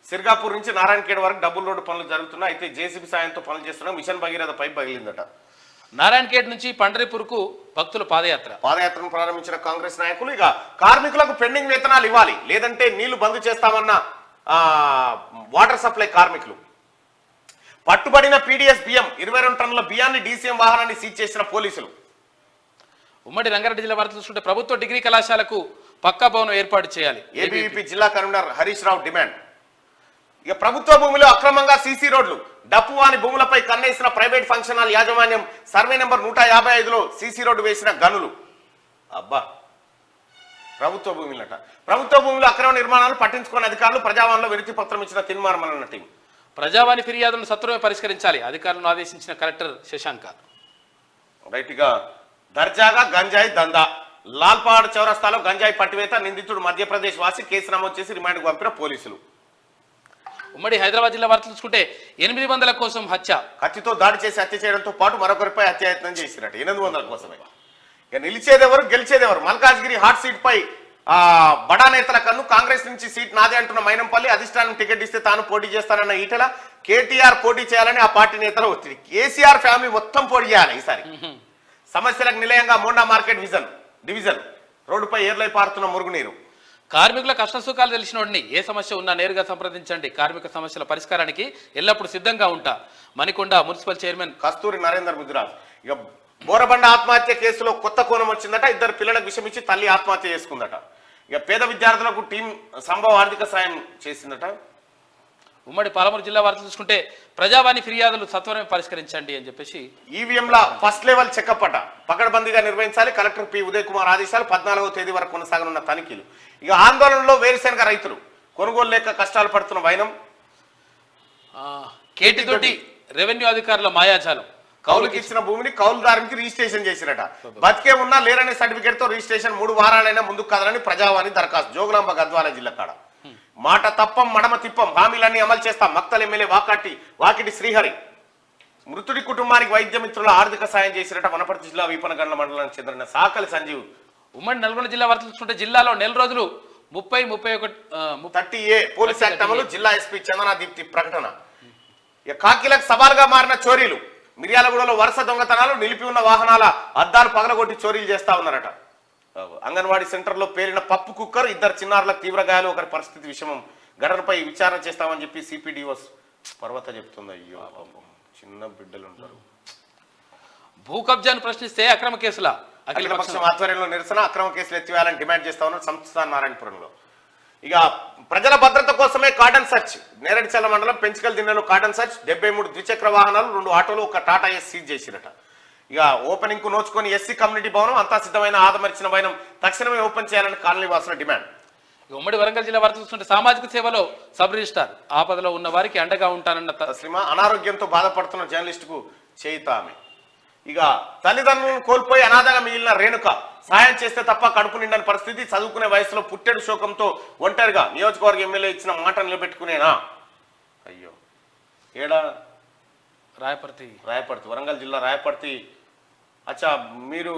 సిర్గాపూర్ నుంచి నారాయణఖేడ్ వరకు డబుల్ రోడ్డు పనులు జరుగుతున్నాయి. అయితే జేసీబీ సాయంతో పనులు చేస్తున్నా. మిషన్ భగీరథ పైప్ పగిలిందట. నారాయణఖేడ్ నుంచి పండరిపూర్కు భక్తుల పాదయాత్రను ప్రారంభించిన కాంగ్రెస్ నాయకులు. ఇక కార్మికులకు పెండింగ్ వేతనాలు ఇవ్వాలి, లేదంటే నీళ్లు బంద్ చేస్తామన్న వాటర్ సప్లై కార్మికులు. పట్టుబడిన పీడీఎస్ బియ్యం 22 టన్నుల బియ్యాన్ని డీసీఎం వాహనాన్ని సీజ్ చేసిన పోలీసులు. ఉమ్మడి రంగారెడ్డి జిల్లా వార్తలు చూసుకుంటే ప్రభుత్వ డిగ్రీ కళాశాలకు పక్కా భవనం ఏర్పాటు చేయాలి. ఏబీవీపీ జిల్లా కన్వీనర్ హరీష్ రావు డిమాండ్. ఇక ప్రభుత్వ భూమిలో అక్రమంగా సీసీ రోడ్లు. డప్పువాని భూములపై కన్నేసిన ప్రైవేట్ ఫంక్షన్ హాల్ యాజమాన్యం. సర్వే నెంబర్ 155లో సీసీ రోడ్డు వేసిన గనులు. అబ్బా, ప్రభుత్వ భూములట. ప్రభుత్వ భూములు అక్రమ నిర్మాణాలు పట్టించుకున్న అధికారులు. ప్రజావాణిలో వినతి పత్రం ఇచ్చిన తిన్మార్మలన్న టీం. ప్రజావాణి ఫిర్యాదులను సత్వరమే పరిష్కరించాలి. అధికారులను ఆదేశించిన కలెక్టర్ శశాంక. రైట్గా దర్జాగా గంజాయి దందా. లాల్పాడ్ చౌరస్తాలో గంజాయి పట్టివేత. నిందితుడు మధ్యప్రదేశ్ వాసి. కేసు నమోదు చేసి రిమాండ్కు పంపిన పోలీసులు. ఉమ్మడి హైదరాబాద్ జిల్లా వార్తలు చూసుకుంటే 800 కోసం హత్య. కత్తితో దాడి చేసి హత్య చేయడంతో పాటు మరొకరిపై హత్యాయత్నం చేసినట్టు. 800 కోసమే. ఇక నిలిచేదెవరు గెలిచేదెవరు? మల్కాజ్గిరి హాట్ సీట్ పై బడా నేతల కన్ను. కాంగ్రెస్ నుంచి సీట్ నాదే అంటున్న మైనంపల్లి. అధిష్టానం టికెట్ ఇస్తే తాను పోటీ చేస్తానన్న ఈటెల. కేటీఆర్ పోటీ చేయాలని ఆ పార్టీ నేతల ఒత్తిడి. కేసీఆర్ ఫ్యామిలీ మొత్తం పోటీ చేయాలి ఈసారి. సమస్యలకు నిలయంగా మోండా మార్కెట్ డివిజన్ రోడ్డుపై ఏర్లై పారుతున్న మురుగునీరు. కార్మికుల కష్ట సుఖాలు తెలిసినోడిని ఏ సమస్య ఉన్నా నేరుగా సంప్రదించండి. కార్మిక సమస్యల పరిష్కారానికి ఎల్లప్పుడూ సిద్ధంగా ఉంటా. మణికొండ మున్సిపల్ చైర్మన్ కస్తూరి నరేందర్ ముదిరాజ్. ఇక బోరబండ ఆత్మహత్య కేసులో కొత్త కోణం వచ్చిందట. ఇద్దరు పిల్లలకు విషమిచ్చి తల్లి ఆత్మహత్య చేసుకుందట. ఇక పేద విద్యార్థులకు టీం సంభవ ఆర్థిక సాయం చేసిందట. ఉమ్మడి పాలమూరు జిల్లా వార్తలు చూసుకుంటే ప్రజావాణి ఫిర్యాదులు సత్వరమే పరిష్కరించండి అని చెప్పేసి ఈవీఎంల ఫస్ట్ లెవెల్ చెకప్ అట పకడ్బందీగా నిర్వహించాలి. కలెక్టర్ పి ఉదయ్ కుమార్ ఆదేశాలు. 14వ తేదీ వరకు కొనసాగనున్న తనిఖీలు. ఇక ఆందోళనలో వేరుశెనగ రైతులు కొనుగోలు లేక కష్టాలు పడుతున్న వైనం. కేటీతోటి రెవెన్యూ అధికారుల మాయాజాలం. కౌలుకి ఇచ్చిన భూమిని కౌలుదారునికి రిజిస్ట్రేషన్ చేసిరట. బతికే ఉన్నా లేరనే సర్టిఫికేట్ తో రిజిస్ట్రేషన్ 3 వారాలైనా ముందుకు కాదని ప్రజావాణి దరఖాస్తు. జోగులాంబ గద్వాల జిల్లా కాడ మాట తప్పం మడమ తిప్పం హామీలన్నీ అమలు చేస్తాం. మక్తల్ ఎమ్మెల్యే వాకిటి శ్రీహరి. మృతుడి కుటుంబానికి వైద్య మిత్రుల ఆర్థిక సాయం చేసిరట. వనపర్తి జిల్లా వీపనగండ్ల మండలానికి చెందిన సాకలి సంజీవ్. ఉమ్మడి నల్గొండ జిల్లా వార్తలు చూసుకుంటే జిల్లాలో నెల రోజులు 30A పోలీస్ యాక్ట్ అమలు. జిల్లా ఎస్పీ చందనా దీప్తి ప్రకటన. ఇక కాకిలకు సవాల్గా మారిన చోరీలు. మిర్యాలగూడలో వరుస దొంగతనాలు. నిలిపి ఉన్న వాహనాల అద్దాలు పగలగొట్టి చోరీలు చేస్తా ఉన్నారట. అంగన్వాడీ సెంటర్లో పేలిన పప్పు కుక్కర్. 2 చిన్నారులకు తీవ్ర గాయాలు. ఒకరి పరిస్థితి విషమం. ఘటనపై విచారణ చేస్తామని చెప్పి సిపిడిఓస్ పర్వత చెప్తుంది. అయ్యో పాపం చిన్న బిడ్డలు ఉంటారు. భూ కబ్జాను ప్రశ్నిస్తే అక్రమ కేసుల అఖిలపక్షం ఆధ్వర్యంలో నిరసన. అక్రమ కేసులు ఎత్తివేయాలని డిమాండ్ చేస్తా ఉన్నారు సంస్థ నారాయణపురంలో. ఇక ప్రజల భద్రత కోసమే కాటన్ సర్చ్. నేరడిచల్ల మండలం పెంచికల్ దిన్నెలో కాటన్ సర్చ్. 73 ద్విచక్ర వాహనాలు, 2 ఆటోలు, 1 టాటా ఎస్ సీజ్ చేసిరట. ఇక ఓపెనింగ్ కు నోచుకొని ఎస్సీ కమ్యూనిటీ భవనం అంతా సిద్ధమైన ఆదమరిచిన వైనం తక్షణమే ఓపెన్ చేయాలని కాలనీ వాసుల డిమాండ్. ఉమ్మడి వరంగల్ జిల్లా వార్త చూస్తుంటే సామాజిక సేవలో సబ్ రిజిస్టార్. ఆపదలో ఉన్న వారికి అండగా ఉంటానన్న తస్లిమా. అనారోగ్యంతో బాధపడుతున్న జర్నలిస్టుకు చేయుత ఆమె. ఇక తల్లిదండ్రులను కోల్పోయి అనాథగా మిగిలిన రేణుక. సాయం చేస్తే తప్ప కడుపు నిండని పరిస్థితి. చదువుకునే వయసులో పుట్టెడు శోకంతో ఒంటరిగా. నియోజకవర్గ ఎమ్మెల్యే ఇచ్చిన మాట నిలబెట్టుకునేనా. అయ్యో ఏడా రాయపర్తి వరంగల్ జిల్లా రాయపర్తి. అచ్చా మీరు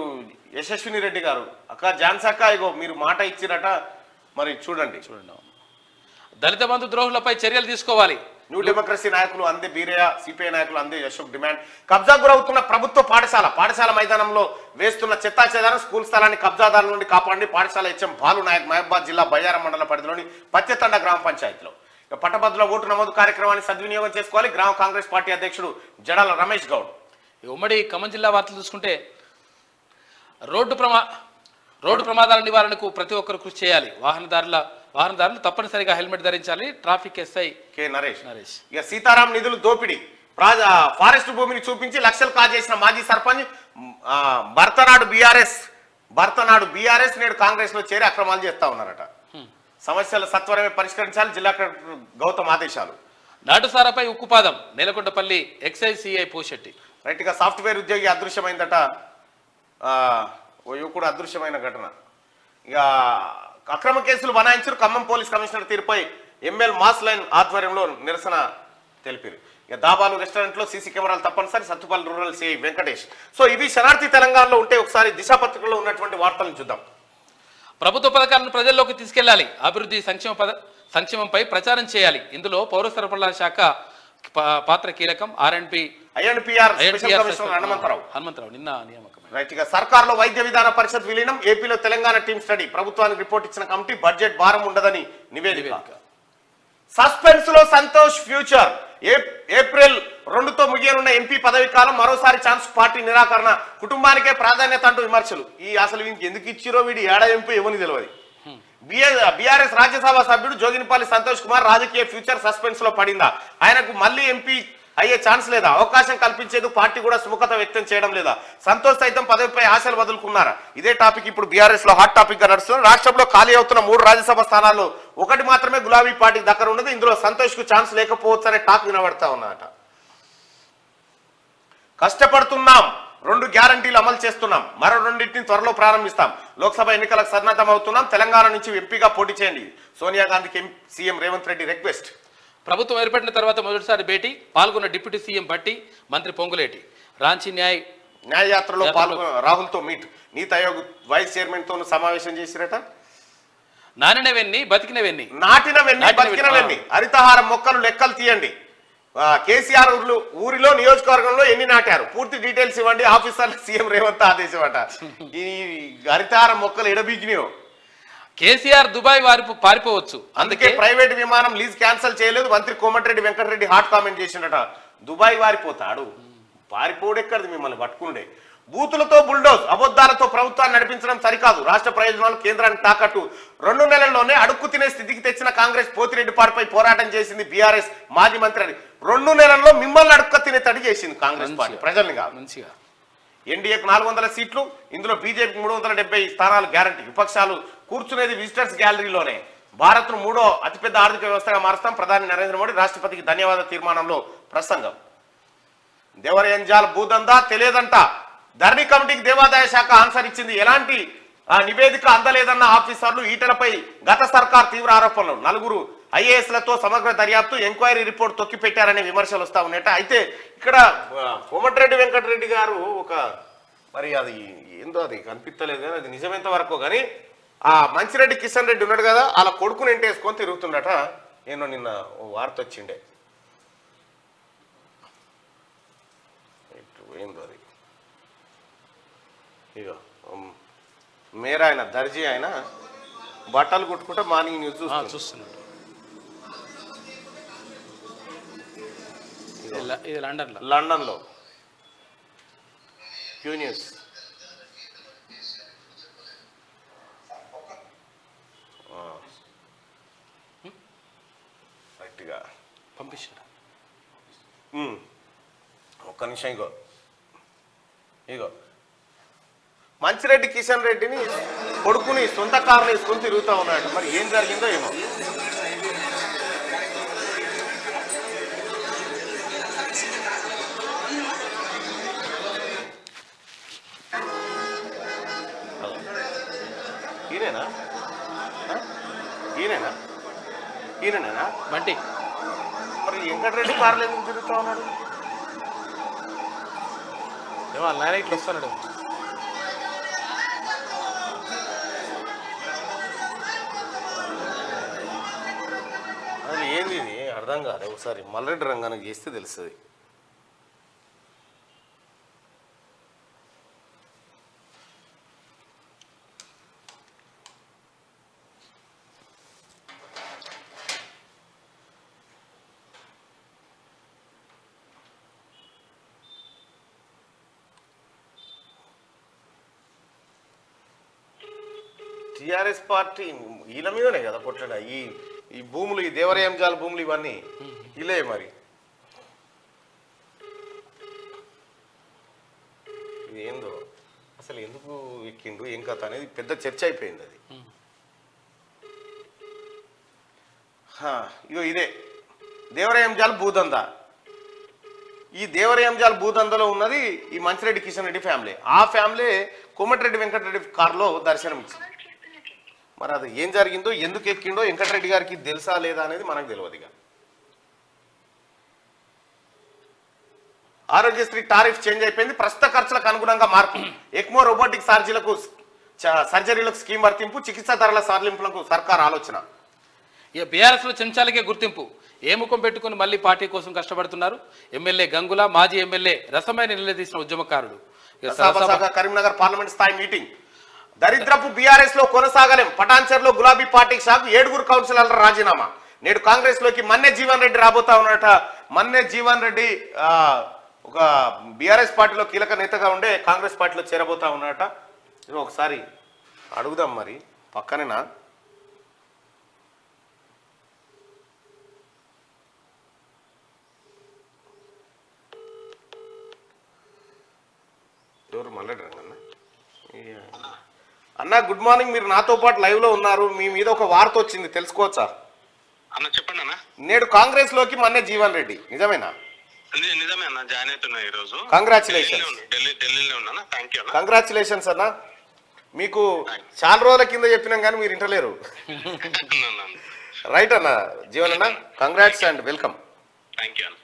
యశస్విని రెడ్డి గారు అక్క ఝాన్సీ అక్క ఇగో మీరు మాట ఇచ్చిరట. మరి చూడండి. దళిత బంధు ద్రోహులపై చర్యలు తీసుకోవాలి. న్యూ డెమోక్రసీ నాయకులు అందే బీరయ్య, సిపిఐ నాయకులు అందే అశోక్ డిమాండ్. కబ్జా గురవుతున్న ప్రభుత్వ పాఠశాల మైదానంలో వేస్తున్న చెత్తా చెదారం. స్కూల్ స్థలాన్ని కబ్జాదారుల నుండి కాపాడండి. పాఠశాల హెచ్ఎం బాలు నాయక్ మహబాద్ జిల్లా బయ్యారం మండల పరిధిలోని పత్యతండ గ్రామ పంచాయతీలో. పట్టభద్రుల ఓటు నమోదు కార్యక్రమాన్ని సద్వినియోగం చేసుకోవాలి. గ్రామ కాంగ్రెస్ పార్టీ అధ్యక్షుడు జడాల రమేష్ గౌడ్. ఉమ్మడి ఖమ్మం జిల్లా వార్తలు చూసుకుంటే రోడ్డు ప్రమాదాల నివారణకు ప్రతి ఒక్కరు కృషి చేయాలి. వాహనదారులు తప్పనిసరిగా హెల్మెట్ ధరించాలి. ట్రాఫిక్ ఎస్ఐ కే నరేష్. ఇక సీతారాం నిధులు దోపిడీ. ఫారెస్ట్ భూమిని చూపించి లక్షలు కాజేసిన మాజీ సర్పంచ్ భర్తనాడు బీఆర్ఎస్ నేడు కాంగ్రెస్ లో చేరి అక్రమాలు చేస్తా ఉన్నారట. సమస్యలు సత్వరమే పరిష్కరించాలి. జిల్లా కలెక్టర్ గౌతమ్ ఆదేశాలు. నాటుసారాపై ఉక్కుపాదం. Nelakondapalli excise CI Poshetti. రైట్ గా సాఫ్ట్వేర్ ఉద్యోగి అదృశ్యమైందట. ఓ యువకుడు అదృశ్యమైన ఘటన. ఇక అక్రమ కేసులు బనాయించారు. ఖమ్మం పోలీస్ కమిషనర్ తీరుపై ఎంఎల్ మాస్ లైన్ ఆధ్వర్యంలో నిరసన తెలిపారు. ఇక దాబాలు రెస్టారెంట్లో సీసీ కెమెరాలు తప్పనిసరి. Sattupalli rural CI Venkatesh. So ఇవి శనార్థి తెలంగాణలో ఉంటే ఒకసారి దిశా పత్రికలో ఉన్నటువంటి వార్తలను చూద్దాం. ప్రభుత్వ పథకాలను ప్రజల్లోకి తీసుకెళ్లాలి. అభివృద్ధి సంక్షేమంపై ప్రచారం చేయాలి. ఇందులో పౌర సరఫరాల శాఖ పాత్ర కీలకం. ఐఎన్పిఆర్ హనుమంతరావు నిన్న నియామకం. రైట్ గా సర్కార్లో వైద్య విధాన పరిషత్ విలీనం. ఏపీలో తెలంగాణ టీం స్టడీ. ప్రభుత్వానికి రిపోర్ట్ ఇచ్చిన కమిటీ. బడ్జెట్ భారం ఉండదని నివేదిక. సస్పెన్స్ లో సంతోష్ ఫ్యూచర్. ఏప్రిల్ 2తో ముగియనున్న ఎంపీ పదవి కాలం. మరోసారి ఛాన్స్. పార్టీ నిరాకరణ. కుటుంబానికే ప్రాధాన్యత అంటూ విమర్శలు. అసలు వీనికి ఎందుకు ఇచ్చిరో వీడి ఏడా ఎంపీ ఎవరిని తెలియదు. బీఆర్ఎస్ రాజ్యసభ సభ్యుడు జోగినిపల్లి సంతోష్ కుమార్ రాజకీయ ఫ్యూచర్ సస్పెన్స్ లో పడిందా? ఆయనకు మళ్ళీ ఎంపీ అయ్యే ఛాన్స్ లేదా? అవకాశం కల్పించేందుకు పార్టీ కూడా సుముఖత వ్యక్తం చేయడం లేదా? సంతోష్ సైతం పదవిపై ఆశలు వదులుకున్నారా? ఇదే టాపిక్ ఇప్పుడు బీఆర్ఎస్ లో హాట్ టాపిక్ గా నడుస్తుంది. రాష్ట్రంలో ఖాళీ అవుతున్న 3 రాజ్యసభ స్థానాల్లో 1 మాత్రమే గులాబీ పార్టీకి దక్కర ఉన్నది. ఇందులో సంతోష్ కు ఛాన్స్ లేకపోవచ్చు అనే టాక్ వినబడతా ఉన్నదట. కష్టపడుతున్నాం. 2 గ్యారంటీలు అమలు చేస్తున్నాం. మరో 2ని త్వరలో ప్రారంభిస్తాం. లోక్సభ ఎన్నికలకు సన్నద్ధం అవుతున్నాం. తెలంగాణ నుంచి ఎంపీగా పోటీ చేయండి. సోనియా గాంధీకి సీఎం రేవంత్ రెడ్డి రిక్వెస్ట్. ప్రభుత్వం ఏర్పడిన తర్వాత మొదటిసారి భేటీ. పాల్గొన్న డిప్యూటీ సీఎం భట్టి, మంత్రి పొంగులేటి. రాంచీ న్యాయయాత్రలో రాహుల్ తో మీట్. నీతి ఆయోగ్ వైస్ చైర్మన్ తో సమావేశం చేసిరట. నాటినవెన్ని బతికినవెన్ని. హరితహారం మొక్కలు లెక్కలు తీయండి. కేసీఆర్ ఊరిలో నియోజకవర్గంలో ఎన్ని నాటారు పూర్తి డీటెయిల్స్ ఇవ్వండి. ఆఫీసర్లు సీఎం రేవంత్ ఆదేశం అట. ఈ హరితహారం మొక్కలు ఎడబీగినాయో. కేసీఆర్ దుబాయ్ పారిపోవచ్చు, అందుకే ప్రైవేట్ విమానం లీజ్ క్యాన్సిల్ చేయలేదు. మంత్రి కోమటిరెడ్డి వెంకటరెడ్డి హాట్ కామెంట్ చేసిండట. దుబాయ్ వారిపోతాడు, పారిపోడు ఎక్కడిది, మిమ్మల్ని పట్టుకుండే. బూతులతో బుల్డోజ్, అబద్ధాలతో ప్రభుత్వాన్ని నడిపించడం సరికాదు. రాష్ట్ర ప్రయోజనాలు కేంద్రానికి తాకట్టు. 2 నెలల్లోనే అడుక్కు తినే స్థితికి తెచ్చిన కాంగ్రెస్ పోతిరెడ్డిపాటిపై పోరాటం చేసింది బీఆర్ఎస్ మాజీ మంత్రి అని. 2 నెలల్లో మిమ్మల్ని అడుక్క తినేటట్టు చేసింది కాంగ్రెస్ పార్టీ, ప్రజల్ని కాదు. మంచిగా ఎన్డీఏకు 400 సీట్లు, ఇందులో బీజేపీకి 370 స్థానాలు గ్యారంటీ. విపక్షాలు కూర్చునేది విజిటర్స్ గ్యాలరీలోనే. భారత్ను 3వ అతిపెద్ద ఆర్థిక వ్యవస్థగా మారుస్తాం. ప్రధాని నరేంద్ర మోడీ రాష్ట్రపతికి ధన్యవాద తీర్మానంలో ప్రసంగం. దేవరయంజాల్ భూదందా తెలియదంట. ధరణి కమిటీకి దేవాదాయ శాఖ ఆన్సర్ ఇచ్చింది. ఎలాంటి నివేదిక అందలేదన్న ఆఫీసర్లు. ఈటలపై గత సర్కార్ తీవ్ర ఆరోపణలు. 4 ఐఏఎస్లతో సమగ్ర దర్యాప్తు, ఎంక్వైరీ రిపోర్ట్ తొక్కిపెట్టారనే విమర్శలు వస్తా ఉన్నాయట. అయితే ఇక్కడ కోమటిరెడ్డి వెంకటరెడ్డి గారు మరి అది ఏందో అది కనిపించలేదు కానీ అది నిజమెంత వరకు కానీ ఆ మంచిరెడ్డి కిషన్ రెడ్డి ఉన్నాడు కదా, అలా కొడుకుని ఎంటేసుకొని తిరుగుతుండట. నేను నిన్న వార్త వచ్చిండే, ఏందో అది ఇగో మేరా ఆయన దర్జీ ఆయన బట్టలు కుట్టుకుంటే మార్నింగ్ న్యూస్ చూస్తున్నాడు. ఇది లండన్లో క్యూ న్యూస్. రైట్గా పంపించాడు. ఒక్క నిమిషం. ఇగో మంచిరెడ్డి కిషన్ రెడ్డిని కొడుకుని సొంత కారులో వేసుకొని తిరుగుతూ ఉన్నాడు. మరి ఏం జరిగిందో ఏమో. ఈయనేనా బంటి? మరి వెంకటరెడ్డి కారులో ఎందుకు తిరుగుతూ ఉన్నాడు? ఏమో ఆయన ఇట్లా వస్తున్నాడు. అది ఏంది ఇది అర్థం కాదు. ఒకసారి మల్లరెడ్డి రంగానికి చేస్తే తెలుస్తుంది. టిఆర్ఎస్ పార్టీ వీళ్ళ మీదనే కదా కొట్టడా. ఈ భూములు, ఈ దేవరయంజాల భూములు ఇవన్నీ ఇలే. మరి ఇది ఏందో అసలు ఎందుకు ఎక్కిండు ఏం కథ అనేది పెద్ద చర్చ అయిపోయింది. అది ఇగో ఇదే దేవరయంజాల భూదందా. ఈ దేవరయంజాల భూదందలో ఉన్నది ఈ మంచిరెడ్డి కిషన్ రెడ్డి ఫ్యామిలీ. ఆ ఫ్యామిలీ కోమటిరెడ్డి వెంకటరెడ్డి కారులో దర్శనం ఇచ్చింది. మరి అది ఏం జరిగిందో, ఎందుకు ఎక్కిండో వెంకటరెడ్డి గారికి తెలుసా లేదా అనేది మనకు తెలియదుగా. ఆరోగ్యశ్రీ టారిఫ్ చేంజ్ అయిపోయింది. ప్రస్తుత ఖర్చులకు అనుగుణంగా మార్పు. ఎక్మో రోబోటిక్ సర్జరీలకు స్కీమ్ వర్తింపు. చికిత్సా ధరల సడలింపులకు సర్కార్ ఆలోచన. ఇక బీఆర్ఎస్ లో చెంచాలకే గుర్తింపు. ఏ ముఖం పెట్టుకుని మళ్ళీ పార్టీ కోసం కష్టపడుతున్నారు. ఎమ్మెల్యే గంగుల, మాజీ ఎమ్మెల్యే రసమైన నిలదీసిన ఉద్యమకారుడు. కరీంనగర్ పార్లమెంట్ స్థాయి మీటింగ్. దరిద్రపు బీఆర్ఎస్ లో కొనసాగలేం. పటాన్చెర్లో గులాబీ పార్టీకి షాక్. 7 కౌన్సిలర్ల రాజీనామా. నేడు కాంగ్రెస్ లోకి మన్నె జీవన్ రెడ్డి రాబోతా ఉన్నట. మన్నె జీవన్ రెడ్డి ఒక బీఆర్ఎస్ పార్టీలో కీలక నేతగా ఉండే కాంగ్రెస్ పార్టీలో చేరబోతా ఉన్నట. ఒకసారి అడుగుదాం. మరి పక్కనేనా ఎవరు? మల్లెడ్డి రంగన్న అన్న, గుడ్ మార్నింగ్. మీరు నాతో పాటు లైవ్ లో ఉన్నారు. మీ మీద ఒక వార్త వచ్చింది, తెలుసుకోవచ్చా? అన్న చెప్పండి అన్న. నేడు కాంగ్రెస్ లోకి మన్నె జీవన్ రెడ్డి, నిజమేనా? నిజమే అన్న, జాయిన్ అవుతున్నా ఈ రోజు. కంగ్రాచులేషన్స్. ఢిల్లీలో ఉన్నా. Thank you. కంగ్రాచులేషన్స్ అన్న. మీకు చాలా రోజుల కింద చెప్పినాం కానీ మీరు ఇంటలేరు. రైట్ అన్న జీవన్ అన్న, congrats and welcome. Thank you అన్న.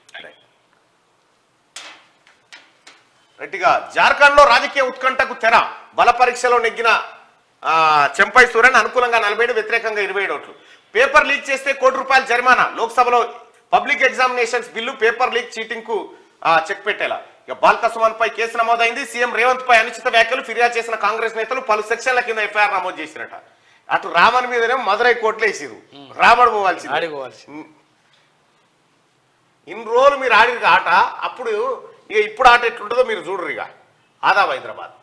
రైట్గా జార్ఖండ్ లో రాజకీయ ఉత్కంఠకు తెర. బల పరీక్షలో నెగ్గిన చెంపై సూరన్ అనుకూలంగా 47, వ్యతిరేకంగా 27 ఓట్లు. పేపర్ లీక్ చేస్తే ₹1 జరిమానా. లోక్సభలో public examinations bill paper leak cheating కు చెక్ పెట్టేలా. ఇక బాల్క సుమన్ పై కేసు నమోదైంది. సీఎం రేవంత్ పై అనుచిత వ్యాఖ్యలు ఫిర్యాదు చేసిన కాంగ్రెస్ నేతలు పలు సెక్షన్ల కింద ఎఫ్ఐఆర్ నమోదు చేసినట. అటు రామన్ మీదనే మదురై కోట్లు వేసిరు, రాముడు పోవాల్సింది. ఇన్ని రోజులు మీరు ఆడిన ఆట అప్పుడు ఇక ఇప్పుడు ఆట ఎట్లుంటుందో మీరు చూడరు. ఇక ఆదాబ్ హైదరాబాద్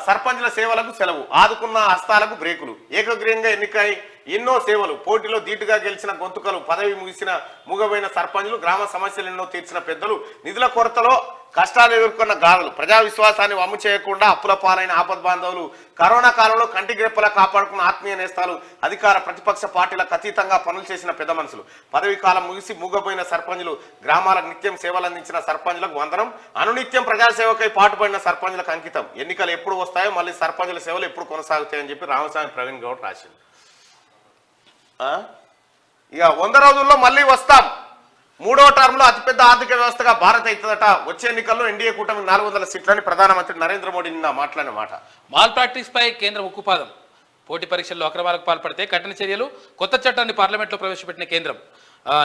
సర్పంచుల సేవలకు సెలవు, ఆదుకున్న హస్తాలకు బ్రేకులు, ఏకగ్రీయంగా ఎన్నికై ఎన్నో సేవలు, పోటీలో ధీటుగా గెలిచిన గొంతుకలు, పదవి ముగిసిన మూగబోయిన సర్పంచులు, గ్రామ సమస్యలు ఎన్నో తీర్చిన పెద్దలు, నిధుల కొరతలో కష్టాలు ఎదుర్కొన్న గాథలు, ప్రజా విశ్వాసాన్ని వమ్ము చేయకుండా అప్పుల పాలైన ఆపద్ బాంధవులు, కరోనా కాలంలో కంటి గ్రెప్పలా కాపాడుకున్న ఆత్మీయ నేస్తాలు, అధికార ప్రతిపక్ష పార్టీలకు అతీతంగా పనులు చేసిన పెద్ద మనుషులు, పదవి కాలం ముగిసి మూగపోయిన సర్పంచులు, గ్రామాలకు నిత్యం సేవలు అందించిన సర్పంచులకు వందనం, అనునిత్యం ప్రజాసేవకై పాటుపడిన సర్పంచులకు అంకితం, ఎన్నికలు ఎప్పుడు వస్తాయో మళ్ళీ సర్పంచుల సేవలు ఎప్పుడు కొనసాగుతాయని చెప్పి రామస్వామి ప్రవీణ్ గౌడ్ రాసింది. ఇక 100 రోజుల్లో మళ్ళీ వస్తాం, 3వ టర్మ్ లో అతిపెద్ద ఆర్థిక వ్యవస్థగా భారత్ అవుతుందట, వచ్చే ఎన్నికల్లో ఎన్డీఏ కూటమి 400 సీట్లని ప్రధానమంత్రి నరేంద్ర మోడీ నిన్న మాట్లాడిన మాట. మాల్ ప్రాక్టీస్ పై కేంద్రం ఉక్కుపాదం, పోటీ పరీక్షల్లో అక్రమాలకు పాల్పడితే కఠిన చర్యలు, కొత్త చట్టాన్ని పార్లమెంట్లో ప్రవేశపెట్టిన కేంద్రం,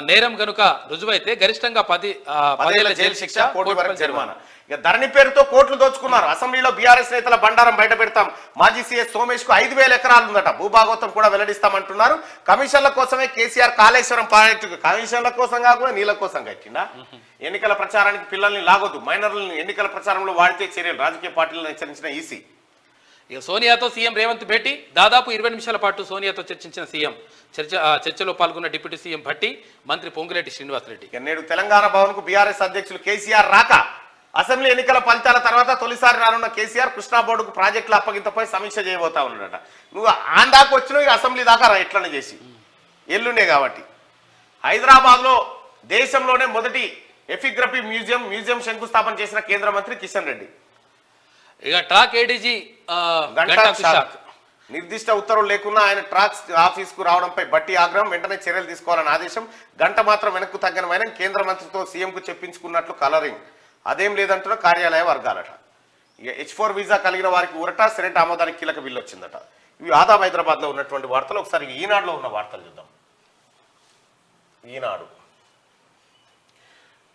నేరం గనుక రుజువైతే గరిష్టంగా 10 ఏళ్ల జైలు శిక్ష, కోటి వరకు జరిమానా. ఇక ధరణి పేరుతో కోట్లు దోచుకున్నారు, అసెంబ్లీలో బీఆర్ఎస్ నేతల బండారం బయట పెడతాం, మాజీ సీఎస్ సోమేష్ కు 5,000 ఎకరాలు ఉందట, భూభాగవతం కూడా వెల్లడిస్తామంటున్నారు. కమిషన్ల కోసమే కేసీఆర్ కాళేశ్వరం ప్రాజెక్టు, కమిషన్ల కోసం కాకుండా నీళ్ళ కోసం కట్టిందా? ఎన్నికల ప్రచారానికి పిల్లల్ని లాగొద్దు, మైనర్లను ఎన్నికల ప్రచారంలో వాడితే చర్యలు, రాజకీయ పార్టీలను హెచ్చరించిన ఈసీ. ఇక సోనియాతో సీఎం రేవంత్ భేటీ, దాదాపు 20 నిమిషాల పాటు సోనియాతో చర్చించిన సీఎం, చర్చలో పాల్గొన్న డిప్యూటీ సీఎం భట్టి, మంత్రి పొంగులేటి శ్రీనివాసరెడ్డి. నేడు తెలంగాణ భవన్ కు బీఆర్ఎస్ అధ్యక్షులు కేసీఆర్ రాక, అసెంబ్లీ ఎన్నికల ఫలితాల తర్వాత తొలిసారి రానున్న కేసీఆర్ కృష్ణా బోర్డుకు ప్రాజెక్టుల అప్పగింతపై సమీక్ష చేయబోతా ఉన్నాడట. నువ్వు ఆన్ దాకా వచ్చినావు, ఇక అసెంబ్లీ దాకా ఎట్లనే చేసి ఎల్లుండే కాబట్టి. హైదరాబాద్ లో దేశంలోనే మొదటి ఎఫిగ్రఫీ మ్యూజియం శంకుస్థాపన చేసిన కేంద్ర మంత్రి కిషన్ రెడ్డి. ఇక ట్రాక్ ఏడీజీ నిర్దిష్ట ఉత్తర్వులు లేకున్నా ఆయన ట్రాక్స్ ఆఫీస్ కు రావడంపై బట్టి ఆగ్రహం, వెంటనే చర్యలు తీసుకోవాలని ఆదేశం, గంట మాత్రం వెనక్కు తగ్గని వైనం, కేంద్ర మంత్రితో సీఎం కు చెప్పించుకున్నట్లు కలరింగ్, అదేం లేదంటున్న కార్యాలయ వర్గాలట. ఇక H4 వీసా కలిగిన వారికి ఊరట, సెనెట్ ఆమోదానికి కీలక బిల్లు వచ్చిందట. ఇవి ఆదాబ్ హైదరాబాద్ లో ఉన్నటువంటి వార్తలు. ఒకసారి ఈనాడులో ఉన్న వార్తలు చూద్దాం. ఈనాడు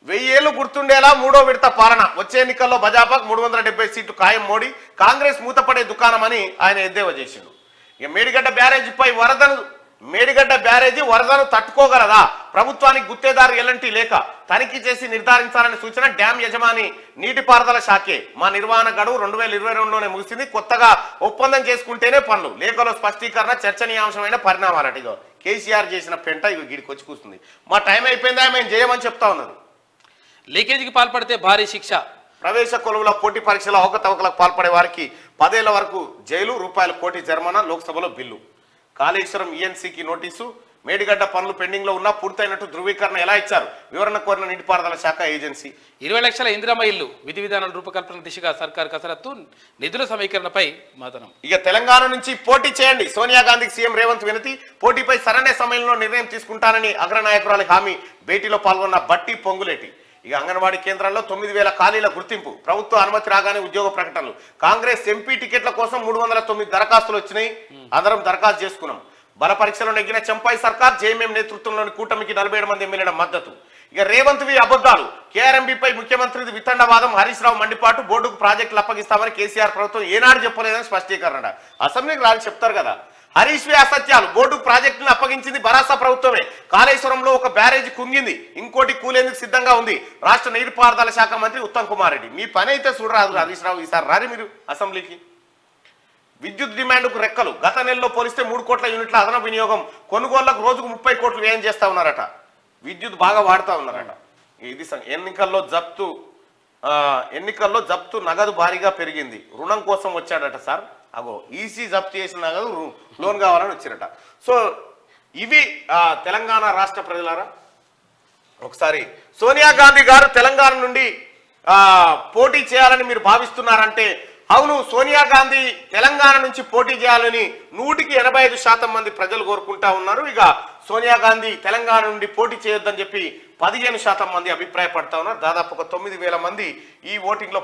1000 ఏళ్లు గుర్తుండేలా 3వ విడత పాలన, వచ్చే ఎన్నికల్లో భాజపాకు 370 సీట్లు ఖాయం, మోడీ కాంగ్రెస్ మూతపడే దుకాణం అని ఆయన ఎద్దేవా చేసిండు. ఇక మేడిగడ్డ బ్యారేజీ వరదను తట్టుకోగలదా, ప్రభుత్వానికి గుత్తేదారు ఎలాంటి లేక తనిఖీ చేసి నిర్ధారించాలని సూచన, డ్యాం యజమాని నీటిపారుదల శాఖే, మా నిర్వహణ గడువు 2022లోనే ముగిసింది, కొత్తగా ఒప్పందం చేసుకుంటేనే పనులు, లేఖలో స్పష్టీకరణ, చర్చనీయాంశమైన పరిణామాలట. ఇగో కేసీఆర్ చేసిన పెంట ఇవి గిడికి వచ్చి కూస్తుంది. మా టైం అయిపోయిందా, మేము చేయమని చెప్తా ఉన్నారు. లీకేజీకి పాల్పడితే భారీ శిక్ష, ప్రవేశ కొలువుల పోటీ పరీక్షల అవకతవకలకు పాల్పడే వారికి 10 ఏళ్ల వరకు జైలు, రూపాయల కోటి జరిమానా, లోక్సభలో బిల్లు. కాళేశ్వరం ఈఎన్సీకి నోటీసు, మేడిగడ్డ పనులు పెండింగ్ లో ఉన్నా పూర్తయినట్టు ధృవీకరణ ఎలా ఇచ్చారు, వివరణ కోరిన నీటిపారుదల శాఖ ఏజెన్సీ. 20 లక్షల ఇందిరమ్మ ఇల్లు, విధి విధానాల రూపకల్పన దిశగా సర్కార్ కసరత్తు, నిధుల సమీకరణపై మాతనం. ఇక తెలంగాణ నుంచి పోటీ చేయండి, సోనియా గాంధీకి సీఎం రేవంత్ వినతి, పోటీపై సరైన సమయంలో నిర్ణయం తీసుకుంటానని అగ్రనాయకురాలి హామీ, భేటీలో పాల్గొన్న బట్టి పొంగులేటి. ఇక అంగన్వాడీ కేంద్రాల్లో 9,000 ఖాళీల గుర్తింపు, ప్రభుత్వ అనుమతి రాగానే ఉద్యోగ ప్రకటనలు, కాంగ్రెస్ ఎంపీ టికెట్ల కోసం 309 దరఖాస్తులు వచ్చినాయి, అందరం దరఖాస్తు చేసుకున్నాం. బల పరీక్షలో నెగ్గిన చెంపాయి సర్కార్, జేఎంఎం నేతృత్వంలోని కూటమికి 47 మంది ఎమ్మెల్యేల మద్దతు. ఇక రేవంత్ వి అబద్ధాలు, కేఆర్ఎంబీపై ముఖ్యమంత్రిది వితండవాదం, హరీష్ రావు మండిపాటు, బోర్డుకు ప్రాజెక్టులు అప్పగిస్తామని కేసీఆర్ ప్రభుత్వం ఏనాడు చెప్పలేదని స్పష్టీకరణ. అసెంబ్లీకి రాని చెప్తారు కదా. హరీష్ వి అసత్యాలు, బోర్డుకు ప్రాజెక్టులను అప్పగించింది భరాసా ప్రభుత్వమే, కాళేశ్వరంలో ఒక బ్యారేజీ కుంగింది, ఇంకోటి కూలేందుకు సిద్ధంగా ఉంది, రాష్ట్ర నీటిపారుదల శాఖ మంత్రి ఉత్తమ్ కుమార్ రెడ్డి. మీ పని అయితే చూడరాదు హరీష్ రావు, ఈసారి రారి మీరు అసెంబ్లీకి. విద్యుత్ డిమాండ్కు రెక్కలు, గత నెలలో పోలిస్తే 3 కోట్ల యూనిట్ల అదనపు వినియోగం, కొనుగోళ్లకు రోజుకు 30 కోట్లు వ్యయం చేస్తా ఉన్నారట, విద్యుత్ బాగా వాడుతూ ఉన్నారట. ఇది ఎన్నికల్లో జప్తు నగదు భారీగా పెరిగింది, రుణం కోసం వచ్చాడట సార్. అగో ఈసీ జప్తు చేసిన నగదు లోన్ కావాలని వచ్చారట. సో ఇవి తెలంగాణ రాష్ట్ర ప్రజలారా. ఒకసారి సోనియా గాంధీ గారు తెలంగాణ నుండి పోటీ చేయాలని మీరు భావిస్తున్నారంటే అవును, సోనియా గాంధీ తెలంగాణ నుంచి పోటీ చేయాలని 185% మంది ప్రజలు కోరుకుంటా ఉన్నారు. ఇక సోనియా గాంధీ తెలంగాణ నుండి పోటీ చేయొద్దని చెప్పి 15% మంది అభిప్రాయపడతా ఉన్నారు. దాదాపు ఒక 9,000 మంది ఈ ఓటింగ్ లో